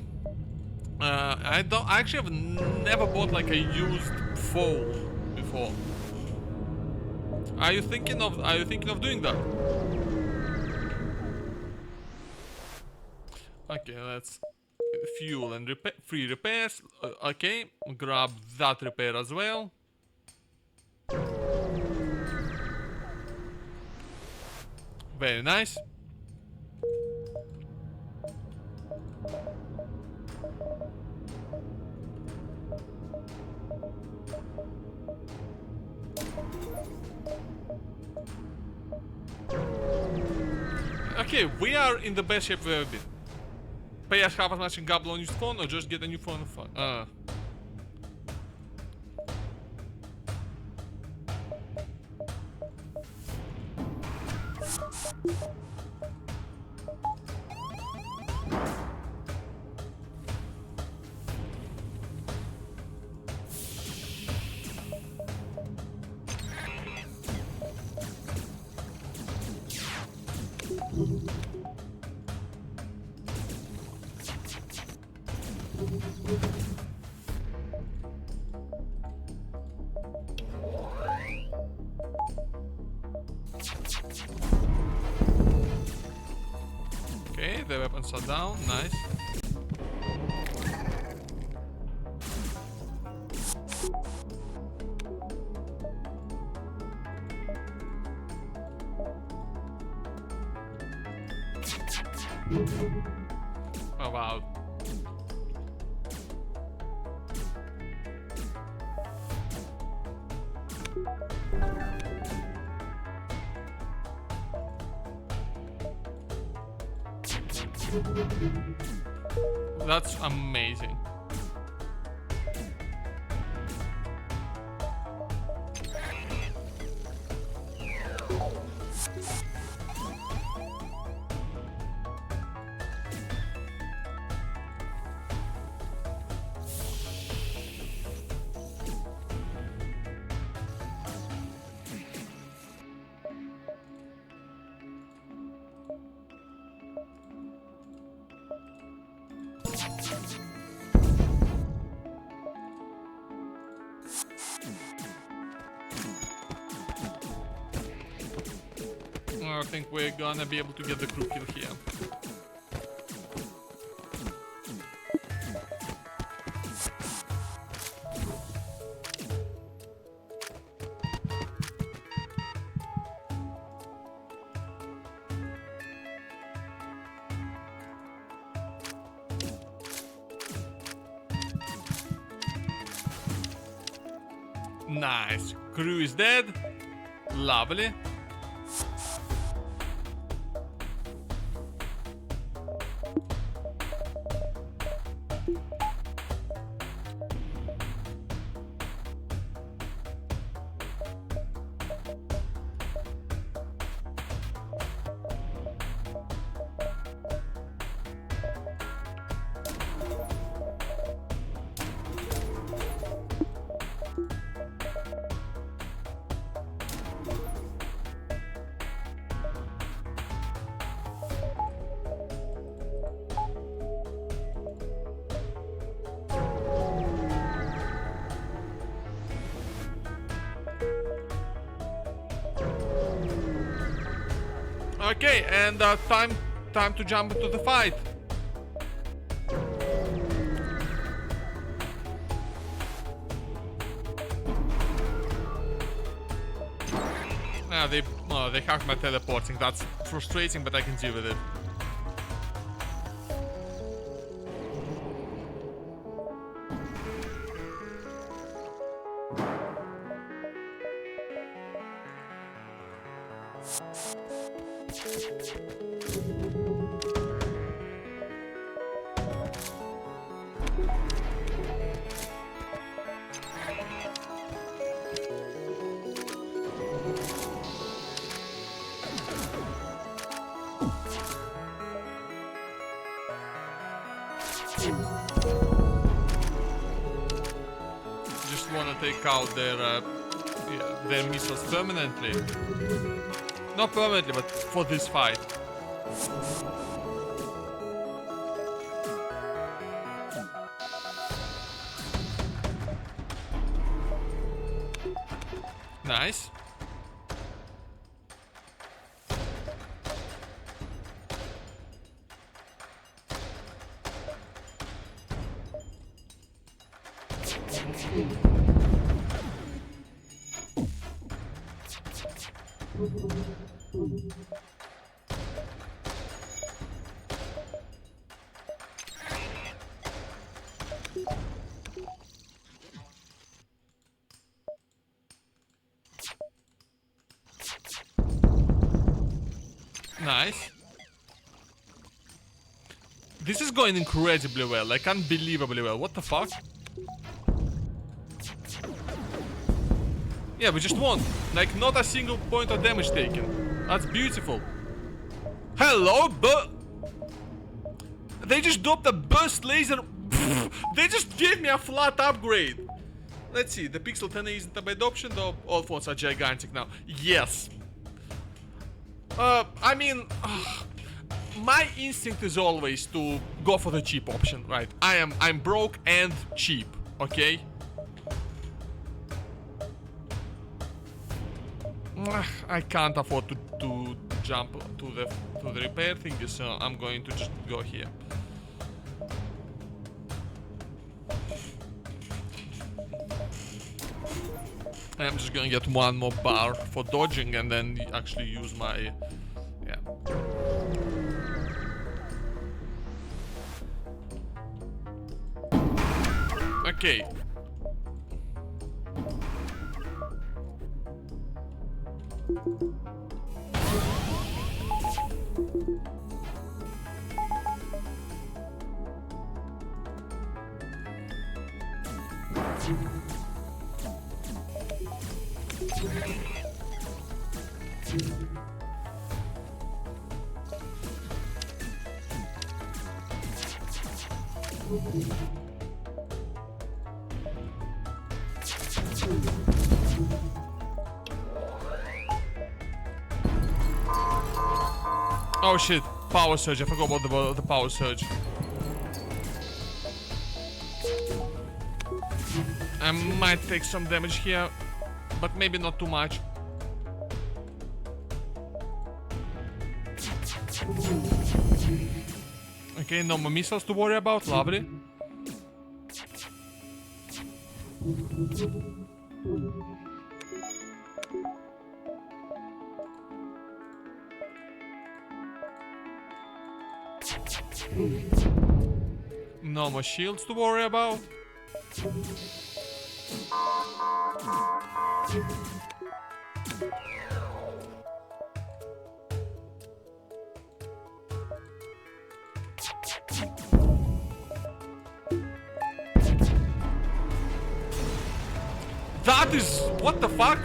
I actually have never bought like a used foal before. Are you thinking of doing that? Okay, let's fuel and free repairs. Okay, grab that repair as well. Very nice. Okay, we are in the best shape we've ever been. Pay us half as much in gobble on used phone or just get a new phone. Okay, the weapons are down, nice. Oh wow. That's amazing. I think we're gonna be able to get the crew kill here. Nice. Crew is dead. Lovely. Okay, and time to jump into the fight. They hacked my teleporting. That's frustrating, but I can deal with it. Just wanna take out their missiles permanently. Not permanently, but for this fight. Nice. Nice. This is going incredibly well, like unbelievably well. What the fuck? Yeah, we just won. Like, not a single point of damage taken. That's beautiful. Hello, but they just dropped a burst laser. They just gave me a flat upgrade. Let's see, the Pixel 10 isn't by adoption, though all phones are gigantic now. Yes. I mean, my instinct is always to go for the cheap option, right? I'm broke and cheap, okay? I can't afford to jump to the repair thing, so I'm going to just go here. I'm just gonna get one more bar for dodging and then actually use my... yeah. Okay. Oh shit, power surge. I forgot about the power surge. I might take some damage here, but maybe not too much. Okay, no more missiles to worry about. Lovely. No more shields to worry about. That is... what the fuck?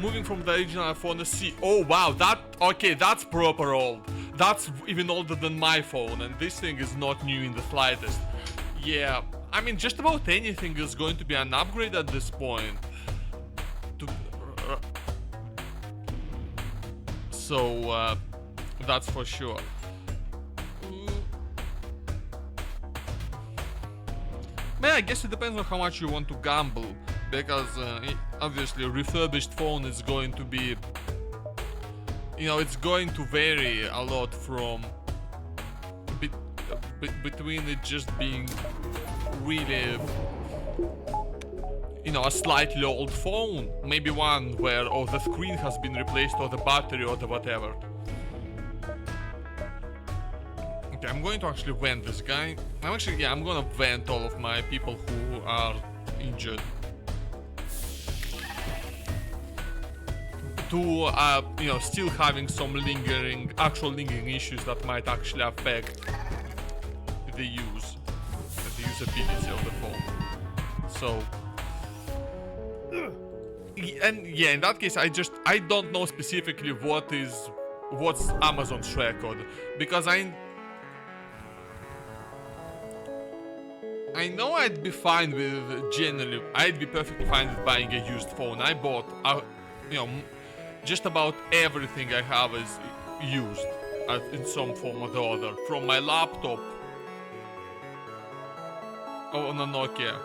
Moving from the original phone to see... oh wow, that... okay, that's proper old. That's even older than my phone, and this thing is not new in the slightest. Yeah, I mean, just about anything is going to be an upgrade at this point. So, that's for sure. Man, I guess it depends on how much you want to gamble, because obviously a refurbished phone is going to be... you know, it's going to vary a lot from between it just being really, you know, a slightly old phone, maybe one where oh the screen has been replaced or the battery or the whatever. Okay, I'm going to actually vent this guy. I'm gonna vent all of my people who are injured. To you know, still having some lingering issues that might actually affect the usability of the phone. So, and yeah, in that case, I don't know specifically what's Amazon's record, because I know I'd be fine with I'd be perfectly fine with buying a used phone. I bought you know, just about everything I have is used in some form or the other. From my laptop. Oh, on a Nokia.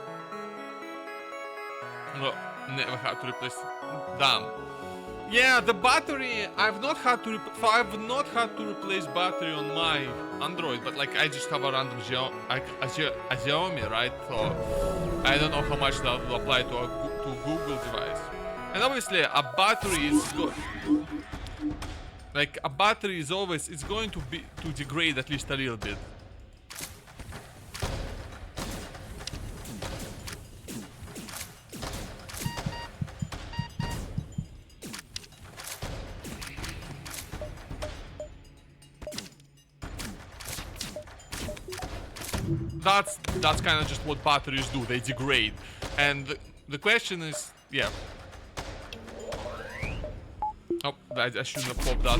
No, never had to replace. Damn. Yeah, the battery. I've not had to replace battery on my Android, but like I just have a random Xiaomi, right? So I don't know how much that will apply to a Google device. And obviously a battery is like a battery is always, it's going to degrade at least a little bit. That's kind of just what batteries do, they degrade. And the question is, yeah. Oh, I shouldn't have popped that.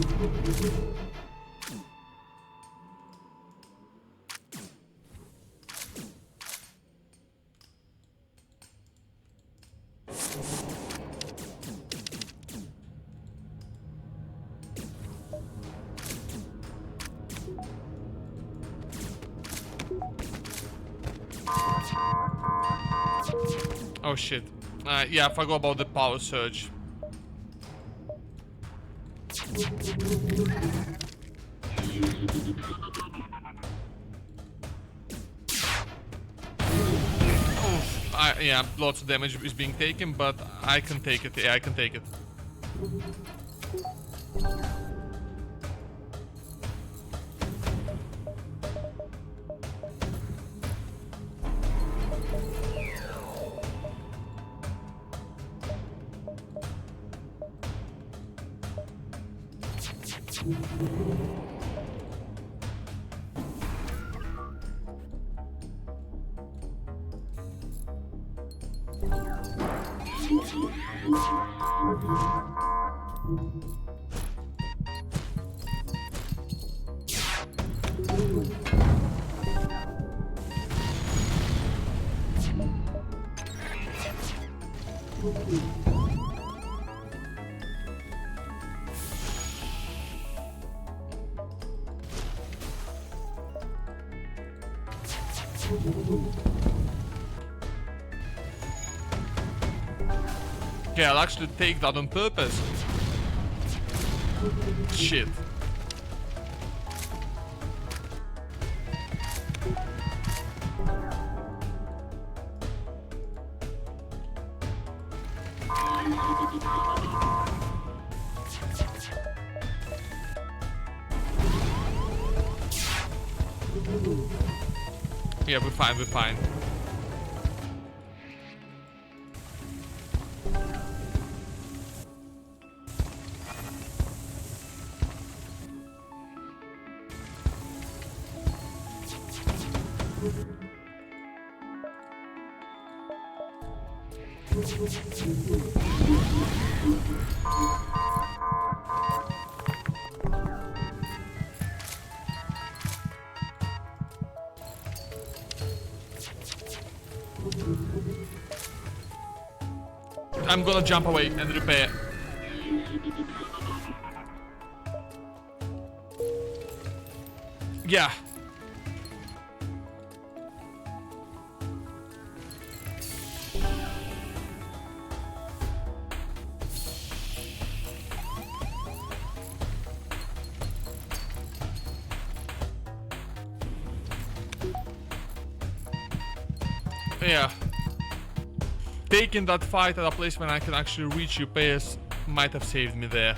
Oh shit. Yeah, I forgot about the power surge. Yeah, lots of damage is being taken, but I can take it. Yeah, I can take it. Okay, I'll actually take that on purpose. Shit. Yeah, we're fine, we're fine. I'm gonna jump away and repair. Yeah. Yeah. Taking that fight at a place when I can actually reach repairs might have saved me there.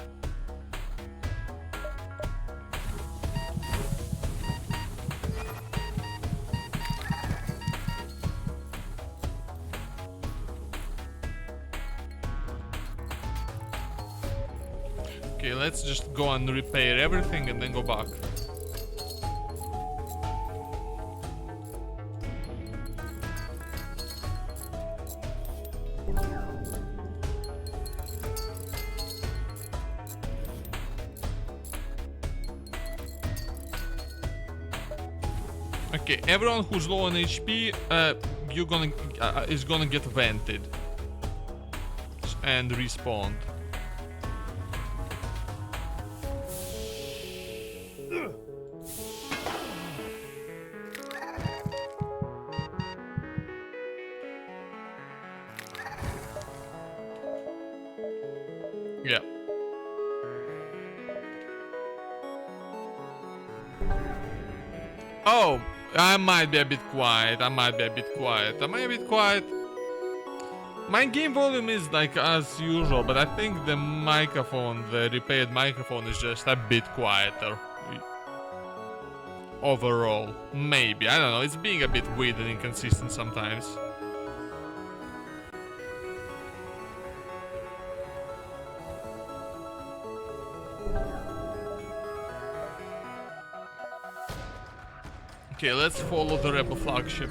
Okay, let's just go and repair everything and then go back. Okay, everyone who's low on HP, is gonna get vented and respawned. Yeah. Oh, I might be a bit quiet. Am I a bit quiet? My game volume is like as usual, but I think the microphone, the repaired microphone, is just a bit quieter. Overall. Maybe. I don't know. It's being a bit weird and inconsistent sometimes. Okay, let's follow the rebel flagship.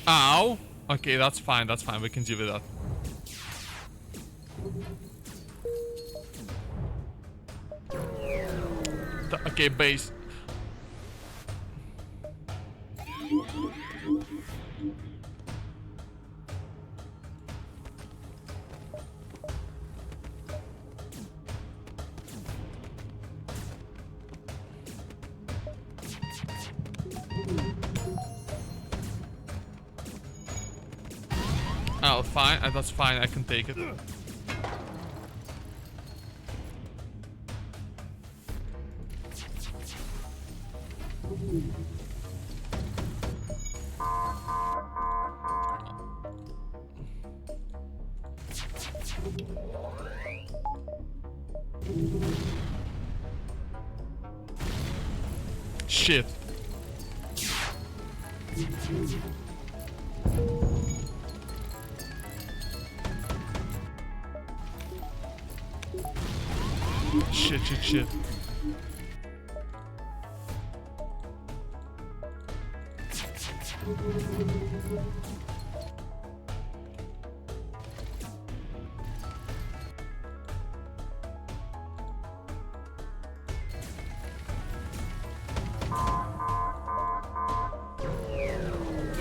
Ow! Okay, that's fine, we can deal with that. Okay, base. Oh, fine. That's fine. I can take it. Shit. Shit.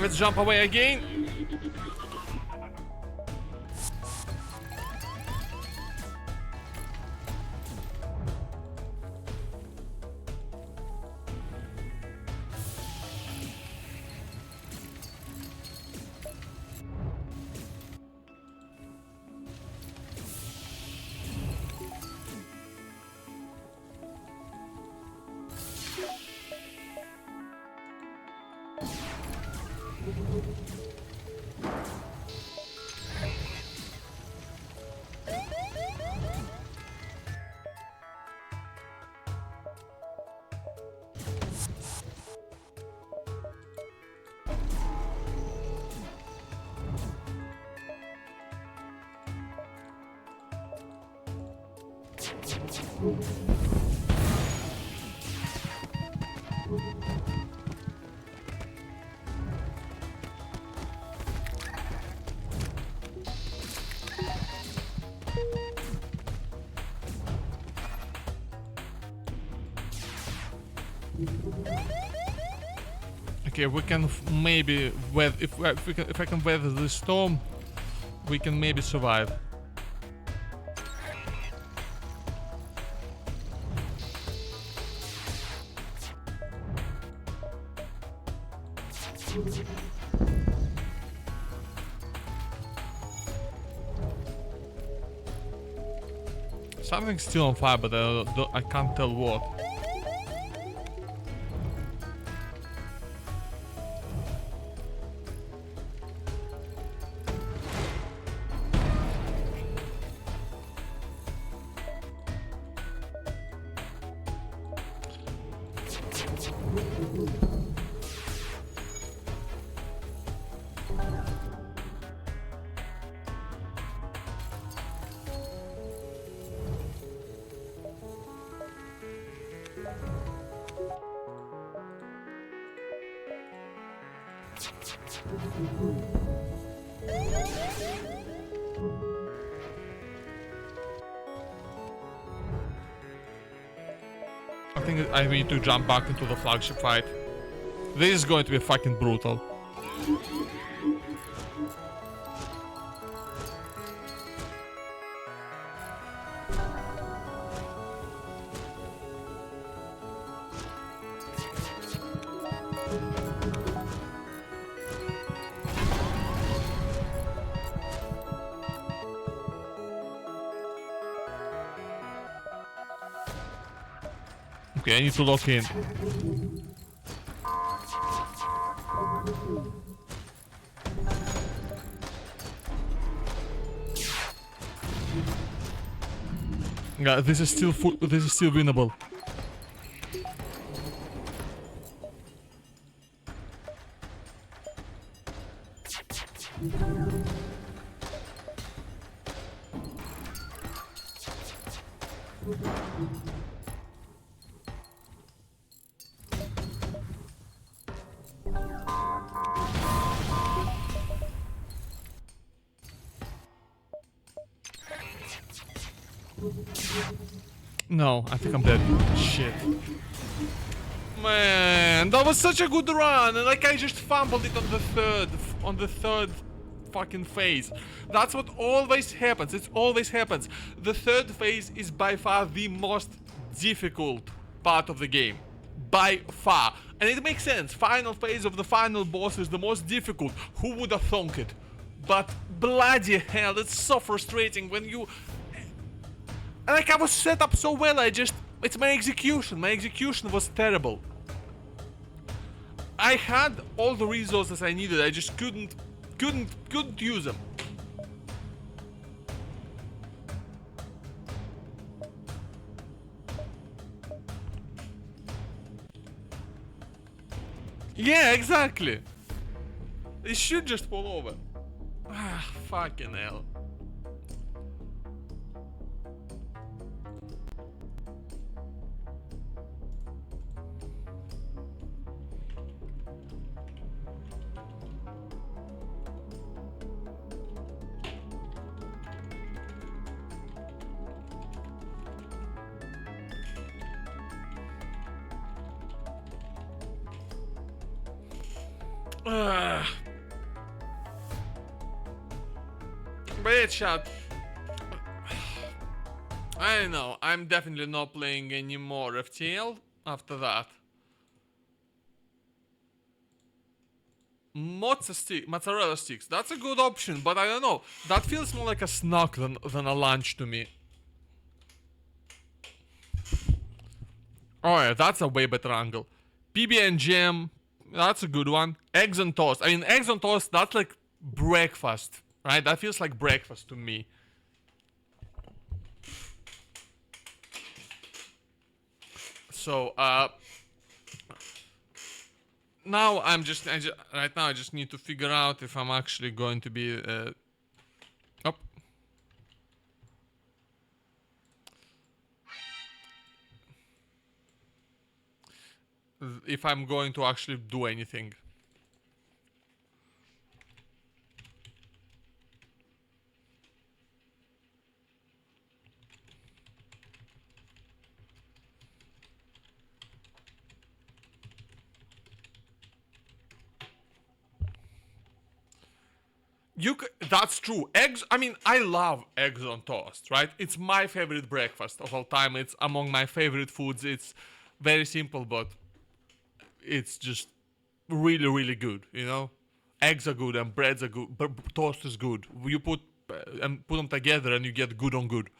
Let's jump away again. Okay, we can maybe weather if I can weather the storm, we can maybe survive. Something's still on fire, but I can't tell what. I think I need to jump back into the flagship fight. This is going to be fucking brutal. Okay, I need to lock in. Yeah, this is still winnable. No, I think I'm dead. Shit. Man, that was such a good run, and like I just fumbled it on the third fucking phase. That's what always happens. It always happens. The third phase is by far the most difficult part of the game. By far. And it makes sense. Final phase of the final boss is the most difficult. Who would have thunk it? But bloody hell, it's so frustrating when you... Like I was set up so well, it's my execution. My execution was terrible. I had all the resources I needed, I just couldn't use them. Yeah, exactly. It should just fall over. Ah, fucking hell. But yeah, chat. I don't know. I'm definitely not playing any more FTL after that. Mozzarella sticks. That's a good option, but I don't know. That feels more like a snack than a lunch to me. Oh yeah, that's a way better angle. PB and jam. That's a good one. Eggs and toast. I mean, eggs and toast. That's like breakfast, right? That feels like breakfast to me. So, now right now I just need to figure out if I'm actually going to be, up. If I'm going to actually do anything. That's true. Eggs, I mean, I love eggs on toast, right? It's my favorite breakfast of all time. It's among my favorite foods. It's very simple, but it's just really, really good, you know? Eggs are good and breads are good, but toast is good. You put them together and you get good on good.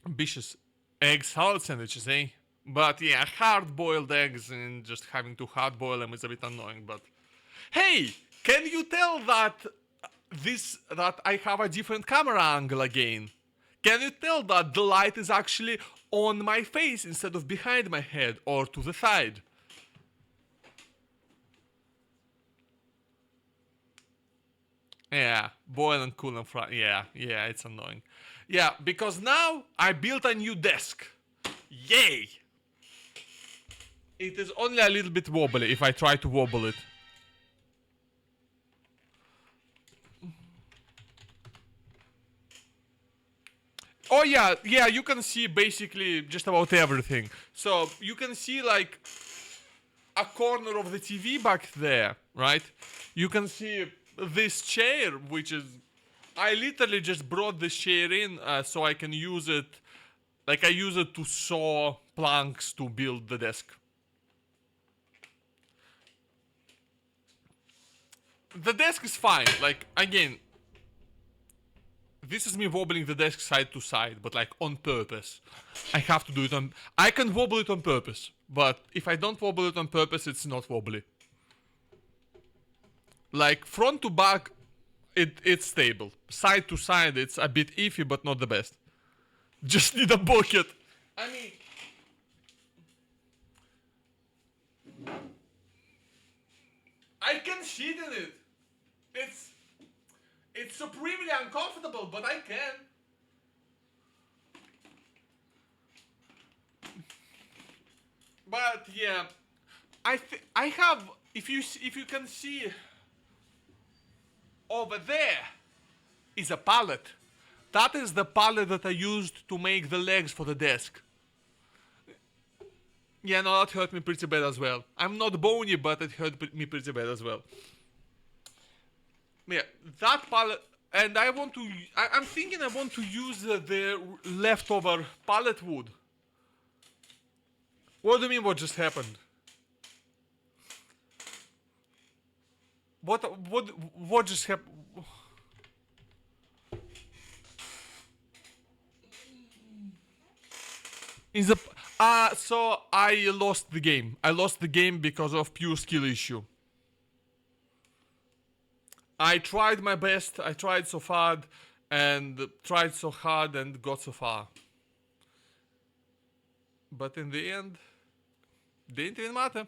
Ambitious egg salad sandwiches, eh? But yeah, hard-boiled eggs and just having to hard-boil them is a bit annoying, but... Hey! Can you tell that that I have a different camera angle again? Can you tell that the light is actually on my face instead of behind my head or to the side? Yeah, boil and cool and fry. Yeah, it's annoying. Yeah, because now I built a new desk. Yay! It is only a little bit wobbly if I try to wobble it. Oh yeah, you can see basically just about everything. So you can see like a corner of the TV back there, right? You can see this chair, which is... I literally just brought this chair in so I can use it. Like I use it to saw planks to build the desk. The desk is fine. Like, again, this is me wobbling the desk side to side, but like on purpose. I have to do it on... I can wobble it on purpose, but if I don't wobble it on purpose, it's not wobbly. Like front to back, it's stable. Side to side, it's a bit iffy, but not the best. Just need a bucket. I mean... I can shit in it. It's supremely uncomfortable, but I can. But yeah, I have, if you can see over there is a pallet. That is the pallet that I used to make the legs for the desk. Yeah, no, that hurt me pretty bad as well. I'm not bony, but it hurt me pretty bad as well. Yeah, that pallet, and I want to, I'm thinking I want to use the leftover pallet wood. What do you mean what just happened? What just happened? So I lost the game. I lost the game because of pure skill issue. I tried my best, I tried so hard, and tried so hard and got so far. But in the end, didn't even matter.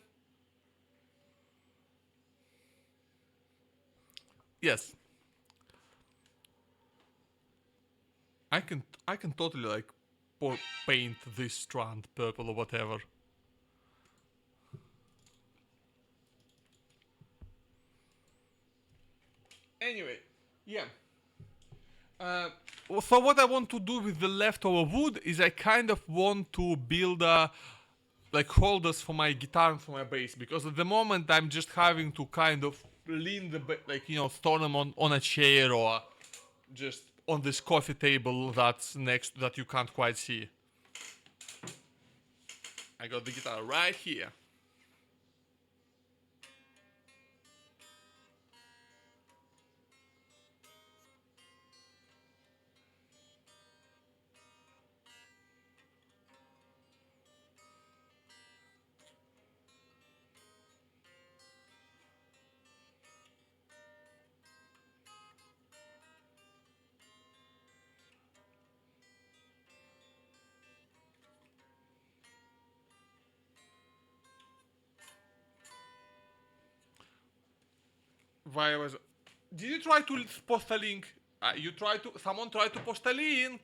Yes. I can totally like paint this strand purple or whatever. Anyway, yeah. So what I want to do with the leftover wood is I kind of want to build like holders for my guitar and for my bass, because at the moment I'm just having to kind of lean the like, you know, store them on a chair or just on this coffee table that's next that you can't quite see. I got the guitar right here. Why was... Did you try to post a link? You tried to... Someone tried to post a link.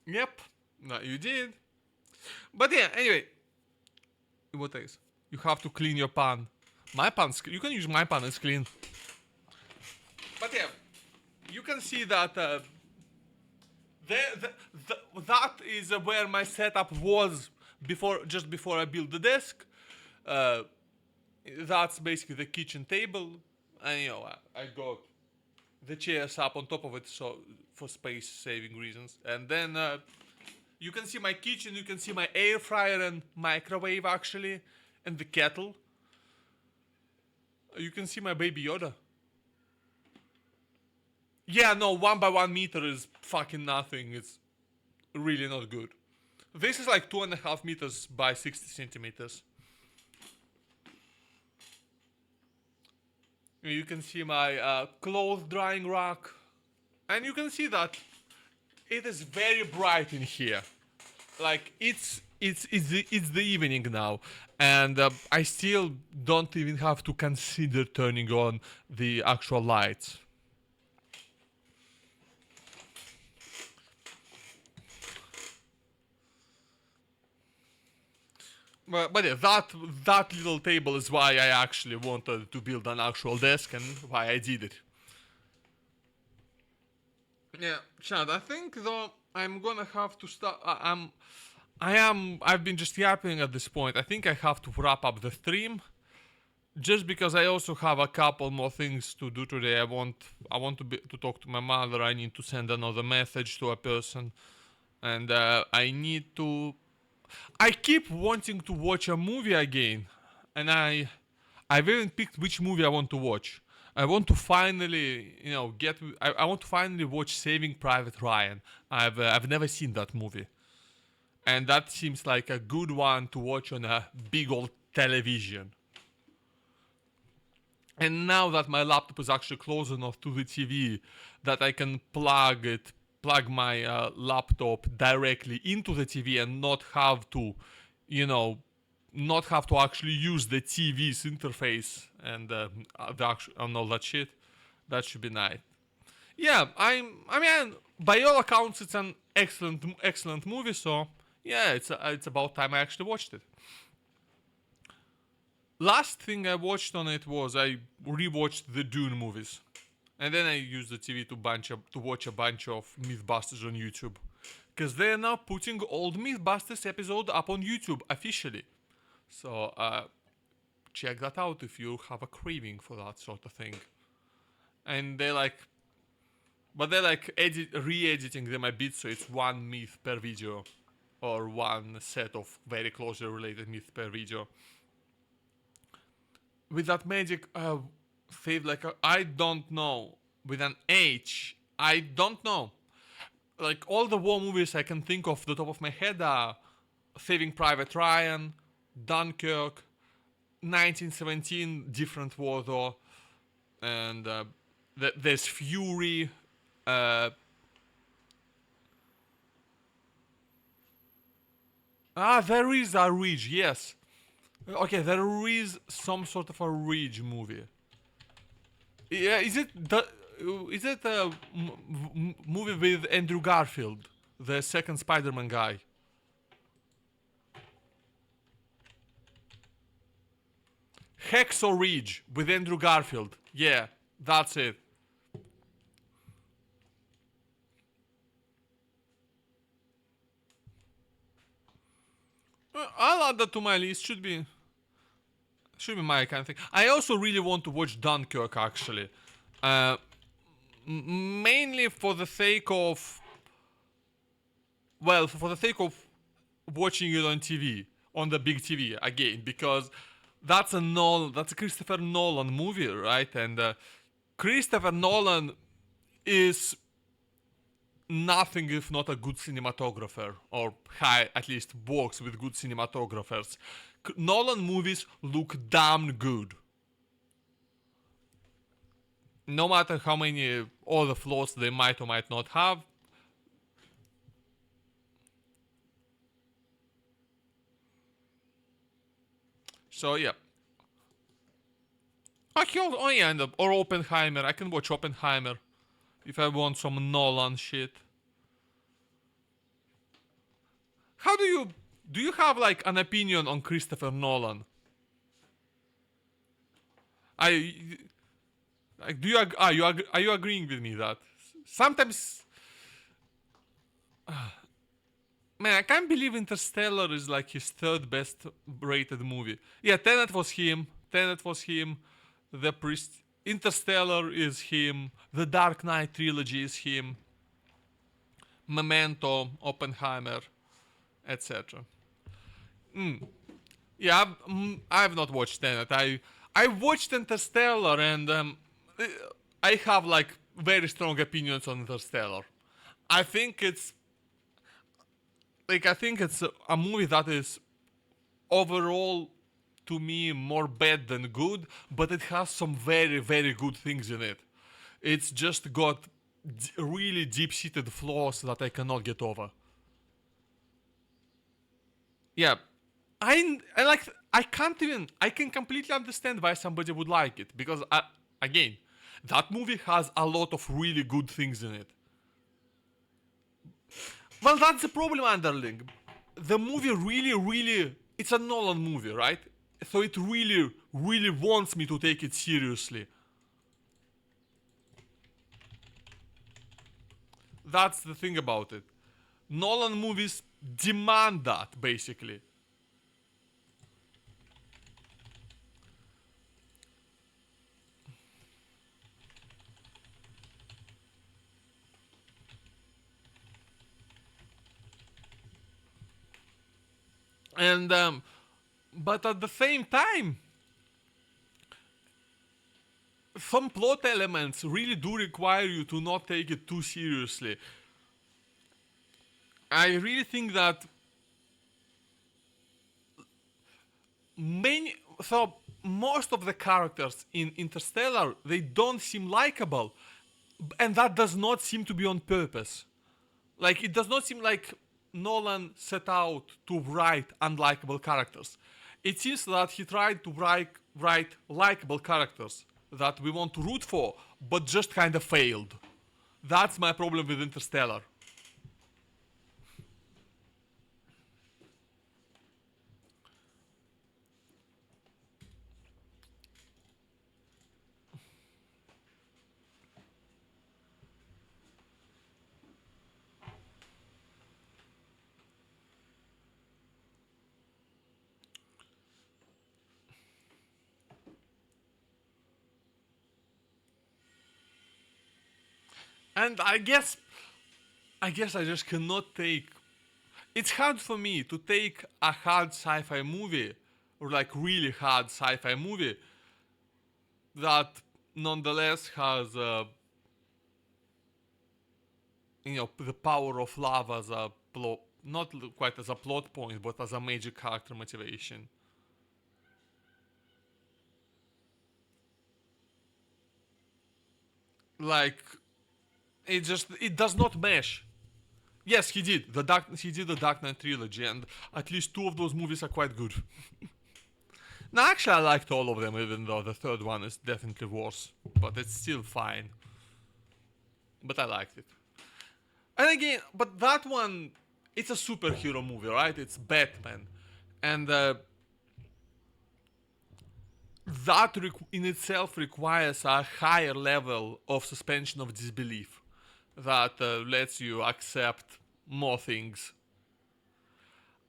Yep. No, you did. But yeah, anyway. What is? You have to clean your pan. My pan's... You can use my pan, it's clean. But yeah. You can see that... that is where my setup was just before I built the desk. That's basically the kitchen table, and you know I got the chairs up on top of it, so for space saving reasons. And then you can see my kitchen, you can see my air fryer and microwave actually, and the kettle. You can see my baby Yoda. Yeah, no, 1 by 1 meter is fucking nothing. It's really not good. This is like 2.5 meters by 60 centimeters. You can see my clothes drying rack, and you can see that it is very bright in here. Like it's the evening now, and I still don't even have to consider turning on the actual lights. But yeah, that little table is why I actually wanted to build an actual desk and why I did it. Yeah, Chad, I think though I'm gonna have to start. I've been just yapping at this point. I think I have to wrap up the stream, just because I also have a couple more things to do today. I want to talk to my mother. I need to send another message to a person, and I need to. I keep wanting to watch a movie again, and I I've even picked which movie I want to watch. I want to finally, get. I want to finally watch Saving Private Ryan. I've never seen that movie, and that seems like a good one to watch on a big old television. And now that my laptop is actually close enough to the TV that I can plug my laptop directly into the TV and not have to, you know, not have to actually use the TV's interface and all that shit. That should be nice. Yeah, I mean, by all accounts, it's an excellent movie. So yeah, it's about time I actually watched it. Last thing I watched on it was I rewatched the Dune movies, and then I used the TV to watch a bunch of MythBusters on YouTube, because they're now putting old MythBusters episode up on YouTube officially. So check that out if you have a craving for that sort of thing. And they're like re-editing them a bit, so it's one myth per video, or one set of very closely related myths per video. With that magic, save like I don't know, with an H, I don't know. Like all the war movies I can think of the top of my head are Saving Private Ryan, Dunkirk, 1917, Different War though, and there's Fury. There is a Ridge, yes. Okay, there is some sort of a Ridge movie. Yeah, is it a movie with Andrew Garfield, the second Spider-Man guy? Hacksaw Ridge with Andrew Garfield. Yeah, that's it. I'll add that to my list. Should be my kind of thing. I also really want to watch Dunkirk actually, uh, mainly for the sake of, for the sake of watching it on TV, on the big TV again, because that's a Christopher Nolan movie, right? And Christopher Nolan is nothing if not a good cinematographer, or at least works with good cinematographers. Nolan movies look damn good. No matter how many other flaws they might or might not have. So yeah. Oh yeah, or Oppenheimer. I can watch Oppenheimer if I want some Nolan shit. How do you have like an opinion on Christopher Nolan? I like, do you are you agreeing with me that sometimes, man, I can't believe Interstellar is like his third best rated movie. Yeah, Tenet was him. The Priest. Interstellar is him. The Dark Knight trilogy is him. Memento, Oppenheimer, etc. Yeah, I've not watched Tenet. I watched Interstellar, and I have like very strong opinions on Interstellar. I think it's a movie that is overall to me more bad than good, but it has some very good things in it. It's just got really deep-seated flaws that I cannot get over. Yeah, I can't even I can completely understand why somebody would like it, because again, that movie has a lot of really good things in it. Well, that's the problem, underling. The movie really, it's a Nolan movie, right? So it really wants me to take it seriously. That's the thing about it. Nolan movies demand that, basically. And but at the same time, some plot elements really do require you to not take it too seriously. I really think that many so most of the characters in Interstellar, they don't seem likable, and that does not seem to be on purpose. Like, it does not seem like Nolan set out to write unlikable characters. It seems that he tried to write likable characters that we want to root for, but just kind of failed. That's my problem with Interstellar. And I guess I just cannot take. It's hard for me to take a hard sci-fi movie, or like really hard sci-fi movie, that nonetheless has the power of love as a plot, not quite as a plot point, but as a major character motivation. Like, it does not mesh. Yes, he did the Dark Knight trilogy, and at least two of those movies are quite good. Now, actually, I liked all of them, even though the third one is definitely worse, but it's still fine. But I liked it. And again, but that one, it's a superhero movie, right? It's Batman, and that in itself requires a higher level of suspension of disbelief that lets you accept more things.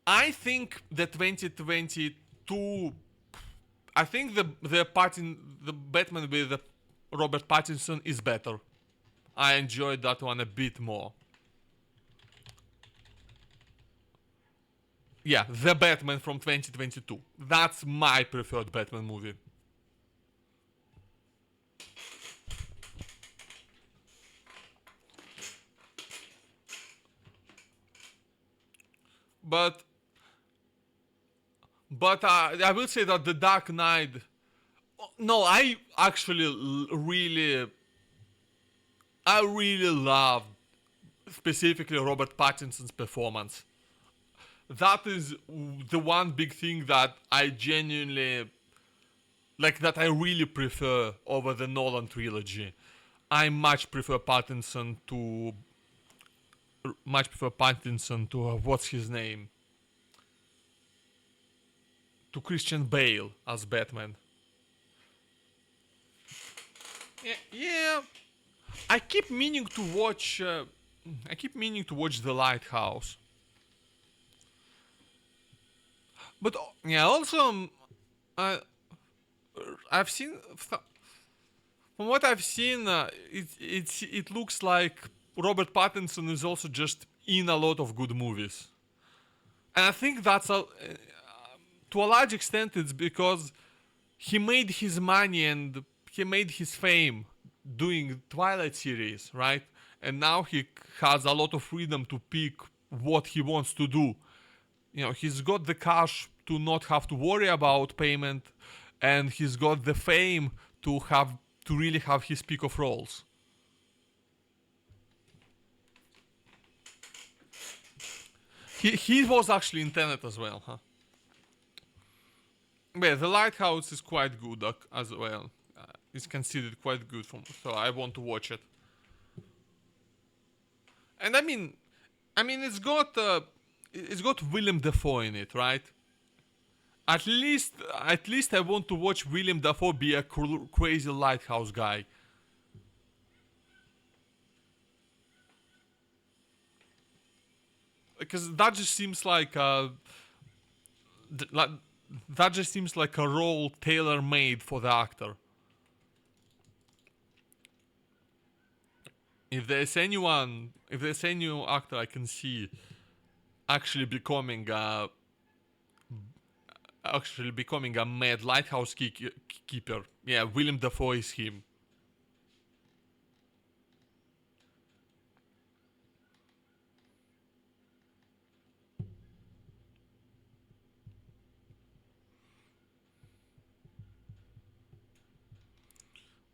I think the 2022. I think the Batman with Robert Pattinson is better. I enjoyed that one a bit more. Yeah, the Batman from 2022. That's my preferred Batman movie. But I will say that the Dark Knight. No, I really loved specifically Robert Pattinson's performance. That is the one big thing that I genuinely like, that I really prefer over the Nolan trilogy. I much prefer Pattinson to what's his name, to Christian Bale as Batman. Yeah, yeah. I keep meaning to watch. I keep meaning to watch The Lighthouse, but yeah. Also, uh, I've seen from what I've seen. It looks like Robert Pattinson is also just in a lot of good movies, and I think to a large extent it's because he made his money and he made his fame doing Twilight series, right? And now he has a lot of freedom to pick what he wants to do. He's got the cash to not have to worry about payment, and he's got the fame to really have his pick of roles. He was actually in Tenet as well, huh? But yeah, The Lighthouse is quite good as well. It's considered quite good, so I want to watch it. And I mean, it's got Willem Dafoe in it, right? At least I want to watch Willem Dafoe be a crazy lighthouse guy. Because that just seems like like that just seems like a role tailor made for the actor. If there's any actor I can see actually becoming a actually becoming a mad lighthouse keeper, yeah, William Dafoe is him.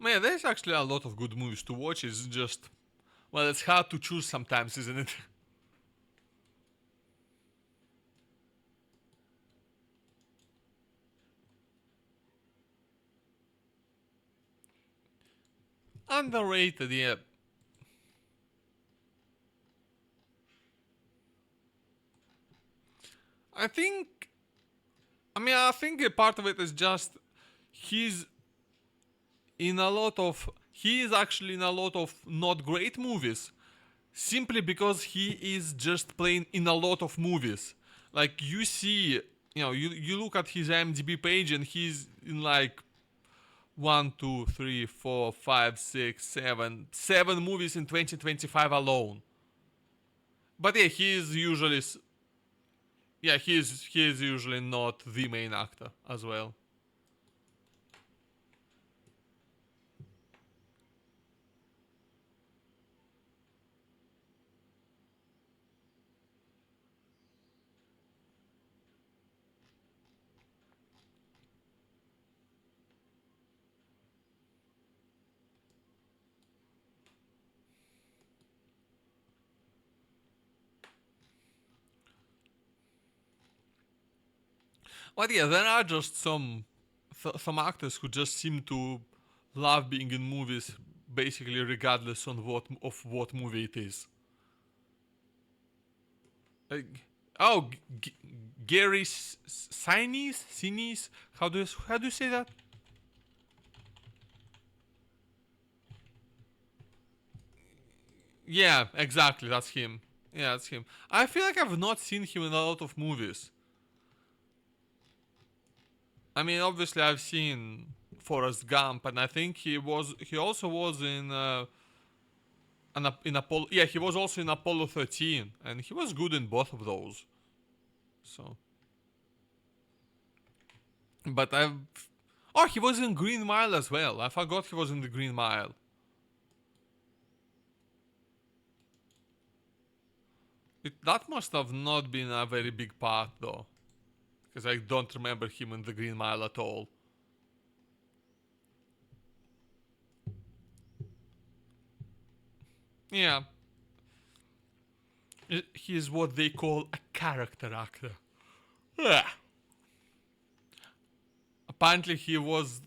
Man, there's actually a lot of good movies to watch. It's just, well, it's hard to choose sometimes, isn't it? Underrated, yeah. I think, I think a part of it is just he's he is actually in a lot of not great movies simply because he is just playing in a lot of movies. Like you see, you look at his IMDb page and he's in like one, two, three, four, five, six, seven movies in 2025 alone. But yeah, he is usually not the main actor as well. But yeah, there are just some actors who just seem to love being in movies, basically regardless on what movie it is. Like, oh, Gary Sinise. How do you say that? Yeah, exactly. That's him. Yeah, that's him. I feel like I've not seen him in a lot of movies. I mean, obviously I've seen Forrest Gump, and I think he also was in Apollo. Yeah, he was also in Apollo 13, and he was good in both of those. So, but I've oh, he was in Green Mile as well. I forgot he was in the Green Mile. That must have not been a very big part though, because I don't remember him in the Green Mile at all. Yeah, he is what they call a character actor. Yeah. Apparently, he was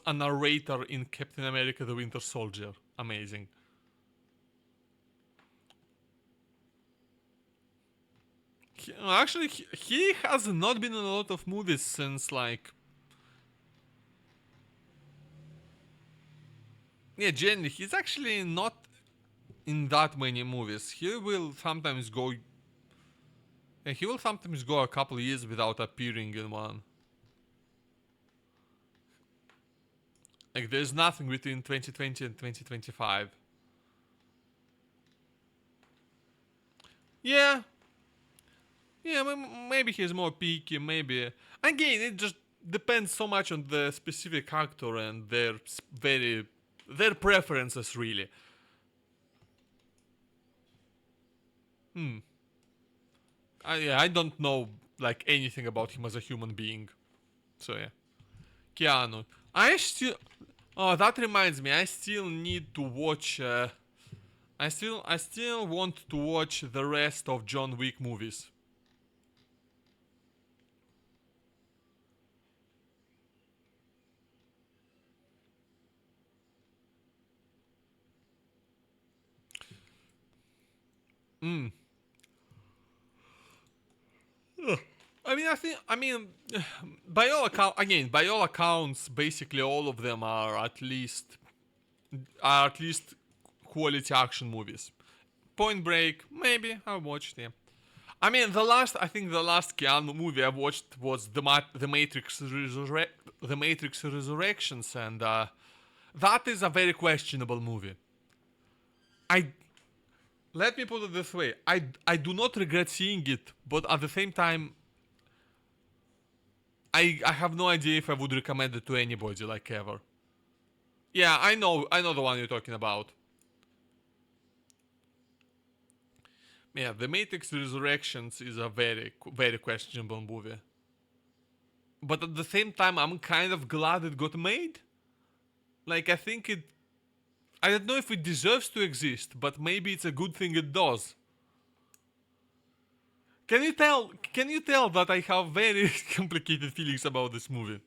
a narrator in Captain America: The Winter Soldier. Amazing. Actually, he has not been in a lot of movies since like yeah, generally he's actually not in that many movies. He will sometimes go a couple years without appearing in one. Like there's nothing between 2020 and 2025. Yeah, yeah, maybe he's more picky. Maybe again, it just depends so much on the specific actor and their preferences really. Hmm. I don't know like anything about him as a human being. So yeah, Keanu. I still. Oh, that reminds me. I still need to watch. I still want to watch the rest of John Wick movies. Hmm. I mean, by all accounts, basically all of them are at least quality action movies. Point Break, maybe I watched them. I mean, I think the last Keanu movie I watched was the Matrix Resurrections, and that is a very questionable movie. I Let me put it this way: I do not regret seeing it, but at the same time, I have no idea if I would recommend it to anybody, like ever. Yeah, I know the one you're talking about. Yeah, The Matrix Resurrections is a very questionable movie. But at the same time, I'm kind of glad it got made. Like, I think it. I don't know if it deserves to exist, but maybe it's a good thing it does. Can you tell? Can you tell that I have very complicated feelings about this movie?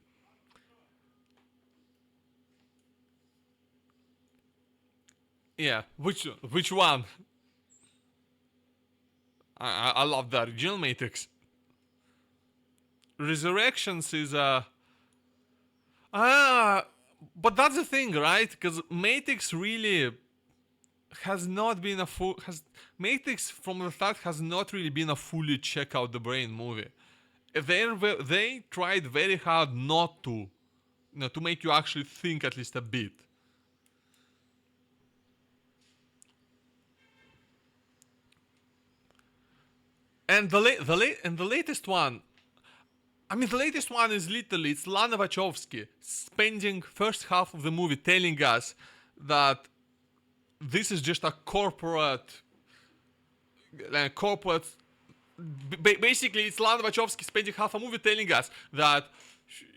Yeah, which one? I love the original Matrix. Resurrections is ah, but that's the thing, right? Because Matrix really has not been a full has Matrix from the start has not really been a fully check out the brain movie. They tried very hard not to, to make you actually think at least a bit. And the latest one, I mean, the latest one is literally it's Lana Wachowski spending first half of the movie telling us that this is just a corporate. Basically, it's Lana Wachowski spending half a movie telling us that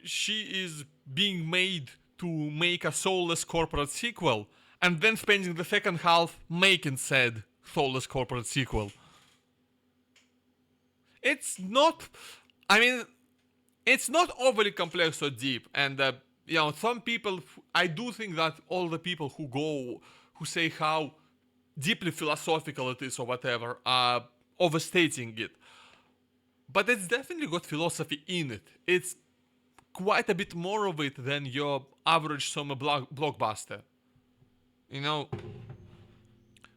she is being made to make a soulless corporate sequel, and then spending the second half making said soulless corporate sequel. It's not. I mean, it's not overly complex or deep, and some people. I do think that all the people who say how deeply philosophical it is or whatever are overstating it. But it's definitely got philosophy in it. It's quite a bit more of it than your average summer blockbuster. You know,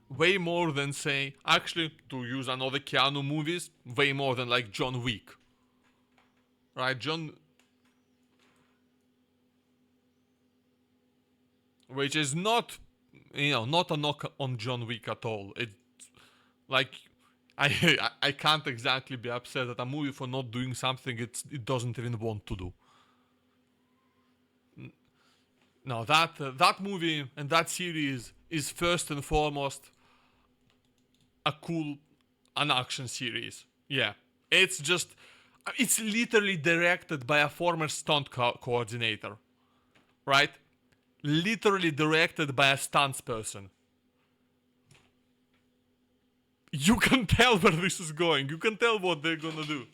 way more than say, actually, to use another Keanu movies, way more than like John Wick. Right, which is not, not a knock on John Wick at all. It's like, I can't exactly be upset at a movie for not doing something it doesn't even want to do. No, that movie and that series is first and foremost an action series. Yeah, it's just it's literally directed by a former stunt coordinator, right? Literally directed by a stunts person. You can tell where this is going. You can tell what they're gonna do.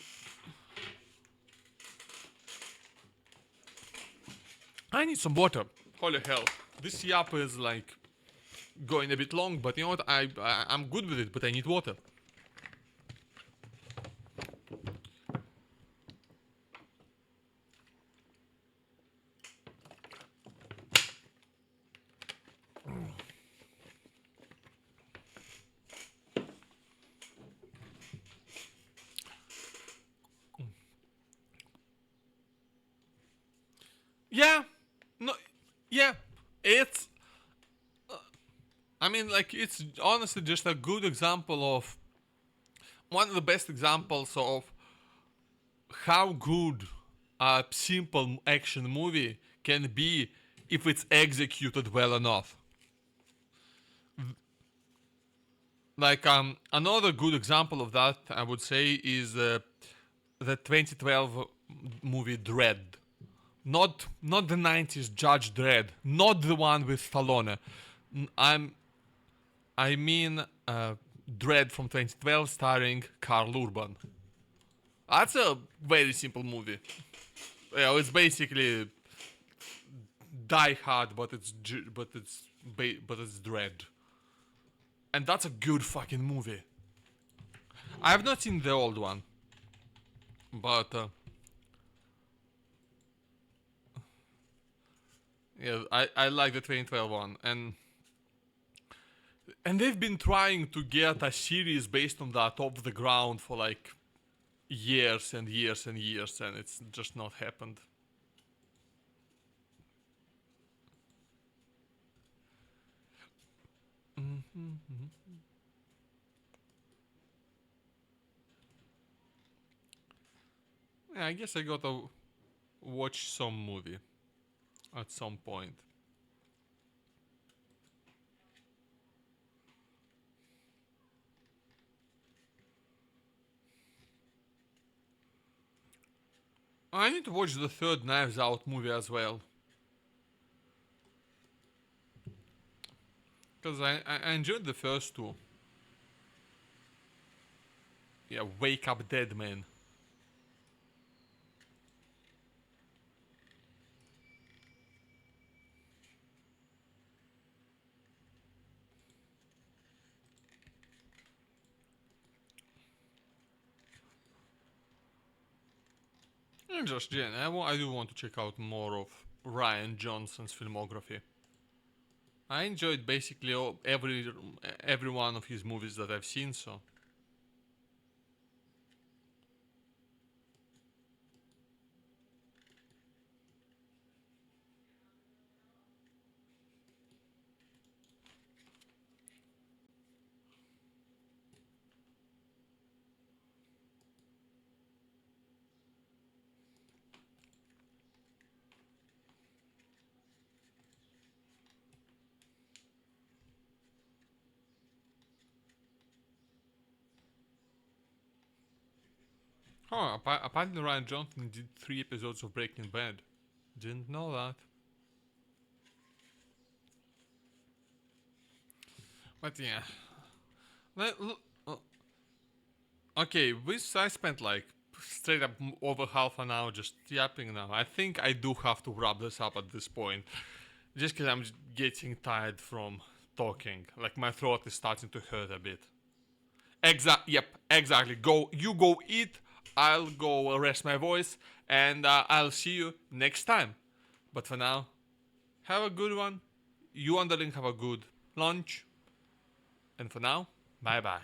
I need some water. Holy hell, this yap is like going a bit long, but you know what? I'm good with it, but I need water. Yeah, no, yeah, it's. I mean, like it's honestly just a good example of one of the best examples of how good a simple action movie can be if it's executed well enough. Like another good example of that, I would say, is the 2012 movie Dread. Not the 90s Judge Dredd, not the one with Stallone. I mean Dread from 2012 starring Carl Urban. That's a very simple movie. It's basically Die Hard, but it's Dread, and that's a good fucking movie. I have not seen the old one, but yeah, I like the 2012 one, and they've been trying to get a series based on that off the ground for like years and years and years, and it's just not happened. Yeah, I guess I gotta watch some movie at some point. I need to watch the third Knives Out movie as well. Because I enjoyed the first two. Yeah, Wake Up Dead Man. And just Jen, I do want to check out more of Ryan Johnson's filmography. I enjoyed basically every one of his movies that I've seen. So oh, apparently Ryan Johnson did 3 episodes of Breaking Bad. Didn't know that. But yeah. Okay, I spent like straight up over half an hour just yapping now. I think I do have to wrap this up at this point. Just because I'm getting tired from talking. Like my throat is starting to hurt a bit. Yep, exactly. You go eat. I'll go rest my voice, and I'll see you next time. But for now, have a good one. You and the link have a good lunch. And for now, bye bye.